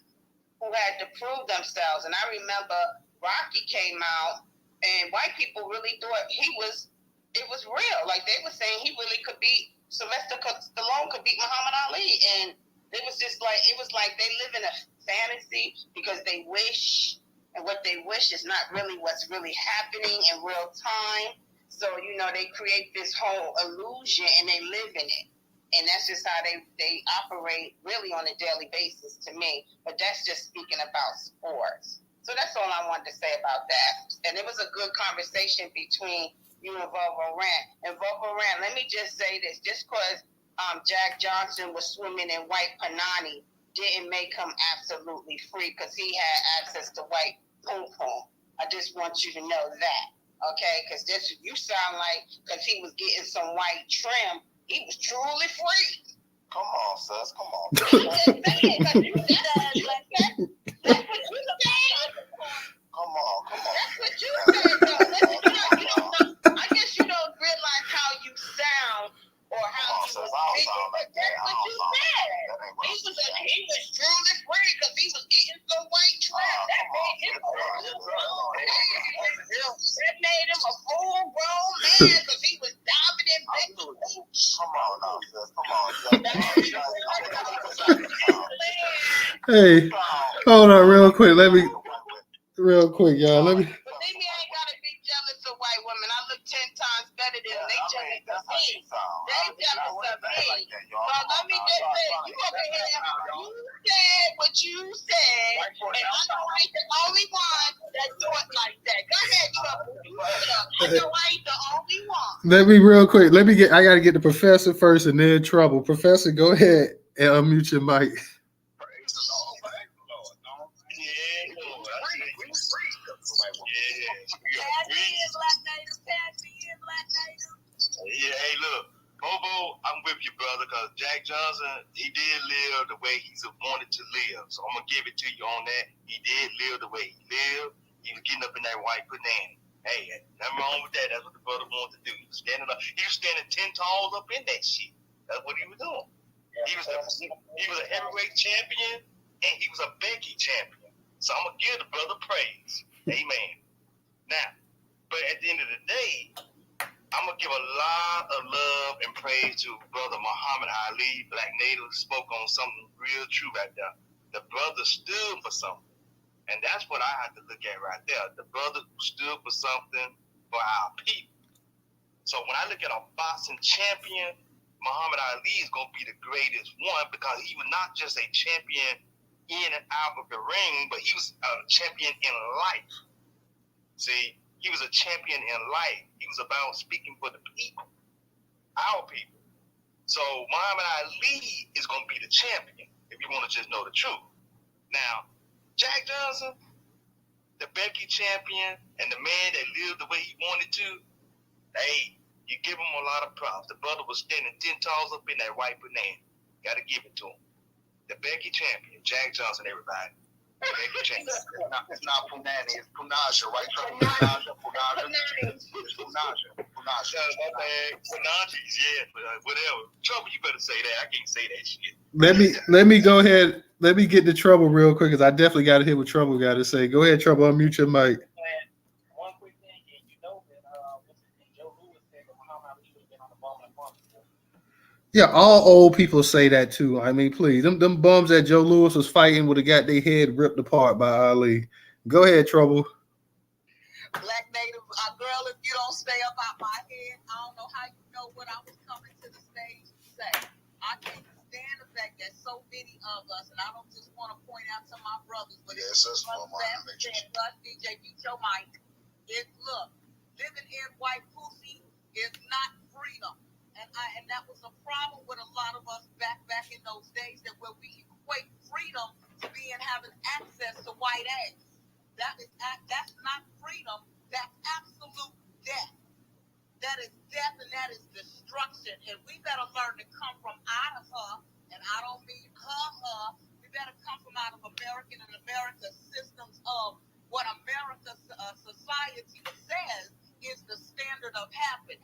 who had to prove themselves. And I remember Rocky came out, and white people really thought it was real. Like, they were saying he really could beat Sylvester Stallone, could beat Muhammad Ali. And it was like they live in a fantasy because they wish, and what they wish is not really what's really happening in real time. So, you know, they create this whole illusion and they live in it. And that's just how they operate really on a daily basis to me. But that's just speaking about sports. So that's all I wanted to say about that. And it was a good conversation between you and Volvo Rant. And Volvo Rant, let me just say this. Just because Jack Johnson was swimming in white Panani didn't make him absolutely free, because he had access to white poom poom. I just want you to know that. Okay, because this, you sound like, because he was getting some white trim, he was truly free. Come on, sis. Come on. That's what you said. Come on. That's what you said, though. Listen, you don't know. I guess you don't realize how you sound or how you was thinking, but that's what you said. He was truly free because he was getting some white trim. That made him a full-grown man because he was dominant big hooch. Come on now, sis. Come on. Hey, hold on real quick. Real quick, y'all. Let me. Believe me, I ain't gotta be jealous of white women. I look 10 times better than them. They jealous of me. So let me just say, you over here, you said what you said, and I know I ain't the only one that thought like that. Go ahead, Trouble. I know I ain't the only one. Let me real quick. I gotta get the professor first and then Trouble. Professor, go ahead and unmute your mic. Yeah, hey, look, Bobo, I'm with you, brother, because Jack Johnson, he did live the way he wanted to live. So I'm going to give it to you on that. He did live the way he lived. He was getting up in that white banana. Hey, nothing wrong with that. That's what the brother wanted to do. He was standing 10 toes up in that shit. That's what he was doing. He was a heavyweight champion, and he was a Becky champion. So I'm going to give the brother praise. Amen. Now, but at the end of the day, I'm going to give a lot of love and praise to brother Muhammad Ali. Black Native spoke on something real true right there. The brother stood for something. And that's what I have to look at right there. The brother stood for something for our people. So when I look at a boxing champion, Muhammad Ali is going to be the greatest one because he was not just a champion in and out of the ring, but he was a champion in life. See, he was a champion in life. He was about speaking for the people, our people. So Muhammad Ali is going to be the champion if you want to just know the truth. Now, Jack Johnson, the Becky champion, and the man that lived the way he wanted to, hey, you give him a lot of props. The brother was standing 10 toes up in that white banana. Got to give it to him. The Becky champion, Jack Johnson, everybody. Becky champion. It's not Punani, it's Punaja, right? Punaja. It's Punaja. My bad. Punanjis, yeah, but whatever. Trouble, you better say that. I can't say that shit. Let me go ahead. Let me get to Trouble real quick because I definitely got to hear what Trouble got to say. Go ahead, Trouble. Unmute your mic. One quick thing, you know that Joe Louis said that Muhammad Ali would have been on the bum and bump. Yeah, all old people say that too. I mean, please, them bums that Joe Louis was fighting would have got their head ripped apart by Ali. Go ahead, Trouble. Black Native, girl, if you don't stay up out my head, I don't know how you know what I was coming to the stage to say. I can't stand the fact that so many of us, and I don't just want to point out to my brothers, but Yes, that's what I'm DJ, mute your mic. Look, living in white pussy is not freedom. And that was a problem with a lot of us back in those days, that where we equate freedom to being having access to white ass. That's not freedom. That's absolute death. That is death, and that is destruction. And we better learn to come from out of her, and I don't mean her. We better come from out of American and America's systems of what America's society says is the standard of habit.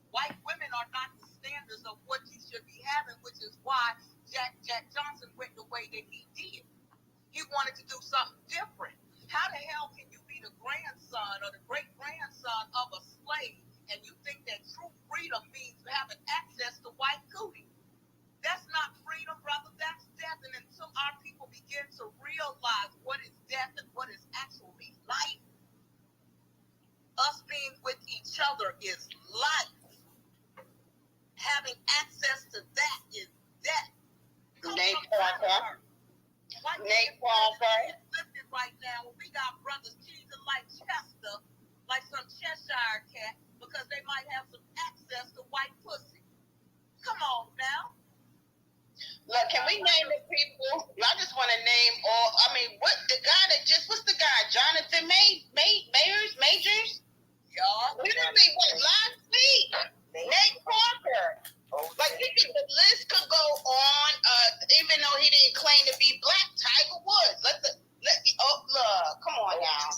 White women are not the standards of what you should be having, which is why Jack Johnson went the way that he did. He wanted to do something different. How the hell can you be the grandson or the great-grandson of a slave and you think that true freedom means having access to white cootie? That's not freedom, brother. That's death. And until our people begin to realize what is death and what is actually life, us being with each other is life. Having access to that is death. Nate Parker. Lifted right now when we got brothers cheesing like Chester, like some Cheshire cat, because they might have some access to white pussy. Come on now. Look, can we name the people? I just want to name all. I mean, what's the guy? Jonathan Majors? Y'all. Literally, last week? Nate Parker. Like, the list could go on, even though he didn't claim to be black. Tiger Woods. Come on now.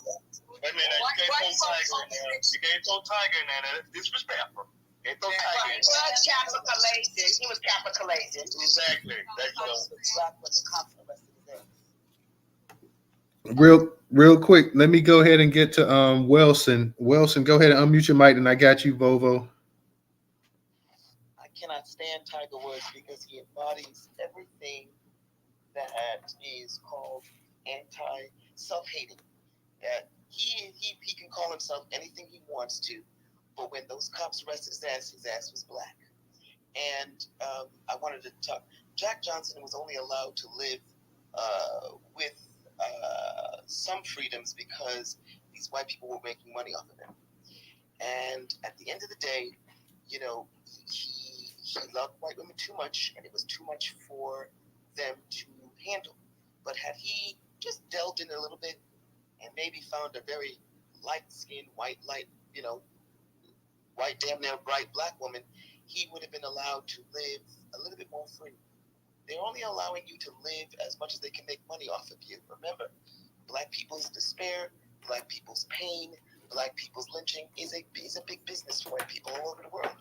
Wait a minute, you can't throw Tiger in there. You can't throw Tiger in there. That's disrespectful. You can't throw Tiger in there. He was capitalizing. Exactly. Real quick, let me go ahead and get to Wilson. Wilson, go ahead and unmute your mic, and I got you, Vovo. I cannot stand Tiger Woods because he embodies everything that is called anti-self-hating. That he can call himself anything he wants to, but when those cops arrested his ass was black. And I wanted to talk. Jack Johnson was only allowed to live with some freedoms because these white people were making money off of him. And at the end of the day, he loved white women too much, and it was too much for them to handle. But had he just delved in a little bit and maybe found a very light-skinned, white, damn near bright black woman, he would have been allowed to live a little bit more free. They're only allowing you to live as much as they can make money off of you. Remember, black people's despair, black people's pain, black people's lynching is a big business for white people all over the world,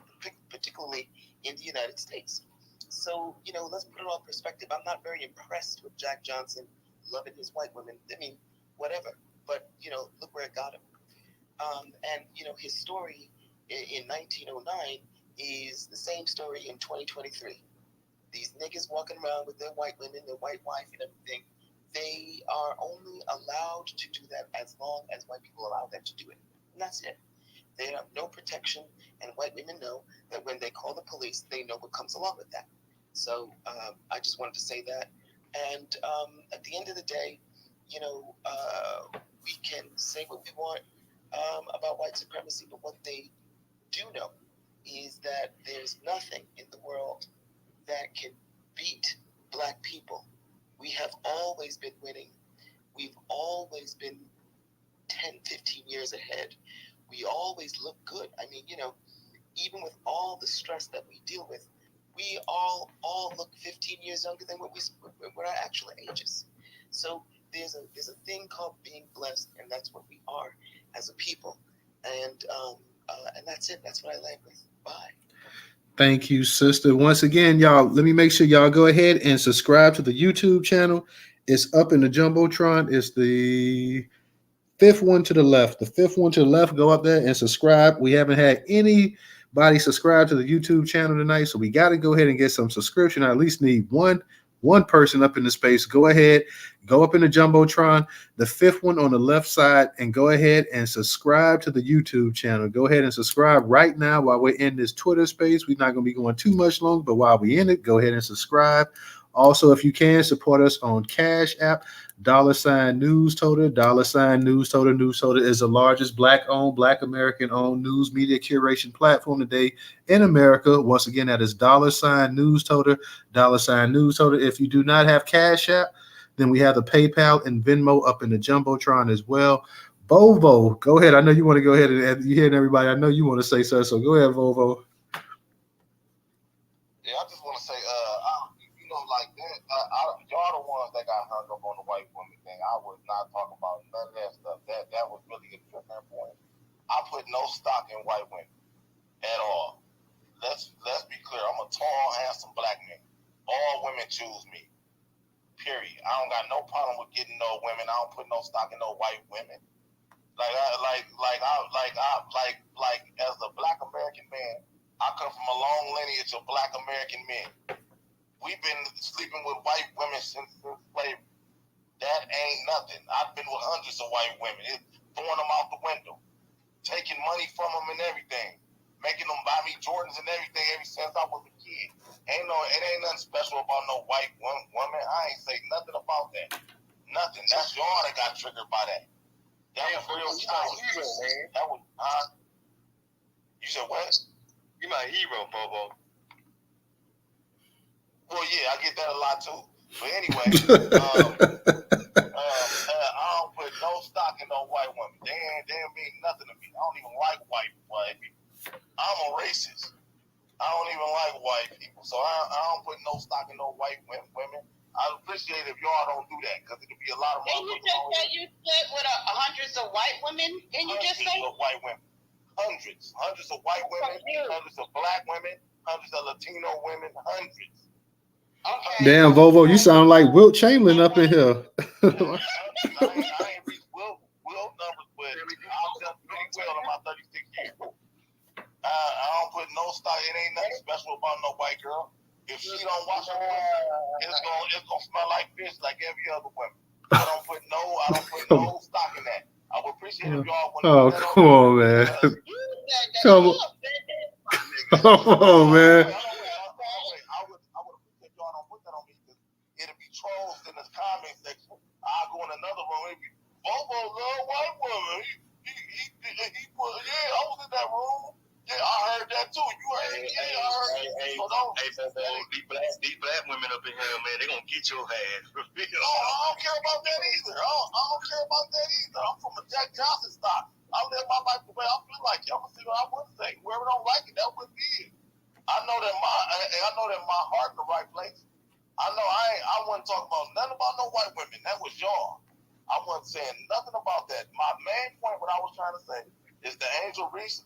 particularly in the United States. So, let's put it all in perspective. I'm not very impressed with Jack Johnson loving his white women. I mean, whatever. But, look where it got him. And, his story in 1909 is the same story in 2023. These niggas walking around with their white women, their white wife and everything, they are only allowed to do that as long as white people allow them to do it. And that's it. They have no protection, and white women know that when they call the police, they know what comes along with that. So I just wanted to say that. And at the end of the day, we can say what we want about white supremacy, but what they do know is that there's nothing in the world that can beat Black people. We have always been winning. We've always been 10, 15 years ahead. We always look good. I mean, even with all the stress that we deal with, we all look 15 years younger than what we're our actual ages. So there's a thing called being blessed, and that's what we are as a people. And that's it. That's what I like with. Bye. Thank you, sister. Once again, y'all, let me make sure y'all go ahead and subscribe to the YouTube channel. It's up in the Jumbotron. It's the fifth one to the left. The fifth one to the left, go up there and subscribe. We haven't had anybody subscribe to the YouTube channel tonight, so we got to go ahead and get some subscription. I at least need one person up in the space. Go ahead, go up in the Jumbotron, the fifth one on the left side, and go ahead and subscribe to the YouTube channel. Go ahead and subscribe right now while we're in this Twitter space. We're not going to be going too much long, but while we're in it, go ahead and subscribe. Also, if you can, support us on Cash App, $Newstoter, $Newstoter. Newstoter is the largest Black-owned, Black American-owned news media curation platform today in America. Once again, that is $Newstoter, $Newstoter. If you do not have Cash App, then we have the PayPal and Venmo up in the Jumbotron as well. Vovo, go ahead. I know you want to go ahead and you're hearing everybody. I know you want to say something, so go ahead, Vovo. Yeah, I just want to say, like that, y'all the ones that got hung up on the white woman thing. I was not talking about none of that stuff. That was really a tripping point. I put no stock in white women at all. Let's be clear. I'm a tall, handsome Black man. All women choose me. Period. I don't got no problem with getting no women. I don't put no stock in no white women. Like as a Black American man, I come from a long lineage of Black American men. We've been sleeping with white women since slavery. That ain't nothing. I've been with hundreds of white women, throwing them out the window, taking money from them and everything, making them buy me Jordans and everything ever since I was a kid. It ain't nothing special about no white woman. I ain't say nothing about that. Nothing. That's y'all that got triggered by that. That was real childish. That was, You said what? You my hero, Bobo. Well, yeah, I get that a lot too. But anyway, I don't put no stock in no white woman. They ain't mean nothing to me. I don't even like white people. I'm a racist. I don't even like white people. So I don't put no stock in no white women. I appreciate if y'all don't do that, because it could be a lot of Didn't you just say you slept with hundreds of white women? Didn't you just say? Hundreds of white women. Hundreds of white women, hundreds of Black women, hundreds of Latino women, hundreds. Okay. Damn, Vovo, you sound like Wilt Chamberlain up in here. I ain't reached Will numbers, but I'll jump pretty well in my 36 years. I don't put no stock. It ain't nothing special about no white girl. If she don't wash her pussy, it's gonna smell like fish like every other woman. I don't put no stock in that. I would appreciate if y'all would. Oh, come on, man. Come on. Come on, man. I would appreciate y'all don't put that on me, because it'll be trolls in the comment section. I'll go in another room. It'll be Bobo love white woman. He put, yeah, I was in that room. Yeah, I heard that too. You heard it? Yeah, I heard it. Hey, Bobo, these black women up in here, man, they gonna get your ass. I don't care about that either. I don't care about that either. I'm from a Jack Johnson stock. I live my life the way I feel like it. I'm gonna see what I would say. Whoever don't like it, that would be it. I know that my heart in the right place. I know I wasn't talking about nothing about no white women. That was y'all. I wasn't saying nothing about that. My main point, what I was trying to say, is the Angel Reese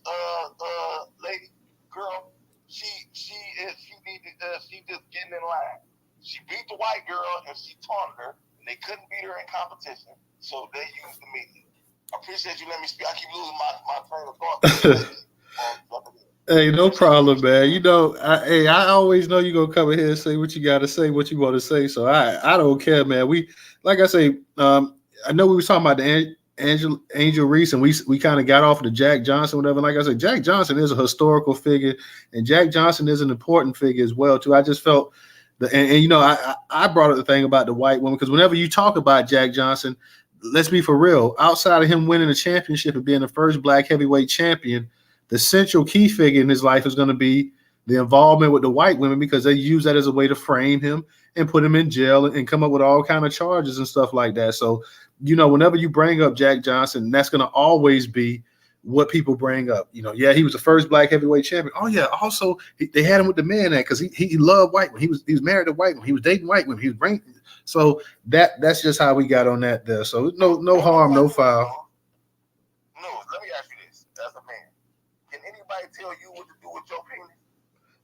lady girl. She just getting in line. She beat the white girl and she taunted her, and they couldn't beat her in competition, so they used the media. I appreciate you letting me speak. I keep losing my train of thought. Hey, no problem, man. I always know you're gonna come in here and say what you gotta say, what you want to say. So I don't care, man. We, like I say, I know we was talking about Angel Reese, and we kind of got off the Jack Johnson, whatever. Like I said, Jack Johnson is a historical figure, and Jack Johnson is an important figure as well too. I just felt I brought up the thing about the white woman because whenever you talk about Jack Johnson, let's be for real. Outside of him winning the championship and being the first black heavyweight champion, the central key figure in his life is going to be the involvement with the white women because they use that as a way to frame him and put him in jail and come up with all kind of charges and stuff like that. So, whenever you bring up Jack Johnson, that's going to always be what people bring up. Yeah, he was the first black heavyweight champion. Oh yeah, also they had him with the man that because he loved white women. He was married to white women. He was dating white women. He was bringing. So that's just how we got on that there. So no harm, no foul. No, let me ask you this: as a man, can anybody tell you what to do with your penis?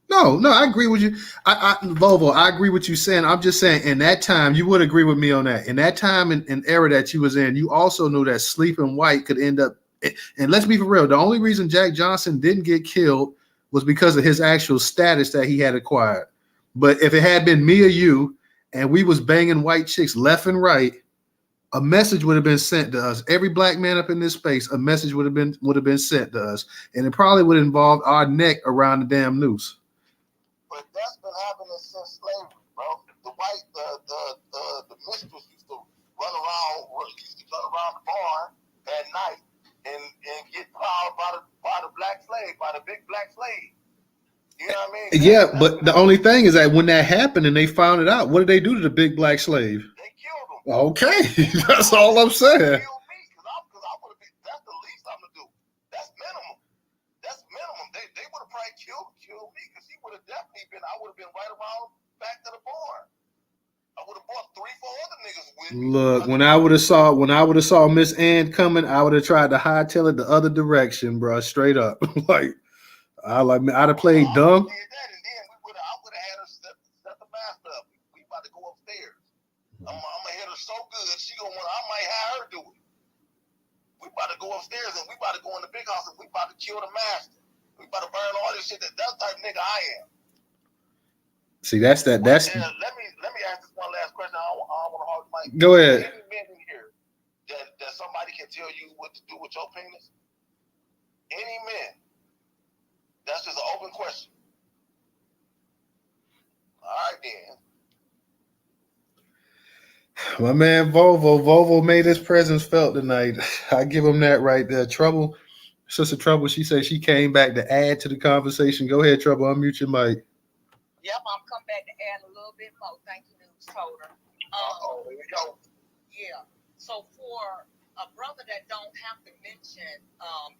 No, I agree with you. Volvo, I agree with you saying. I'm just saying in that time, you would agree with me on that. In that time and era that you was in, you also knew that sleeping white could end up. And let's be for real. The only reason Jack Johnson didn't get killed was because of his actual status that he had acquired. But if it had been me or you, and we was banging white chicks left and right, a message would have been sent to us. Every black man up in this space, a message would have been sent to us, and it probably would involve our neck around the damn noose. But that's been happening since slavery, bro. The mistress used to run around the barn at night and get plowed by the black slave, by the big black slave. You know what I mean? Yeah, but the only thing is that when that happened and they found it out, what did they do to the big black slave? They killed him. Okay, that's all I'm saying. Kill me, because I would have been. That's the least I'm gonna do. That's minimum. They would have probably killed me because he would have definitely been. I would have been right around back to the barn. I would have bought 3-4 other niggas with me. Look, when I would have saw Miss Ann coming, I would have tried to hightail it the other direction, bro. Straight up, I'd have played dumb. I did that, and then I would have had her set the master up. We about to go upstairs. I'm gonna hit her so good, I might have her do it. We about to go upstairs and we about to go in the big house and we about to kill the master. We about to burn all this shit. That's the type of nigga I am. See, that's that. That's. Let me ask this one last question. I don't want to hog the mic. Go ahead. Any men in here that somebody can tell you what to do with your penis? Any men? That's just an open question. All right, then. My man Volvo made his presence felt tonight. I give him that right there. Sister Trouble, she said she came back to add to the conversation. Go ahead, Trouble, unmute your mic. Yep, I'm coming back to add a little bit more. Thank you, Newstoter. Here we go. Yeah. So for a brother that don't have to mention,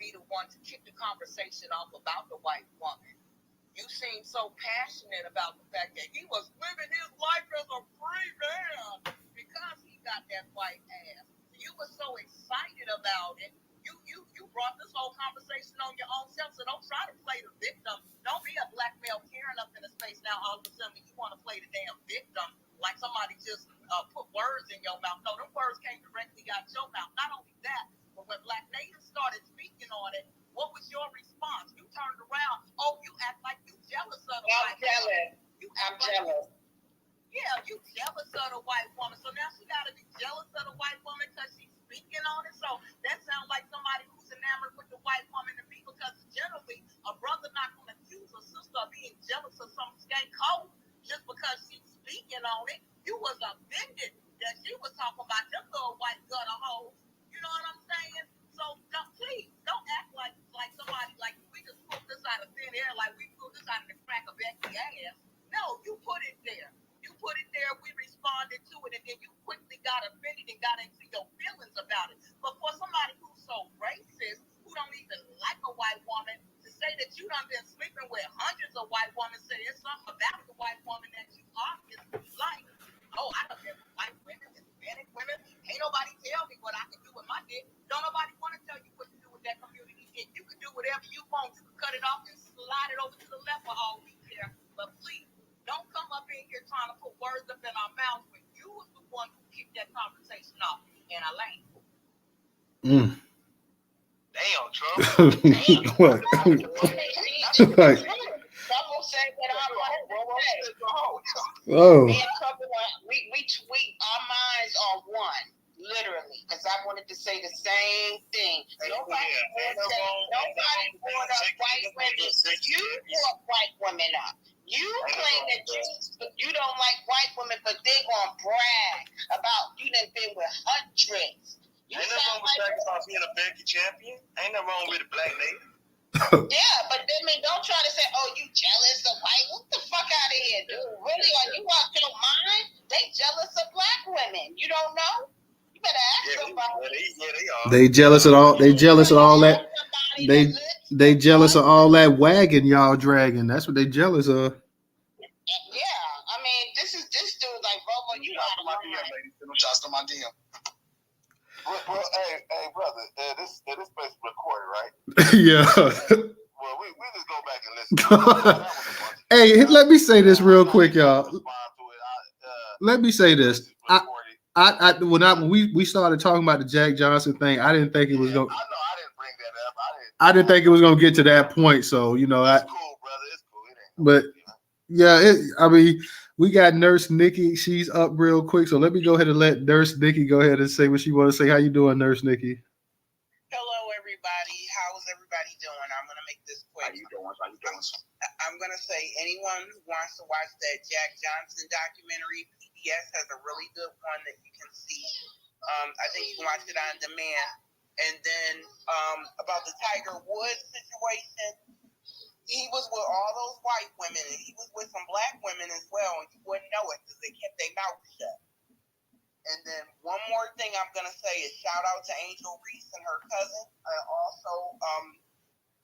be the one to kick the conversation off about the white woman, you seem so passionate about the fact that he was living his life as a free man because he got that white ass. You were so excited about it. You brought this whole conversation on your own self, so don't try to play the victim. Don't be a black male Karen up in the space now all of a sudden you want to play the damn victim like somebody just put words in your mouth. No, them words came directly out your mouth. Not only that, but when Black Natives started speaking on it, what was your response? You turned around. Oh, you act like you jealous of the white woman. I'm jealous. Yeah, you jealous of the white woman. So now she got to be jealous of the white woman because she's speaking on it. So that sounds like somebody who's enamored with the white woman to me because generally a brother not going to accuse a sister of being jealous of some skank hoe just because she's speaking on it. You was offended that she was talking about them little white gutter hoes. You know what I'm saying? So please don't act like somebody like we just pulled this out of thin air, like we pulled this out of the crack of Becky's ass. No, you put it there. You put it there, we responded to it, and then you quickly got offended and got into your feelings about it. But for somebody who's so racist, who don't even like a white woman, to say that you done been sleeping with hundreds of white women, say it's something about the white woman that you obviously like. Oh, I done been with white women, Hispanic women. Ain't nobody tell me what I can do with my dick. Don't nobody want to tell you what to do with that community dick. You can do whatever you want. You can cut it off and slide it over to the left for all we care. But please, don't come up in here trying to put words up in our mouths when you was the one who kicked that conversation off in our lane. Damn, Trump. What? Like, Trouble said that I like to say. oh. Me and Trouble, we our minds are one, literally. Because I wanted to say say the same thing. Nobody brought up white women. You brought white women up. You claim that you don't like white women, but they gonna brag about you done been with hundreds. Ain't nothing wrong with sacrifice being a Becky champion. Ain't nothing wrong with a black lady. Yeah, but then don't try to say, "Oh, you jealous of white." What the fuck out of here, dude? Really? Are you out your mind? They jealous of black women. You don't know? You better ask somebody. They are. They jealous of all. They jealous of all that. They jealous of all that wagon y'all dragging. That's what they jealous of. Yeah, I mean, this dude like Bobo. You out of my mind. Shots to my DM. Well, hey, brother, this place is recorded, right? Yeah. Well, we just go back and listen. Hey, let me say this real quick, y'all. Let me say this. When we started talking about the Jack Johnson thing, I didn't think it was going. I know I didn't bring that up. I didn't think it was going to get to that point. So it's cool, brother. It's cool. It ain't. But yeah, I mean, we got Nurse Nikki. She's up real quick. So let me go ahead and let Nurse Nikki go ahead and say what she want to say. How you doing, Nurse Nikki? Hello, everybody. How's everybody doing? I'm going to make this quick. How you doing? I'm going to say anyone who wants to watch that Jack Johnson documentary, PBS has a really good one that you can see. I think you can watch it on demand. And then about the Tiger Woods situation, he was with all those white women, and he was with some black women as well, and you wouldn't know it because they kept their mouth shut. And then one more thing I'm going to say is shout out to Angel Reese and her cousin, and also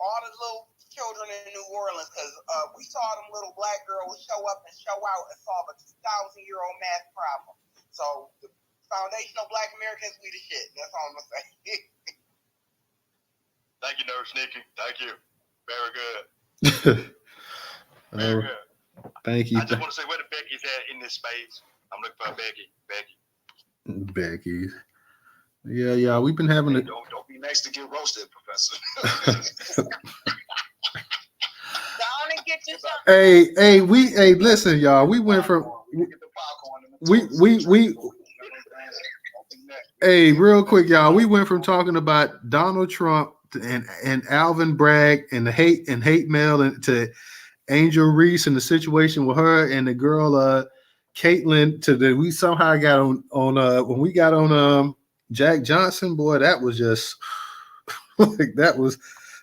all the little children in New Orleans, because we saw them little black girls show up and show out and solve a 2,000-year-old math problem. So the foundational black Americans, we the shit. That's all I'm going to say. Thank you, Nurse Nikki. Thank you. Very good. Very good. Thank you. I just want to say where the Becky's at in this space. I'm looking for Becky. Becky. Yeah. We've been having Don't be next to get roasted, Professor. Hey, listen, y'all. We went from Hey, real quick, y'all. We went from talking about Donald Trump and Alvin Bragg and the hate mail and to Angel Reese and the situation with her and the girl Catlin we somehow got on when we got on Jack Johnson, boy, that was just that was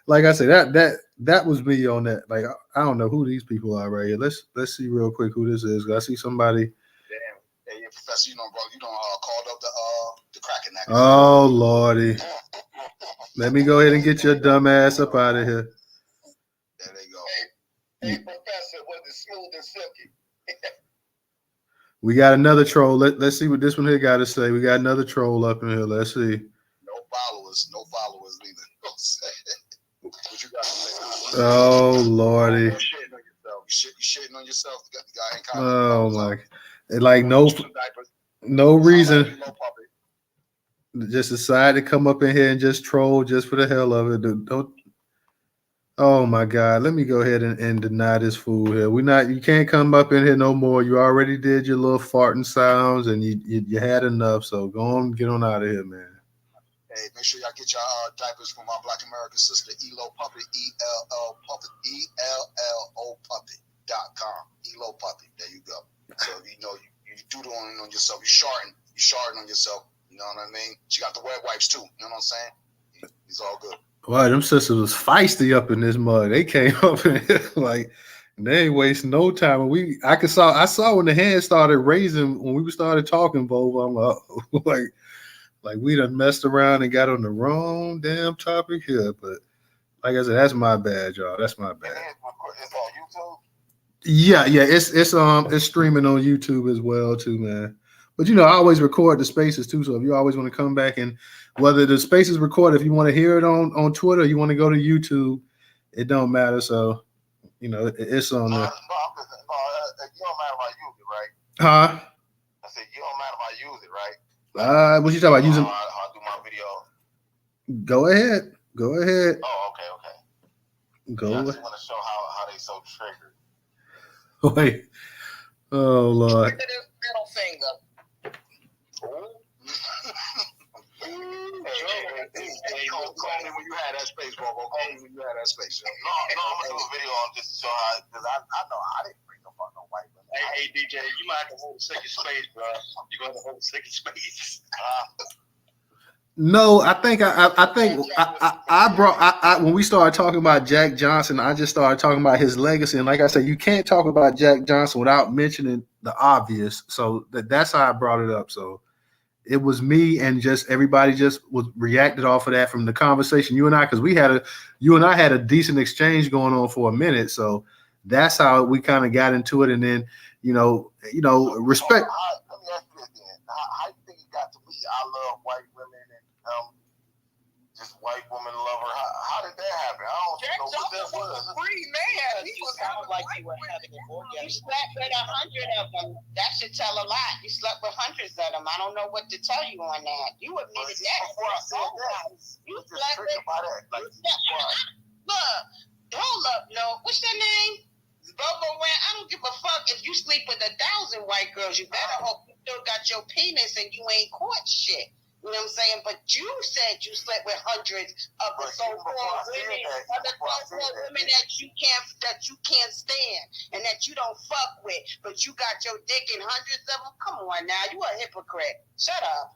like I said, that was me on that. Like I don't know who these people are right here. Let's see real quick who this is. I see somebody. Damn, hey, Professor, bro, called up the Kraken. Oh Lordy. Let me go ahead and get your dumb ass up out of here. There they go. Hey, Professor, was it smooth and silky? We got another troll. Let's see what this one here got to say. We got another troll up in here. Let's see. No followers either. What you got to say? Oh Lordy. You're shitting on yourself. You got the guy in college. Oh my. Like no reason. Just decide to come up in here and just troll just for the hell of it. Don't. Oh my God! Let me go ahead and deny this fool here. You can't come up in here no more. You already did your little farting sounds, and you had enough. So go on, get on out of here, man. Hey, make sure y'all get your diapers from our Black American sister, ELO Puppet, ELL Puppet, ELLO Puppet.com. ELO Puppet. There you go. So you doodling on yourself. You sharding on yourself. You know what I mean? She got the wet wipes too. You know what I'm saying? It's all good. Wow, them sisters was feisty up in this mud. They came up in here like they ain't wasting no time. I saw when the hand started raising when we started talking, Bo. I'm like we done messed around and got on the wrong damn topic here. But like I said, that's my bad, y'all. That's my bad. It's on YouTube. Yeah, it's streaming on YouTube as well too, man. But I always record the spaces too. So if you always want to come back and whether the space is recorded, if you want to hear it on Twitter, you want to go to YouTube, it don't matter. So it's on there. No, you don't mind if I use it, right? Huh? I said you don't mind if I use it, right? What you talking about using? I'll do my video. Go ahead. Oh, okay. Go. I just want to show how they so triggered. Wait. Oh Lord. Look at this middle finger. hate when you had that space, yo. No, I'm gonna do a video on this to show how, because I know I didn't bring up on no white women. Hey, DJ, you might have to hold second space, bro. You gonna have to hold second space. No, I think I brought when we started talking about Jack Johnson, I just started talking about his legacy, and like I said, you can't talk about Jack Johnson without mentioning the obvious. So that's how I brought it up. So it was me, and just everybody just was reacted off of that from the conversation you and I, because you and I had a decent exchange going on for a minute. So that's how we kind of got into it, and then respect. Let me ask you this then. How you think you got to be I love white women and just white woman lover? How did that happen? I don't know what that was. Free man. He was sounded like you were having an orgasm. You slept with 100 of them. That should tell a lot. You slept with hundreds of them. I don't know what to tell you on that. You admitted that. Before I said that, You just slept triggered with. by that. Like, Look, hold up, no. What's your name? Bobo Ran. I don't give a fuck if you sleep with 1,000 white girls. You better hope you still got your penis and you ain't caught shit. You know what I'm saying? But you said you slept with hundreds of the so-called women, that you can't stand and that you don't fuck with. But you got your dick in hundreds of them. Come on now, you a hypocrite. Shut up.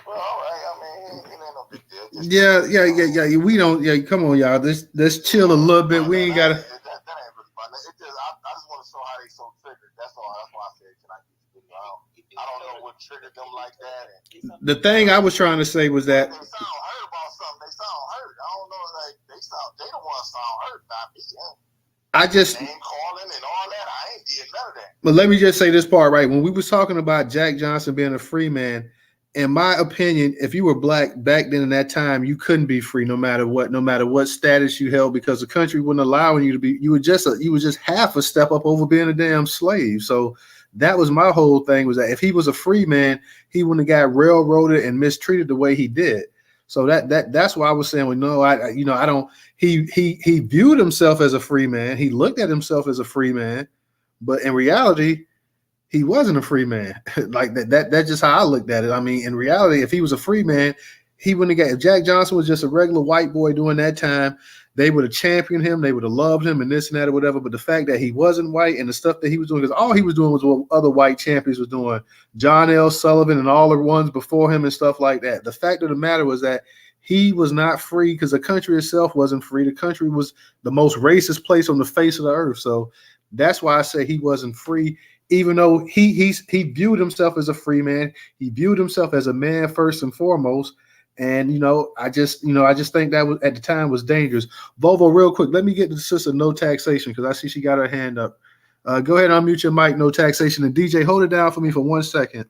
well, all right. I mean, it ain't no big deal. Yeah. We don't. Yeah, come on, y'all. Let's chill a little bit. We ain't gotta. That ain't really fun. It just, I just want to show how they so triggered. That's all. That's why I said, can I get this video out? I don't know what triggered them like that. And The thing I was trying to say was that they sound hurt about something. They sound hurt. I don't know. Like they don't want to sound hurt. Not me. I just name calling and all that. I ain't did none of that. But let me just say this part right. When we was talking about Jack Johnson being a free man, in my opinion, if you were black back then in that time, you couldn't be free no matter what status you held, because the country wouldn't allow you to be. You were just half a step up over being a damn slave. So that was my whole thing, was that if he was a free man, he wouldn't have got railroaded and mistreated the way he did. So that's why I was saying, well, no, I don't. He viewed himself as a free man. He looked at himself as a free man, but in reality, he wasn't a free man. Like that's just how I looked at it. I mean, in reality, if he was a free man, he wouldn't have got. If Jack Johnson was just a regular white boy during that time, they would have championed him. They would have loved him and this and that or whatever. But the fact that he wasn't white and the stuff that he was doing, because all he was doing was what other white champions was doing, John L. Sullivan and all the ones before him and stuff like that. The fact of the matter was that he was not free, because the country itself wasn't free. The country was the most racist place on the face of the earth. So that's why I say he wasn't free, even though he viewed himself as a free man. He viewed himself as a man first and foremost. And I just think that was at the time was dangerous. Volvo, real quick, let me get to the sister No Taxation, because I see she got her hand up. Go ahead and unmute your mic, No Taxation, and DJ, hold it down for me for 1 second.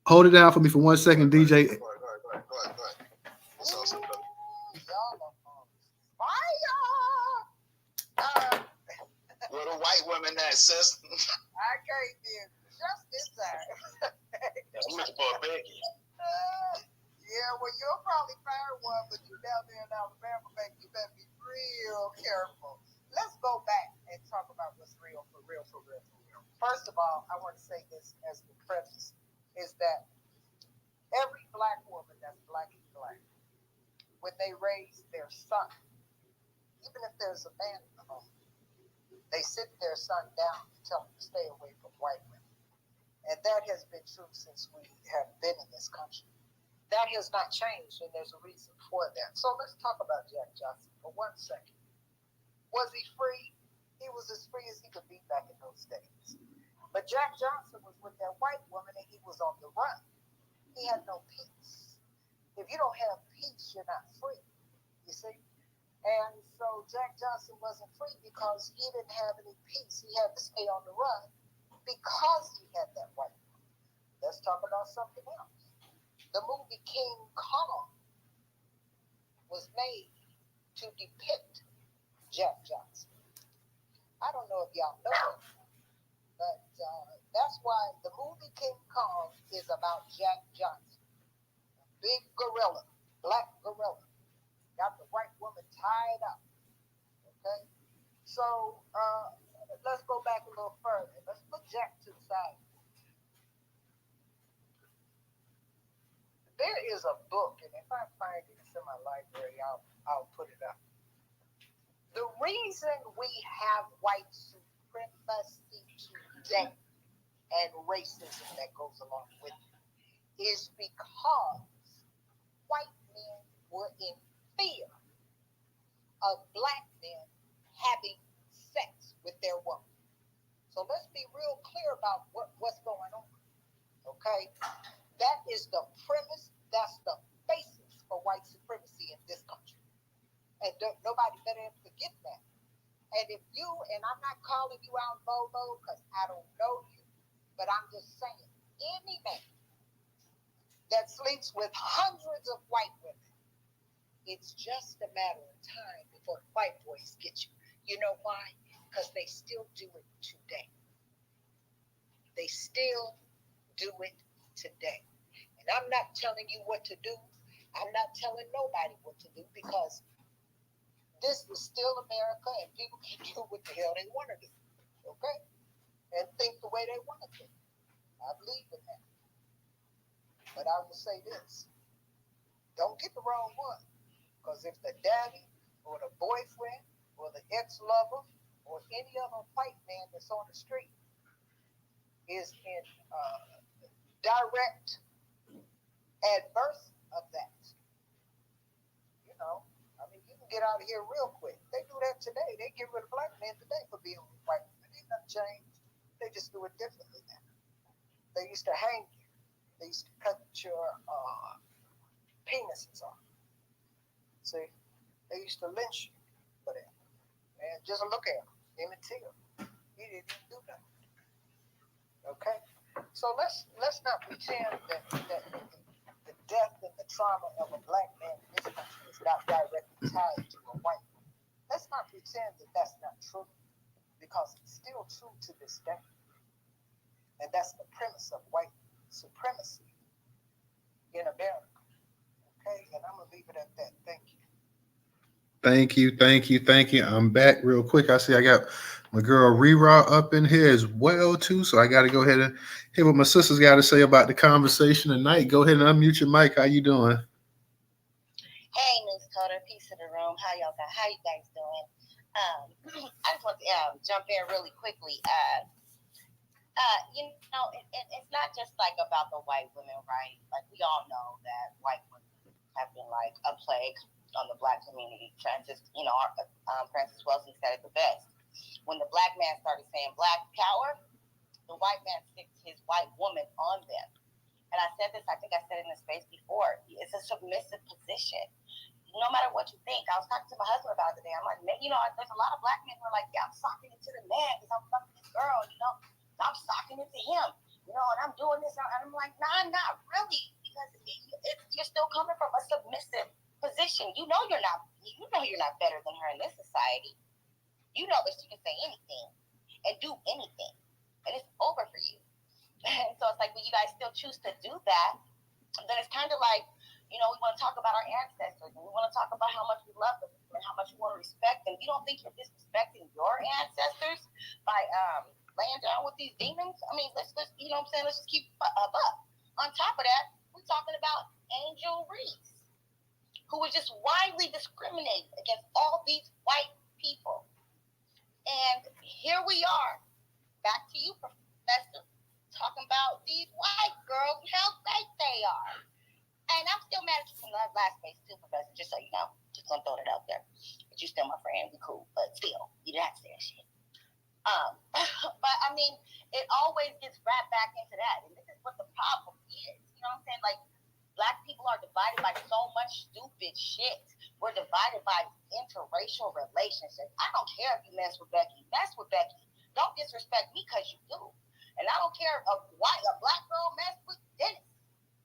Hold it down for me for 1 second, DJ. Go ahead. What's up, sister? Where the white women at, sis? I came in just in time. I'm looking for a Becky. Yeah, well, you'll probably find one, but you down there in Alabama, baby, you better be real careful. Let's go back and talk about what's real. First of all, I want to say this as the preface, is that every black woman that's black, when they raise their son, even if there's a man in the home, they sit their son down and tell him to stay away from white women. And that has been true since we have been in this country. That has not changed, and there's a reason for that. So let's talk about Jack Johnson for 1 second. Was he free? He was as free as he could be back in those days. But Jack Johnson was with that white woman, and he was on the run. He had no peace. If you don't have peace, you're not free, you see? And so Jack Johnson wasn't free because he didn't have any peace. He had to stay on the run because he had that white woman. Let's talk about something else. The movie King Kong was made to depict Jack Johnson. I don't know if y'all know it, but that's why the movie King Kong is about Jack Johnson. Big gorilla, black gorilla, got the white woman tied up. Okay? So let's go back a little further. Let's put Jack to the side. There is a book, and if I find it, it's in my library, I'll put it up. The reason we have white supremacy today and racism that goes along with it is because white men were in fear of black men having sex with their woman. So let's be real clear about what's going on. Okay? That is the premise, that's the basis for white supremacy in this country. And nobody better ever forget that. And if you, and I'm not calling you out, Bobo, because I don't know you, but I'm just saying, any man that sleeps with hundreds of white women, it's just a matter of time before the white boys get you. You know why? Because they still do it today. They still do it today. And I'm not telling you what to do. I'm not telling nobody what to do because this is still America and people can do what the hell they want to do. Okay? And think the way they want to think. I believe in that. But I will say this. Don't get the wrong one. Because if the daddy or the boyfriend or the ex-lover or any other white man that's on the street is in direct adverse of that, you know, I mean, you can get out of here real quick. They do that today. They get rid of black men today for being with white women. Ain't nothing changed. They just do it differently now. They used to hang you. They used to cut your penises off. See, they used to lynch you for that. And just look at him, Emmett Till. He didn't even do that. Okay, so let's not pretend that the death and the trauma of a black man in this country is not directly tied to a white man. Let's not pretend that that's not true, because it's still true to this day. And that's the premise of white supremacy in America. Okay, and I'm going to leave it at that. Thank you. Thank you. I'm back real quick. I see I got my girl Rera up in here as well too. So I got to go ahead and hear what my sister's got to say about the conversation tonight. Go ahead and unmute your mic. How you doing? Hey, Newstoter, peace to the room. How you guys doing? I just want to jump in really quickly. It's not just like about the white women, right? Like we all know that white women have been like a plague on the black community. Francis Wilson said it the best. When the black man started saying black power, the white man sticks his white woman on them. And I said this, I think I said it in the space before. It's a submissive position. No matter what you think, I was talking to my husband about it today. I'm like, there's a lot of black men who are like, yeah, I'm socking it to the man because I'm fucking this girl, I'm socking it to him, and I'm doing this. And I'm like, nah, not really, because you're still coming from a submissive position. You're not better than her in this society. You know that you can say anything and do anything, and it's over for you. And so it's like, when you guys still choose to do that, then it's kind of like, we want to talk about our ancestors, and we want to talk about how much we love them and how much we want to respect them. You don't think you're disrespecting your ancestors by laying down with these demons? I mean, let's let's just keep up. On top of that, we're talking about Angel Reese, who was just widely discriminated against all these white people. And here we are, back to you, Professor, talking about these white girls and how great they are. And I'm still mad at you from the last space too, Professor, just so you know. Just gonna throw that out there. But you still my friend, we cool. But still, you didn't have to say that shit. But I mean, it always gets wrapped back into that. And this is what the problem is. You know what I'm saying? Like, black people are divided by so much stupid shit. We're divided by interracial relationships. I don't care if you mess with Becky. Mess with Becky. Don't disrespect me because you do. And I don't care if a black girl mess with Dennis.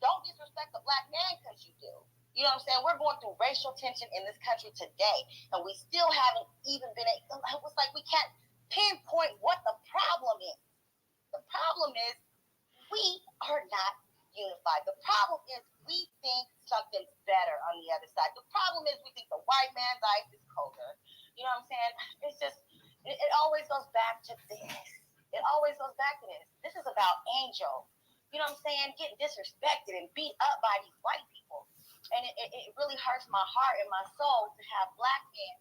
Don't disrespect a black man because you do. You know what I'm saying? We're going through racial tension in this country today, and we still haven't even been able. It's like we can't pinpoint what the problem is. The problem is we are not unified. The problem is we think something's better on the other side. The problem is we think the white man's ice is colder. You know what I'm saying? It's just, it always goes back to this. It always goes back to this. This is about Angel. you know what I'm saying, getting disrespected and beat up by these white people. And it really hurts my heart and my soul to have black men,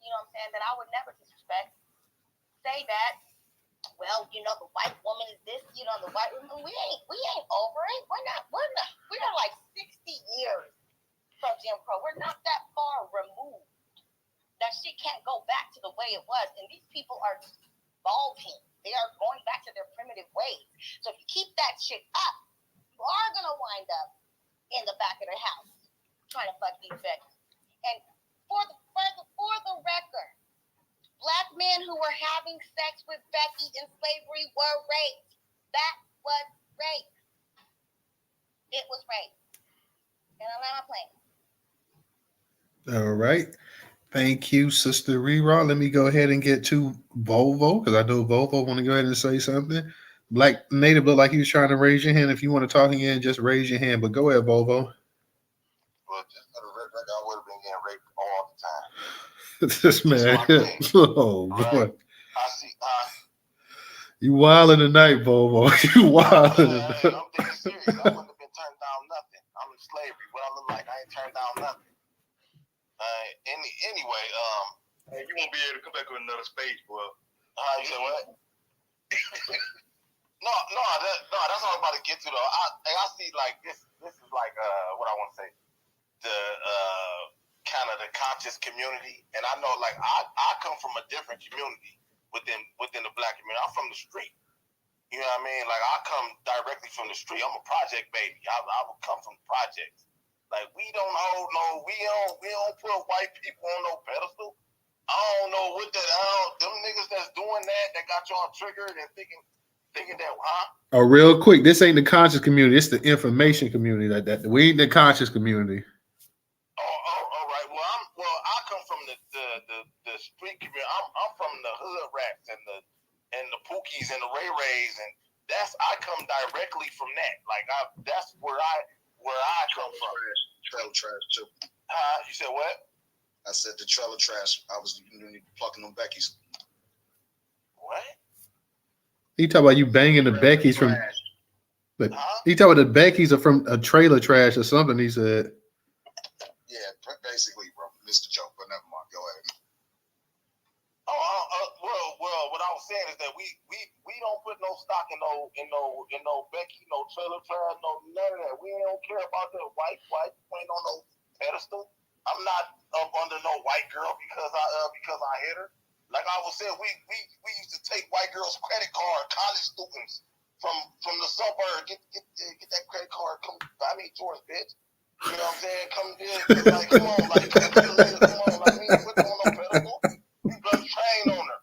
you know what I'm saying, that I would never disrespect, say that, well, you know, the white woman is this, you know, the white woman, we ain't over it. We're like 60 years from Jim Crow. We're not that far removed. That shit can't go back to the way it was. And these people are evolving. They are going back to their primitive ways. So if you keep that shit up, you are gonna wind up in the back of the house trying to fuck these bitches. And for the record, black men who were having sex with Becky in slavery were raped. That was rape. It was rape. And I'm not playing. All right. Thank you, Sister Reraw. Let me go ahead and get to Volvo because I know Volvo want to go ahead and say something. Black Native looked like he was trying to raise your hand. If you want to talk again, just raise your hand. But go ahead, Volvo. Well, just for the record, I would have been getting raped all the time. This man. Oh, right? boy. I see. You wilding tonight, Volvo. You wilding tonight. I'm being serious. I wouldn't have been turned down nothing. I'm in slavery. What I look like, I ain't turned down nothing. Anyway, Hey, you won't be able to come back with another space, boy. You said what? No, that's what I'm about to get to though. I see like this is like what I want to say, the kind of the conscious community, and I know like I come from a different community within the black community. I'm from the street. You know what I mean? Like I come directly from the street. I'm a project baby. I would come from the projects. Like we don't put white people on no pedestal. I don't know what them niggas that's doing that got y'all triggered and thinking that, huh? Oh, real quick, this ain't the conscious community. It's the information community like that. We ain't the conscious community. All right. Well, I come from the street community. I'm from the hood rats and the Pookies and the Ray Rays, and I come directly from that. Like that's where I come from. Trailer trash too. You said what? I said the trailer trash. I was plucking them Becky's. What? He talk about you banging the Beckys from. But he talk about the Beckys are from a trailer trash or something. He said. Yeah, basically, bro. Mr. Joke, but never mind. Go ahead. Well, what I was saying is that we don't put no stock in no Becky, no trailer trash, no none of that. We don't care about the white ain't on no pedestal. I'm not up under no white girl because I hit her. Like I was saying, we used to take white girls' credit card, college students from the suburb, get that credit card, come buy me George, bitch. You know what I'm saying? Come on, like come to the list, come on, like we ain't putting on no pedestal. We done train on her.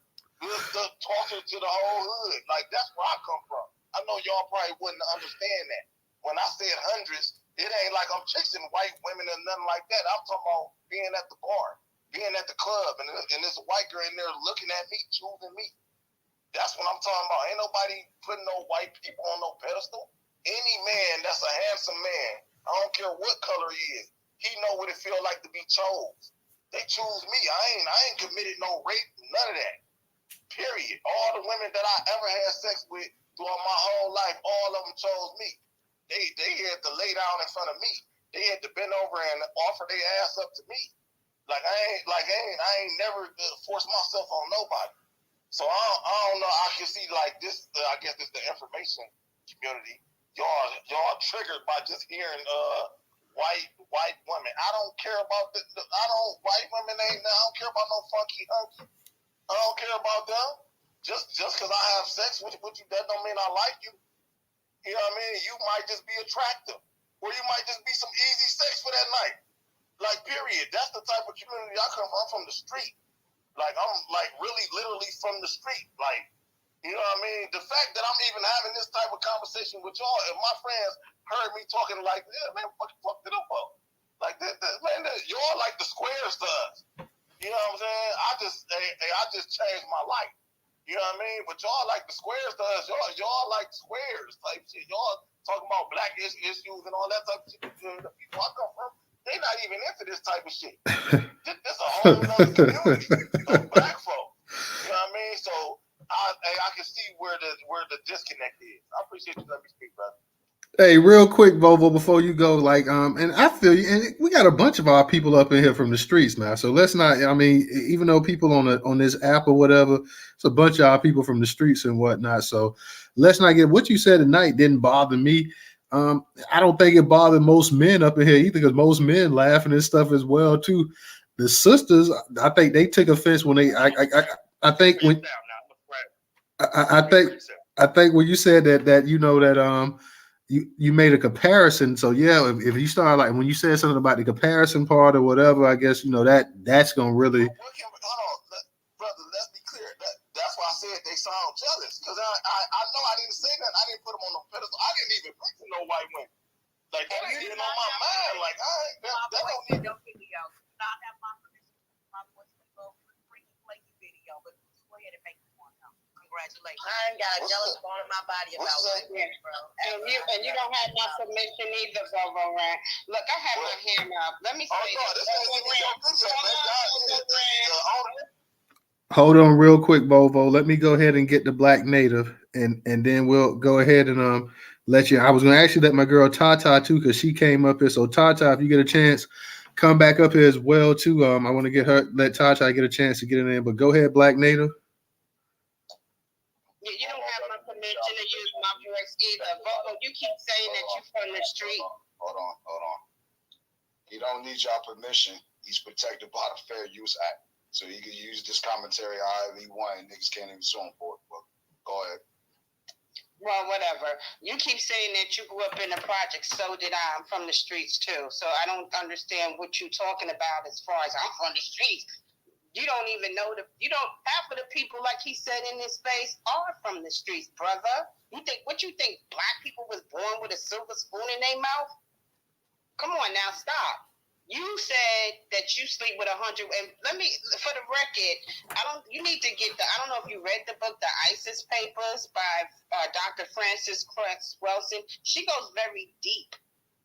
Just toss her to the whole hood. Like that's where I come from. I know y'all probably wouldn't understand that. When I said hundreds, it ain't like I'm chasing white women or nothing like that. I'm talking about being at the bar, being at the club, and there's a white girl in there looking at me, choosing me. That's what I'm talking about. Ain't nobody putting no white people on no pedestal. Any man that's a handsome man, I don't care what color he is, he know what it feel like to be chose. They choose me. I ain't committed no rape, none of that. Period. All the women that I ever had sex with throughout my whole life, all of them chose me. They had to lay down in front of me. They had to bend over and offer their ass up to me. I ain't never forced myself on nobody. So I don't know. I can see like this. I guess it's the information community. Y'all triggered by just hearing white women. I don't care about white women I don't care about no funky hunky. I don't care about them. Just because I have sex with you, that don't mean I like you. You know what I mean? You might just be attractive, or you might just be some easy sex for that night. Like period. That's the type of community I come from. I'm from the street. Like I'm like really literally from the street. Like you know what I mean? The fact that I'm even having this type of conversation with y'all, and my friends heard me talking like, yeah, man, fuck it up, bro. Like, y'all like the squares to us. You know what I'm saying? I just changed my life. You know what I mean? But y'all like the squares to us. Y'all like squares type shit. Y'all talking about black issues and all that type of shit. The people I come from, they not even into this type of shit. This a whole nother community of black folk. You know what I mean? So I can see where the disconnect is. I appreciate you letting me speak, brother. Hey, real quick, Vovo, before you go, and I feel you, and we got a bunch of our people up in here from the streets now. So let's not. I mean, even though people on this app or whatever, it's a bunch of our people from the streets and whatnot. So let's not get what you said tonight didn't bother me. I don't think it bothered most men up in here either, because most men laughing and stuff as well too. The sisters, I think they took offense when they. I think when I think when you said that you made a comparison. So yeah, if you start like when you said something about the comparison part or whatever, I guess that's gonna really. Hold on, brother. Let's be clear. That's why I said they sound jealous, because I know I didn't say that. I didn't put them on the pedestal. I didn't even mention no white women. Like that ain't even on my mind. Like that don't need. Don't get me out. Not have my permission. My voice to go free play the video, but go ahead and make one. Congratulations. I ain't got a jealous bone in my body about it, bro. And you don't have my submission either, Bobo Ran. Look, I have my hand up. Let me say this. Hold on real quick, Bovo. Let me go ahead and get the Black Native, and then we'll go ahead and let you. I was gonna actually let my girl Tata too, because she came up here. So Tata, if you get a chance, come back up here as well too. I want to let Tata get a chance to get in there. But go ahead, Black Native. Yeah, you don't have my permission to use my voice either. Bobo, you keep saying that you're from the street. Hold on. He don't need y'all permission. He's protected by the Fair Use Act. So he can use this commentary however he wants, and niggas can't even sue him for it. But go ahead. Well, whatever. You keep saying that you grew up in the projects. So did I. I'm from the streets too. So I don't understand what you're talking about as far as I'm from the streets. You don't even know half of the people, like he said in this space, are from the streets, brother. What you think black people was born with a silver spoon in their mouth? Come on now, stop. You said that you sleep with 100, and let me, for the record, you need to get I don't know if you read the book, The ISIS Papers by Dr. Frances Cress Welsing. She goes very deep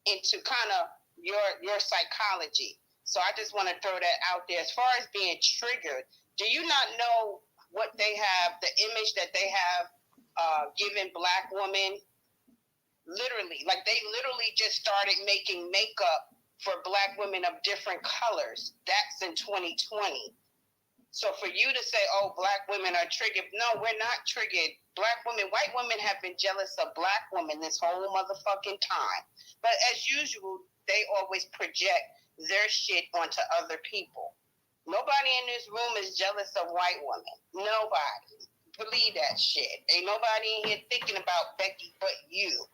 into kind of your psychology. So I just want to throw that out there. As far as being triggered, do you not know what they have, the image that they have given black women? Literally, like they literally just started making makeup for black women of different colors. That's in 2020. So for you to say, oh, black women are triggered, no, we're not triggered. White women have been jealous of black women this whole motherfucking time. But as usual, they always project their shit onto other people. Nobody in this room is jealous of white women. Nobody. Believe that shit. Ain't nobody in here thinking about Becky but you.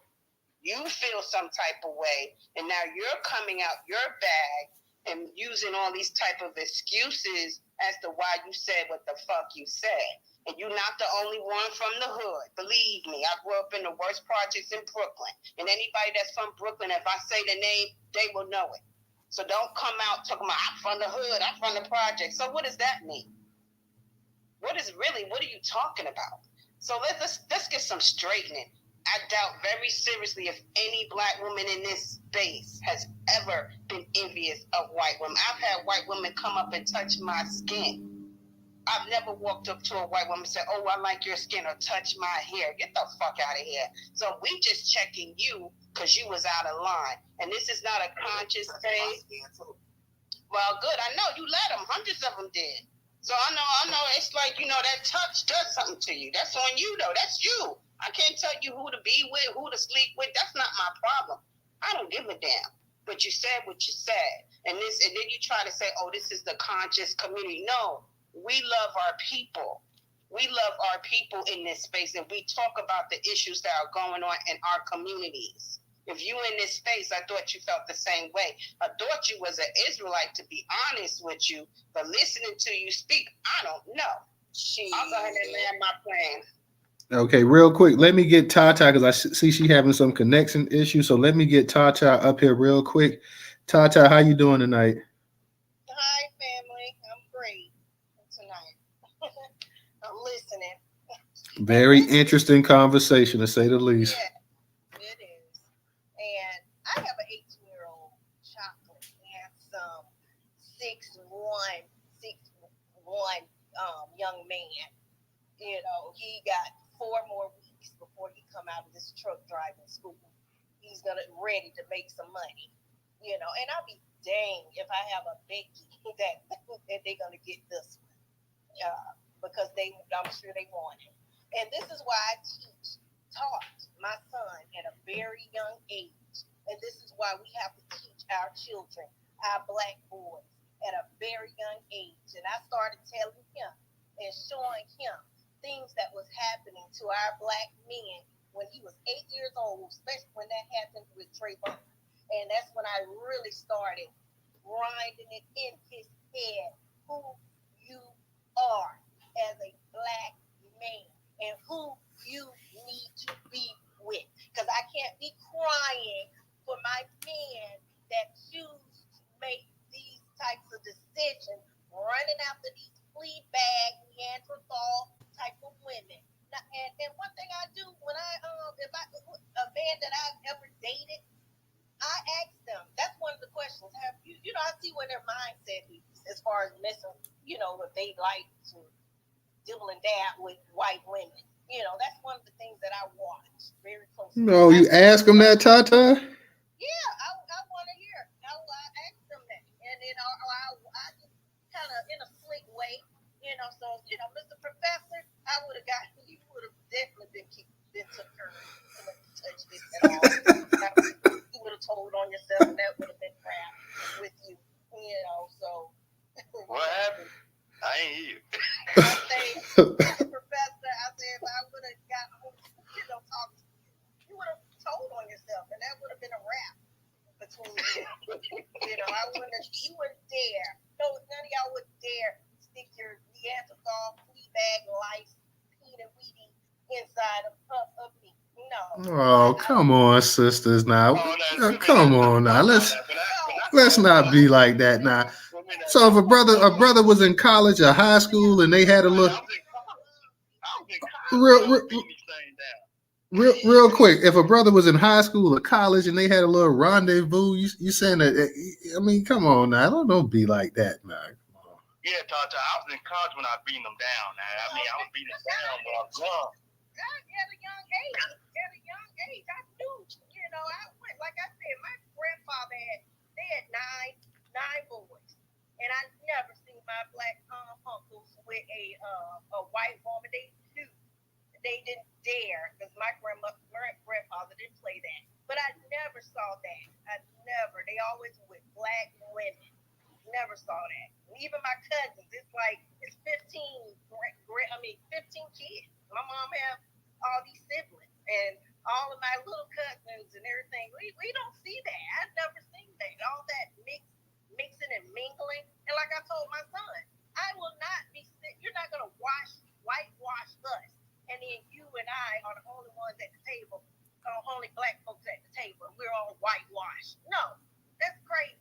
You feel some type of way, and now you're coming out your bag and using all these type of excuses as to why you said what the fuck you said. And you're not the only one from the hood. Believe me, I grew up in the worst projects in Brooklyn. And anybody that's from Brooklyn, if I say the name, they will know it. So don't come out talking about, I'm from the hood, I'm from the project. So what does that mean? What are you talking about? So let's get some straightening. I doubt very seriously if any black woman in this space has ever been envious of white women. I've had white women come up and touch my skin. I've never walked up to a white woman and said, oh, I like your skin, or touch my hair. Get the fuck out of here. So we just checking you because you was out of line. And this is not a conscious thing. Well, good. I know. You let them. Hundreds of them did. So I know. It's like, that touch does something to you. That's on you, though. That's you. I can't tell you who to be with, who to sleep with. That's not my problem. I don't give a damn. But you said what you said. And then you try to say, oh, this is the conscious community. No, we love our people. We love our people in this space, and we talk about the issues that are going on in our communities. If you in this space, I thought you felt the same way. I thought you was an Israelite, to be honest with you. But listening to you speak, I don't know. I'll go ahead and land my plane. Okay, real quick, let me get Tata, because I see she having some connection issues. So let me get Tata up here real quick. Tata, how you doing tonight? Hi, family. I'm great tonight. I'm listening. Very interesting conversation, to say the least. Yeah, it is. And I have an 18-year-old chocolate, handsome, 6'1", young man. He got 4 more weeks before he come out of this truck driving school. he's ready to make some money, you know. And I'll be dang if I have a Becky that they're gonna get this one, because I'm sure they want it. And this is why I taught my son at a very young age, and this is why we have to teach our children, our black boys, at a very young age. And I started telling him and showing him things that was happening to our black men when he was 8 years old, especially when that happened with Trayvon. And that's when I really started grinding it in his head who you are as a black man and who you need to be with. Because I can't be crying for my men that choose to make these types of decisions, running after these flea bag, Neanderthal type of women. Now, and one thing I do when if a man that I've ever dated, I ask them. That's one of the questions. Have you know, I see where their mindset is as far as missing, you know, if they like to dibble and dab with white women. You know, that's one of the things that I watch very closely. No, you ask them that, Tata? Yeah, I want to hear. I ask them that, and then I just kind of in a slick way, you know. So, you know, Mr. Professor, I would have got you would have definitely been took her to touch this at all. You would have told on yourself, and that would have been crap with you, you know. So what happened? I ain't hear. I say, Mr. Professor, I said if I would have got home, you know, talk to you would have told on yourself, and that would have been a wrap between you. You know, you wouldn't dare. No, none of y'all would dare stick your Neanderthal flea bag lice, peanut weedy inside of me. No. Oh, come on, sisters. Now, come on now. Let's not be like that now. So if a brother was in college or high school and they had a little real quick, if a brother was in high school or college and they had a little rendezvous, you saying that? I mean, come on now, don't be like that now. Yeah, Tata, I was in college when I was beating them down. I mean, I was beating them down when I was young. At a young age, I knew, you know, I went, like I said, my grandfather had nine boys, and I never seen my black uncles with a white woman. They didn't dare, because my grandfather didn't play that. But I never saw that. They always with black women. Never saw that. And even my cousins, it's 15 kids. My mom have all these siblings, and all of my little cousins and everything. We don't see that. I've never seen that. All that mixing and mingling. And like I told my son, I will not be. You're not gonna whitewash us, and then you and I are the only ones at the table, only black folks at the table. We're all whitewashed. No, that's crazy.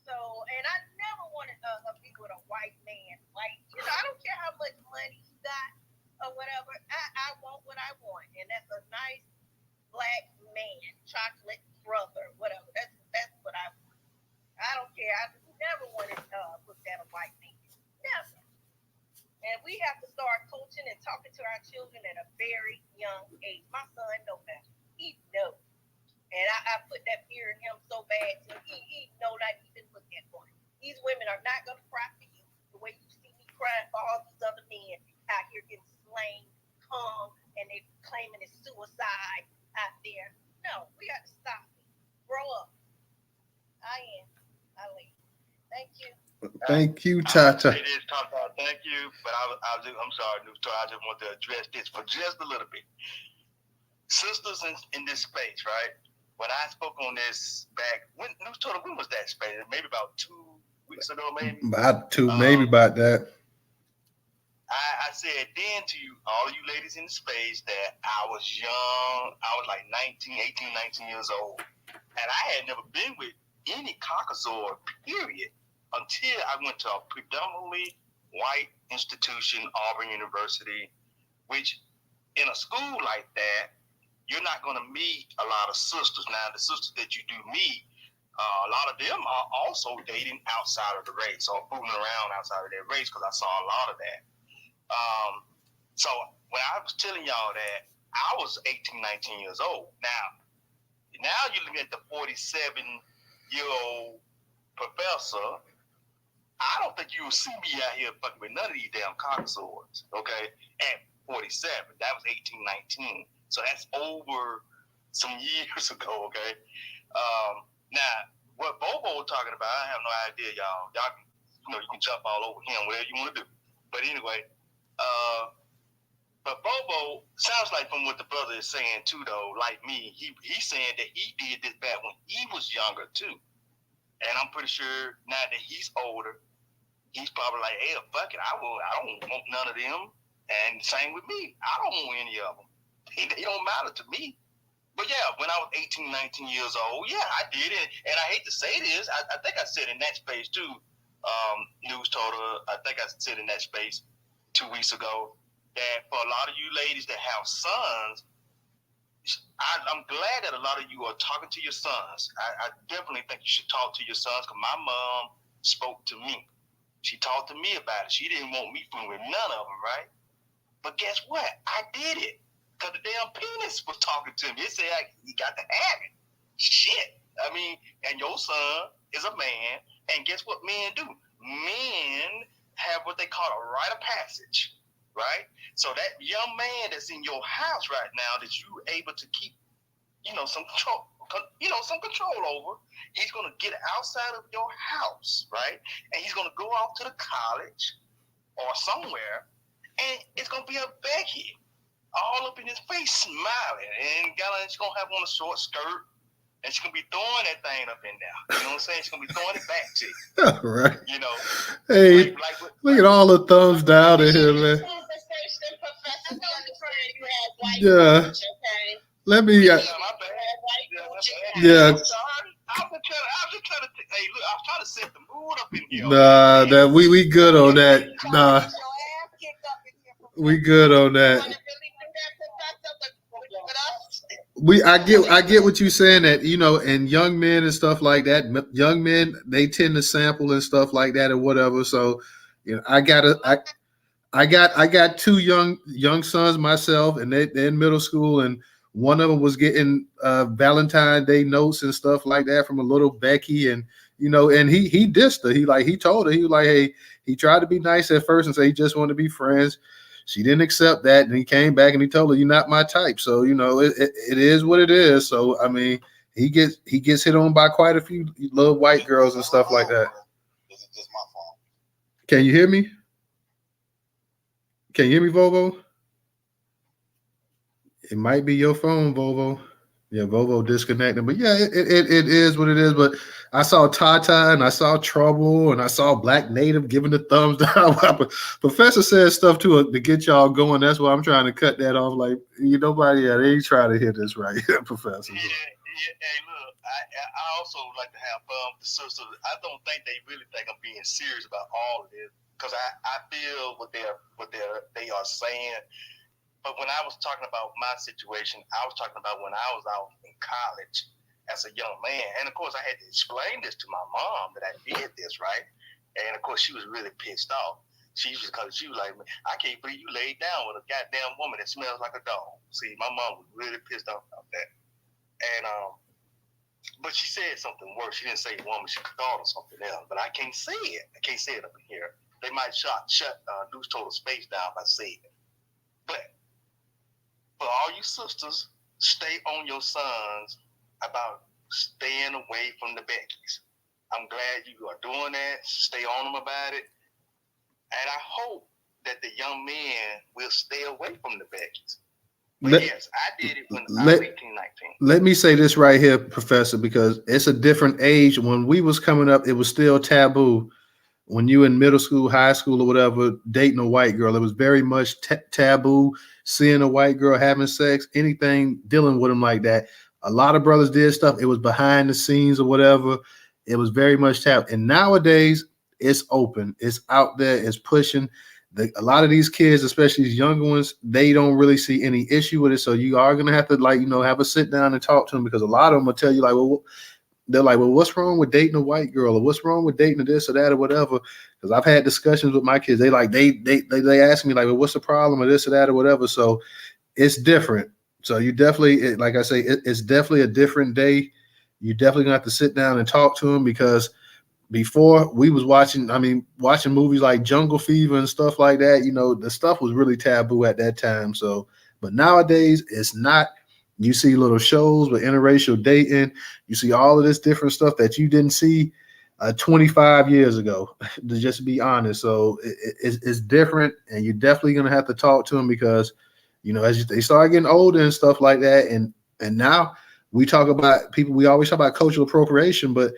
So, and I never wanted to be with a white man. Like, you know, I don't care how much money you got or whatever. I want what I want, and that's a nice black man, chocolate brother, whatever. That's what I want. I don't care. I never wanted to look at a white man. Never. And we have to start coaching and talking to our children at a very young age. My son knows that. He knows. And I put that fear in him so bad, so he know not even look at one. These women are not going to cry for you the way you see me crying for all these other men out here getting slain, hung, and they claiming it's suicide out there. No, we got to stop it. Grow up. I leave. Thank you. Thank you, Tata. It is Tata. Thank you, but I'm sorry, Newstoter. I just want to address this for just a little bit. Sisters in this space, right? When I spoke on this back, when was that space? Maybe about 2 weeks ago, maybe? About 2, maybe about that. I said then to you, all you ladies in the space, that I was young. I was like 18, 19 years old. And I had never been with any Caucasoid, period, until I went to a predominantly white institution, Auburn University, which in a school like that, you're not going to meet a lot of sisters. Now, the sisters that you do meet, a lot of them are also dating outside of the race or fooling around outside of their race, because I saw a lot of that. So when I was telling y'all that, I was 18, 19 years old. Now, Now you're looking at the 47-year-old professor. I don't think you will see me out here fucking with none of these damn cocksuckers, okay? At 47, that was 1819, so that's over some years ago, okay? Now, what Bobo was talking about, I have no idea, y'all. Y'all can, you can jump all over him, whatever you want to do. But anyway, but Bobo sounds like from what the brother is saying too, though. Like me, he's saying that he did this back when he was younger too, and I'm pretty sure now that he's older, he's probably like, hey, fuck it, I don't want none of them. And same with me, I don't want any of them. They don't matter to me. But yeah, when I was 18, 19 years old, yeah, I did it. And I hate to say this, I think I said in that space too, Newstoter, I think I said in that space 2 weeks ago, that for a lot of you ladies that have sons, I'm glad that a lot of you are talking to your sons. I definitely think you should talk to your sons, because my mom spoke to me. She talked to me about it. She didn't want me fooling with none of them, right? But guess what? I did it. Because the damn penis was talking to me. It said, you got to have it. Shit. I mean, and your son is a man, and guess what men do? Men have what they call a rite of passage, right? So that young man that's in your house right now that you're able to keep, some control over, he's going to get outside of your house, right? And he's going to go off to the college or somewhere, and it's going to be a Becky all up in his face smiling, and she's going to have on a short skirt, and she's going to be throwing that thing up in there. You know what I'm saying? She's going to be throwing it back to you. Right. Hey, look at all the thumbs down in here, man. Yeah. Let me. Yeah. I'm just trying to set the mood up in here. Nah, we good on that. Nah, we good on that. I get what you're saying, that and young men and stuff like that. Young men, they tend to sample and stuff like that or whatever. So, I got two young sons myself, and they're in middle school, and one of them was getting Valentine's Day notes and stuff like that from a little Becky, and and he dissed her. He told her, he was like, hey, he tried to be nice at first and say he just wanted to be friends. She didn't accept that, and he came back and he told her, "You're not my type." So it is what it is. So I mean, he gets hit on by quite a few little white girls and stuff like that. This is just my fault. Can you hear me? Can you hear me, Volvo? It might be your phone, Volvo. Yeah, Volvo disconnected. But yeah, it is what it is. But I saw Tata, and I saw Trouble, and I saw Black Native giving the thumbs down. Professor said stuff to get y'all going. That's why I'm trying to cut that off. Like, nobody, they ain't trying to hear this right, Professor. Yeah. Hey, look, I also like to have fun with the sisters. I don't think they really think I'm being serious about all of this, because I feel what they are saying. But when I was talking about my situation, I was talking about when I was out in college as a young man. And, of course, I had to explain this to my mom that I did this, right? And, of course, she was really pissed off. She was like, I can't believe you laid down with a goddamn woman that smells like a dog. See, my mom was really pissed off about that. And but she said something worse. She didn't say woman. She called her something else. But I can't say it. I can't say it up in here. They might shut Newstoter space down by saying it. But for all you sisters, stay on your sons about staying away from the Beckys. I'm glad you are doing that. Stay on them about it. And I hope that the young men will stay away from the Beckys. But yes, I did it when I was 18, 19. Let me say this right here, Professor, because it's a different age. When we was coming up, it was still taboo. When you in middle school, high school, or whatever, dating a white girl, it was very much taboo. Seeing a white girl having sex, anything dealing with them like that. A lot of brothers did stuff. It was behind the scenes or whatever. It was very much taboo. And nowadays, it's open. It's out there. It's pushing. A lot of these kids, especially these younger ones, they don't really see any issue with it. So you are going to have to, have a sit down and talk to them, because a lot of them will tell you, they're like, well, what's wrong with dating a white girl, or what's wrong with dating this or that or whatever? Because I've had discussions with my kids. They ask me, like, well, what's the problem, or this or that or whatever. So it's different. So you definitely, like I say, it's definitely a different day. You definitely gonna have to sit down and talk to him because before we was watching movies like Jungle Fever and stuff like that, the stuff was really taboo at that time. So, but nowadays it's not. You see little shows with interracial dating. You see all of this different stuff that you didn't see 25 years ago, to just be honest. So it's different, and you're definitely gonna have to talk to them because, as they start getting older and stuff like that, and now we talk about people. We always talk about cultural appropriation, but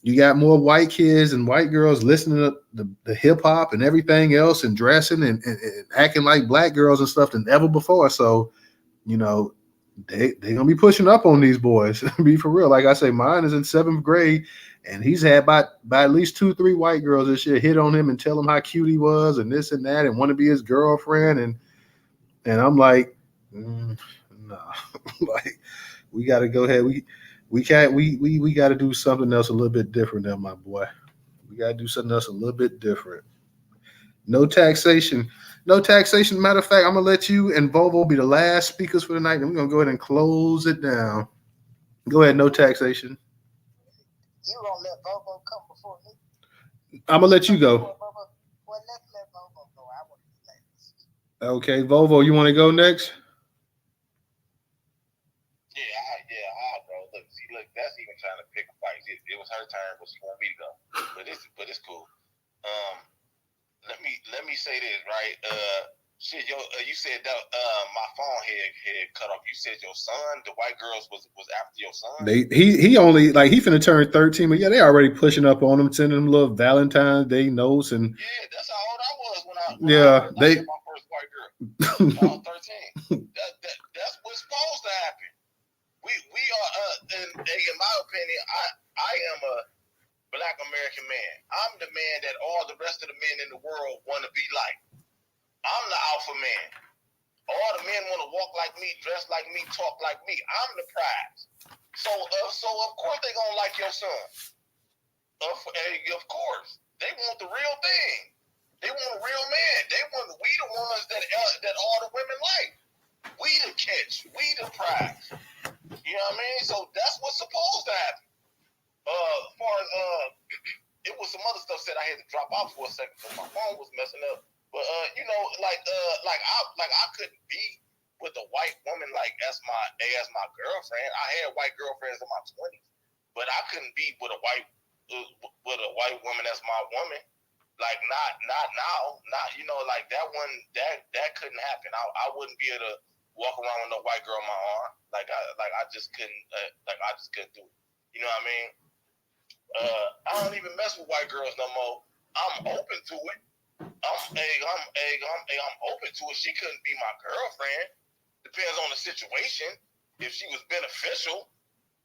you got more white kids and white girls listening to the hip hop and everything else, and dressing and acting like black girls and stuff than ever before. So, they gonna be pushing up on these boys. Be for real. Like I say, mine is in 7th grade, and he's had by at least 2-3 white girls this year hit on him and tell him how cute he was and this and that and want to be his girlfriend. And I'm like, nah. Like, we got to go ahead. We can't. We got to do something else a little bit different, than my boy. We got to do something else a little bit different. No taxation. No taxation. Matter of fact, I'm gonna let you and Volvo be the last speakers for the night, and we're gonna go ahead and close it down. Go ahead. No taxation. You gonna let Volvo come before me? I'm gonna let you go. Well, let's let Volvo go. I want to say. Okay, Volvo, you want to go next? I'll go. Look, that's even trying to pick a fight. It was her turn, but she wanted me to go. But it's cool. Let me say this, right? You said that my phone had cut off. You said your son, the white girls was after your son. He only he finna turn 13, but yeah, they already pushing up on him, sending him little Valentine's Day notes and yeah, that's how old I was when I they had my first white girl. I was 13. That's what's supposed to happen. We are in my opinion, I am a Black American man. I'm the man that all the rest of the men in the world want to be like. I'm the alpha man. All the men want to walk like me, dress like me, talk like me. I'm the prize. So of course they gonna like your son. Of course, they want the real thing. They want a real man. We the ones that all the women like. We the catch. We the prize. You know what I mean? So that's what's supposed to happen. It was some other stuff said I had to drop off for a second because my phone was messing up. But I couldn't be with a white woman as my girlfriend. I had white girlfriends in my 20s, but I couldn't be with a white woman as my woman. Not now. That couldn't happen. I wouldn't be able to walk around with no white girl on my arm. I just couldn't. I just couldn't do it. You know what I mean? I don't even mess with white girls no more. I'm open to it. I'm open to it. She couldn't be my girlfriend. Depends on the situation. If she was beneficial,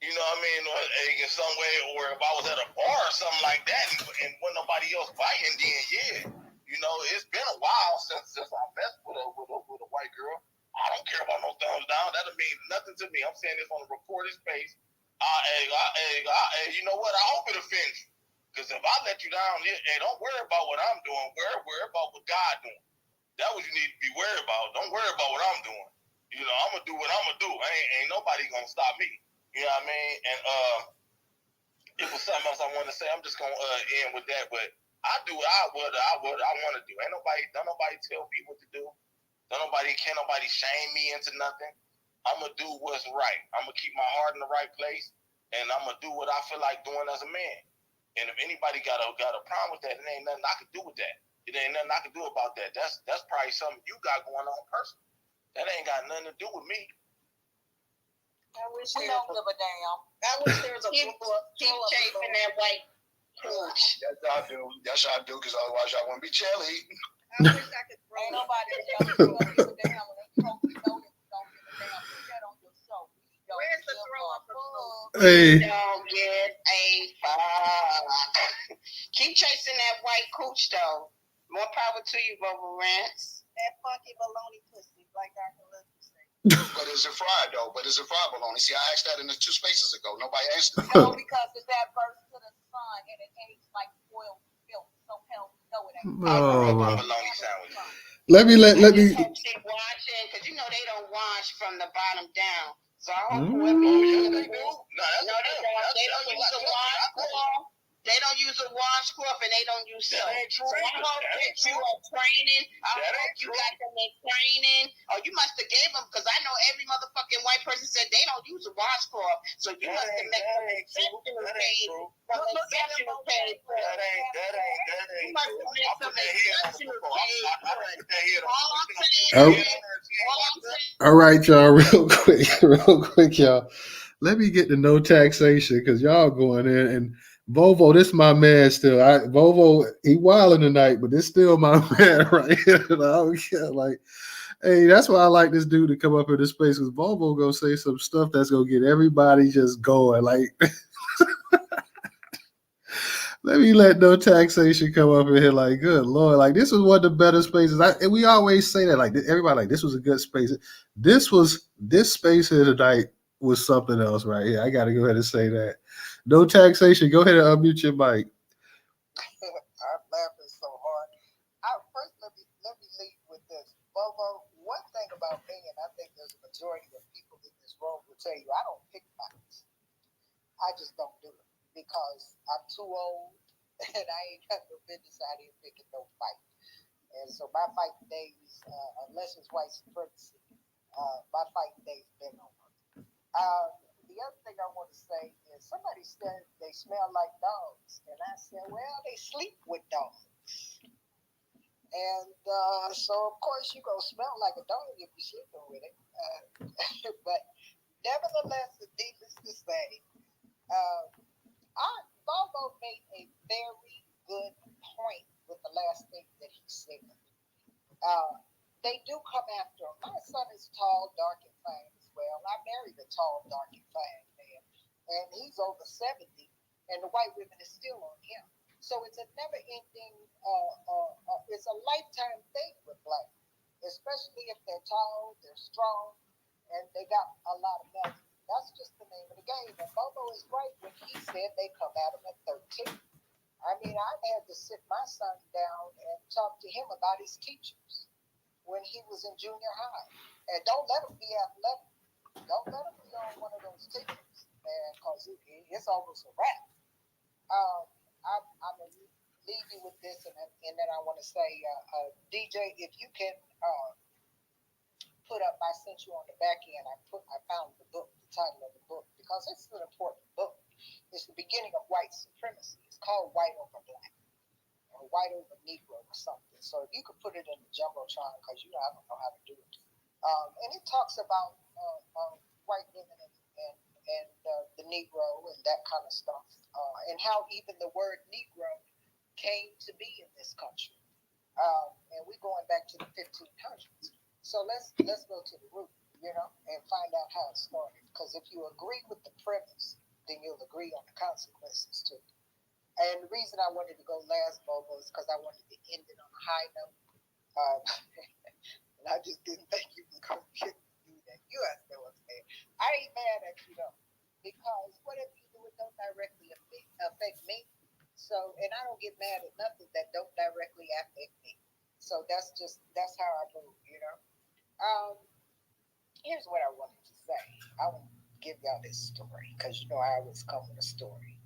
you know what I mean, in some way, or if I was at a bar or something like that, and when nobody else biting, then yeah, it's been a while since I messed with a white girl. I don't care about no thumbs down. That don't mean nothing to me. I'm saying this on a recorded space. You know what? I hope it offends you. Because if I let you down, don't worry about what I'm doing. Worry about what God doing. That's what you need to be worried about. Don't worry about what I'm doing. I'm going to do what I'm going to do. Ain't nobody going to stop me. You know what I mean? And it was something else I wanted to say. I'm just going to end with that. But I do what I want to do. Don't nobody tell me what to do. Can't nobody shame me into nothing. I'm going to do what's right. I'm going to keep my heart in the right place. And I'm going to do what I feel like doing as a man. And if anybody got a problem with that, it ain't nothing I can do with that. It ain't nothing I can do about that. That's probably something you got going on personally. That ain't got nothing to do with me. I wish we don't give a damn. I wish there was a keep chasing that white cooch. Yes, I do. Yes, I do, because otherwise y'all wouldn't be jelly. I wish I could throw. Ain't nobody else don't give a damn when they don't give a damn. Put that on your show. Where's the throw up? Hey. Don't get a fuck. Keep chasing that white cooch though. More power to you, Bobo Rants. That funky baloney pussy, like Dr. Leslie said. But is it fried though? But is it fried bologna? See, I asked that in the 2 spaces ago. Nobody answered. No, because it's that verse to the sun and it ain't like spoiled milk. So hell, no, it ain't. Oh, let me. Keep watching, because they don't wash from the bottom down. So I hope Mm. whoever Yeah, they do. no, they don't. They don't use a washcloth. They don't use a washcloth and they don't use soap. That ain't true. So I hope that you are training. I That hope ain't you true. got them in training. Oh, you must have gave them because I know every motherfucking white person said they don't use a washcloth. So you must have made them exceptional pay. Exceptional pay. You must have made some exceptional pay. All I'm saying. All right, y'all, real quick, y'all. Let me get to no taxation because y'all going in and Vovo, this my man still. Vovo, he wilding tonight, but this still my man right here. I don't care. Like, hey, that's why I like this dude to come up in this space because Vovo gonna say some stuff that's gonna get everybody just going. Like, let me let no taxation come up in here. Like, good Lord, like this was one of the better spaces. And we always say that, like everybody, like this was a good space. This space here tonight was something else right here. I got to go ahead and say that. No taxation. Go ahead and unmute your mic. I'm laughing so hard. First, let me lead with this. Bobo, one thing about me, and I think there's a majority of people in this room will tell you, I don't pick fights. I just don't do it because I'm too old and I ain't got no business out here picking no fight. And so my fighting days, unless it's white supremacy, my fighting days been over. The other thing I want to say is somebody said they smell like dogs, and I said, well, they sleep with dogs. And so, of course, you're going to smell like a dog if you're sleeping with it. But nevertheless, needless to say, Volvo made a very good point with the last thing that he said. They do come after him. My son is tall, dark, and fine as well. I married a tall, dark, and fine man, and he's over 70, and the white women is still on him. So it's a never-ending, it's a lifetime thing with black, especially if they're tall, they're strong, and they got a lot of money. That's just the name of the game. And Bobo is right when he said they come at him at 13. I mean, I've had to sit my son down and talk to him about his teachers when he was in junior high. And don't let him be athletic. Don't let him be on one of those teams, man, because it's almost a wrap. I'm going to leave you with this, and then I want to say, DJ, if you can put up, I sent you on the back end, I found the book, the title of the book, because it's an important book. It's the beginning of white supremacy. It's called White Over Black, or White Over Negro or something. So if you could put it in the Jumbotron, because I don't know how to do it. And it talks about white women and the Negro and that kind of stuff, and how even the word Negro came to be in this country. And we're going back to the 1500s. So let's go to the root, and find out how it started. Because if you agree with the premise, then you'll agree on the consequences too. And the reason I wanted to go last, Bobo, is because I wanted to end it on a high note. And I just didn't think you was going to get to do that. You understand what I'm saying? I ain't mad at you, though, because whatever you do, it don't directly affect me. So, and I don't get mad at nothing that don't directly affect me. So that's how I move, Here's what I wanted to say. I want to give y'all this story, because I always come with a story.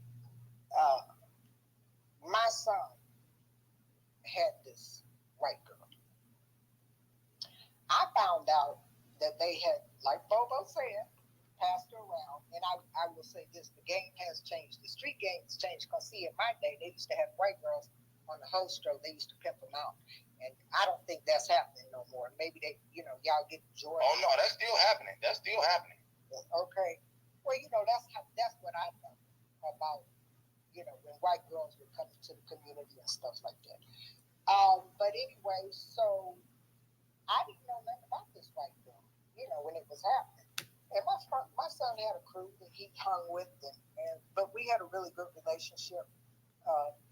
My son had this white girl. I found out that they had, like Bobo said, passed her around. And I will say this, the game has changed. The street game has changed. Because see, in my day, they used to have white girls on the host stroke. They used to pimp them out. And I don't think that's happening no more. Maybe they, y'all get joy. Oh, no, that's still happening. That's still happening. Okay. Well, that's what I know about, when white girls were coming to the community and stuff like that. But anyway, so I didn't know nothing about this white girl, when it was happening. And my son had a crew that he hung with, but we had a really good relationship.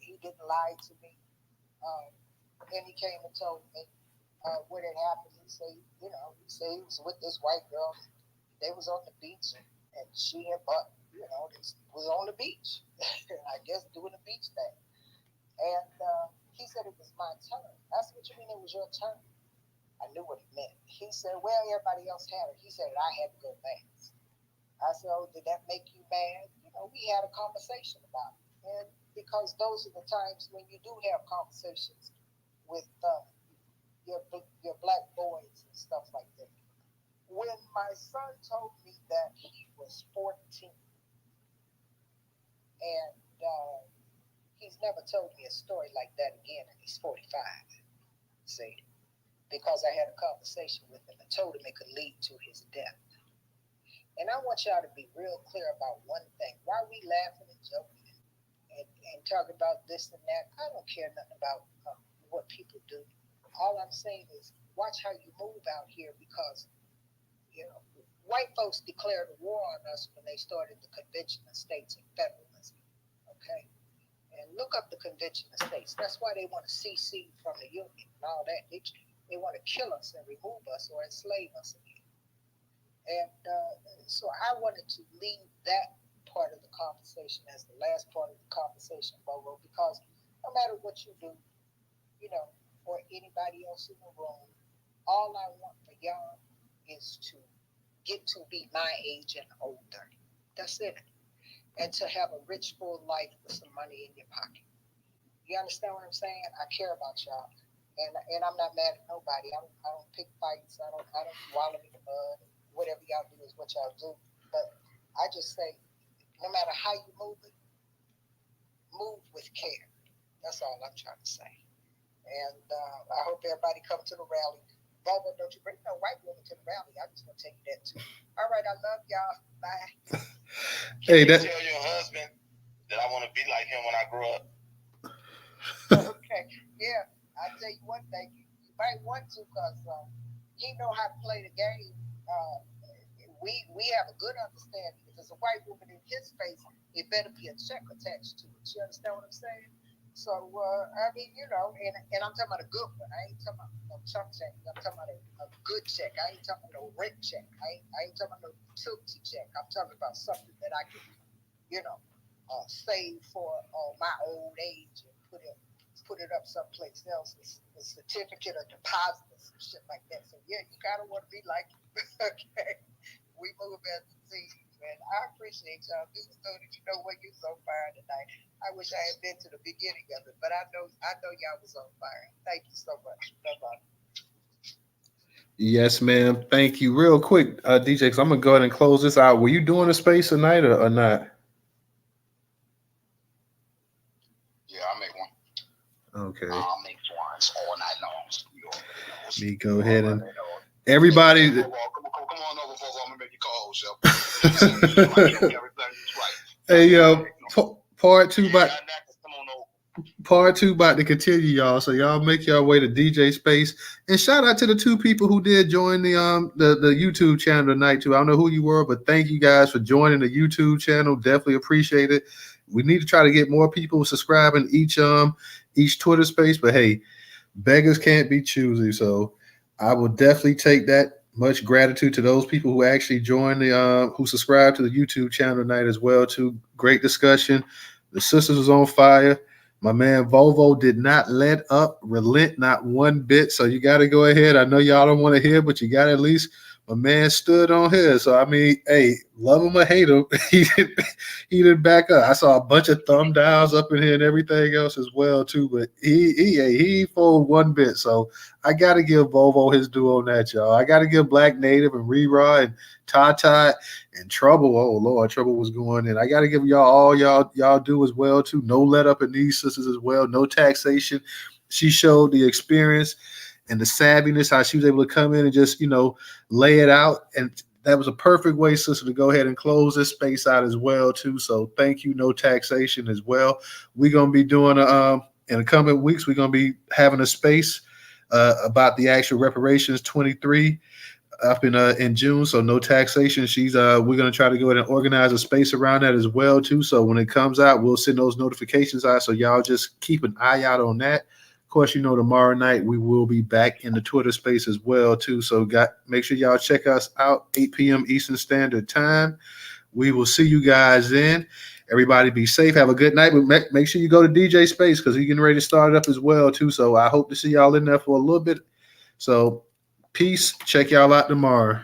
He didn't lie to me. And he came and told me what had happened. He said, he was with this white girl. They was on the beach, and she and Buck, they was on the beach. I guess doing a beach thing. And he said it was my turn. I said, what you mean it was your turn? I knew what it meant. He said, well, everybody else had it. He said, I had to go last. I said, oh, did that make you mad? You know, we had a conversation about it. And because those are the times when you do have conversations with your black boys and stuff like that. When my son told me that he was 14 and he's never told me a story like that again, and he's 45, see, because I had a conversation with him and told him it could lead to his death. And I want y'all to be real clear about one thing. Why we laughing and joking and talking about this and that, I don't care nothing about what people do. All I'm saying is watch how you move out here, because, you know, white folks declared a war on us when they started the Convention of States and Federalism, okay? And look up the Convention of States. That's why they want to secede from the Union and all that. They want to kill us and remove us or enslave us again. And so I wanted to leave that part of the conversation as the last part of the conversation, Bobo, because no matter what you do, you know, or anybody else in the room, all I want for y'all is to get to be my age and older. That's it. And to have a rich, full life with some money in your pocket. You understand what I'm saying? I care about y'all. And I'm not mad at nobody. I don't pick fights. I don't wallow in the mud. Whatever y'all do is what y'all do. But I just say, no matter how you move it, move with care. That's all I'm trying to say. And I hope everybody come to the rally. Bobo, don't you bring no white woman to the rally. I just want to tell you that too. All right, I love y'all. Bye. Can you tell your husband that I want to be like him when I grow up? Okay. Yeah. I'll tell you one thing. You might want to, because he know how to play the game. We have a good understanding. If there's a white woman in his face, it better be a check attached to it. You understand what I'm saying? So, I mean, you know, and I'm talking about a good one. I ain't talking about no chump check. I'm talking about a good check. I ain't talking about no rent check. I ain't talking about no utility check. I'm talking about something that I can, you know, save for my old age and put it up someplace else. A certificate of deposit or some shit like that. So, yeah, you kind of want to be like, okay, we move as a team. Man, I appreciate y'all. This is so that you know what you're so fire tonight. I wish I had been to the beginning of it, but I know y'all was on fire. Thank you so much. Bye-bye. Yes, ma'am. Thank you. Real quick, DJ, because I'm going to go ahead and close this out. Were you doing a space tonight or not? Yeah, I'll make one. Okay. I'll make ones all night long. Me go ahead and everybody. Come on over, folks. I'm going to make you call, yourself. Hey, yo, part two about to continue, y'all. So y'all make your way to DJ Space, and shout out to the two people who did join the YouTube channel tonight too. I don't know who you were, but thank you guys for joining the YouTube channel. Definitely appreciate it. We need to try to get more people subscribing each Twitter Space, but hey, beggars can't be choosy. So I will definitely take that. Much gratitude to those people who actually joined who subscribed to the YouTube channel tonight as well too. Great discussion. The sisters was on fire. My man Volvo did not relent not one bit. So you got to go ahead. I know y'all don't want to hear, but you got to at least. My man stood on his. So I mean, hey, love him or hate him, he didn't back up. I saw a bunch of thumb downs up in here and everything else as well too. But he folded one bit. So I got to give Volvo his due on that, y'all. I got to give Black Native and Rera and Tata and Trouble. Oh Lord, Trouble was going in. I got to give y'all do as well too. No let up in these sisters as well. No taxation. She showed the experience and the savviness, how she was able to come in and just, you know, lay it out. And that was a perfect way, sister, to go ahead and close this space out as well too. So thank you. No taxation as well. We're gonna be doing in the coming weeks. We're gonna be having a space about the actual reparations 23 up in June. So no taxation. We're gonna try to go ahead and organize a space around that as well too. So when it comes out, we'll send those notifications out. So y'all just keep an eye out on that. Of course, you know, tomorrow night we will be back in the Twitter Space as well too. So make sure y'all check us out 8 p.m. Eastern Standard Time. We will see you guys then. Everybody be safe. Have a good night. But make sure you go to DJ Space because he's getting ready to start it up as well too. So I hope to see y'all in there for a little bit. So Peace. Check y'all out tomorrow.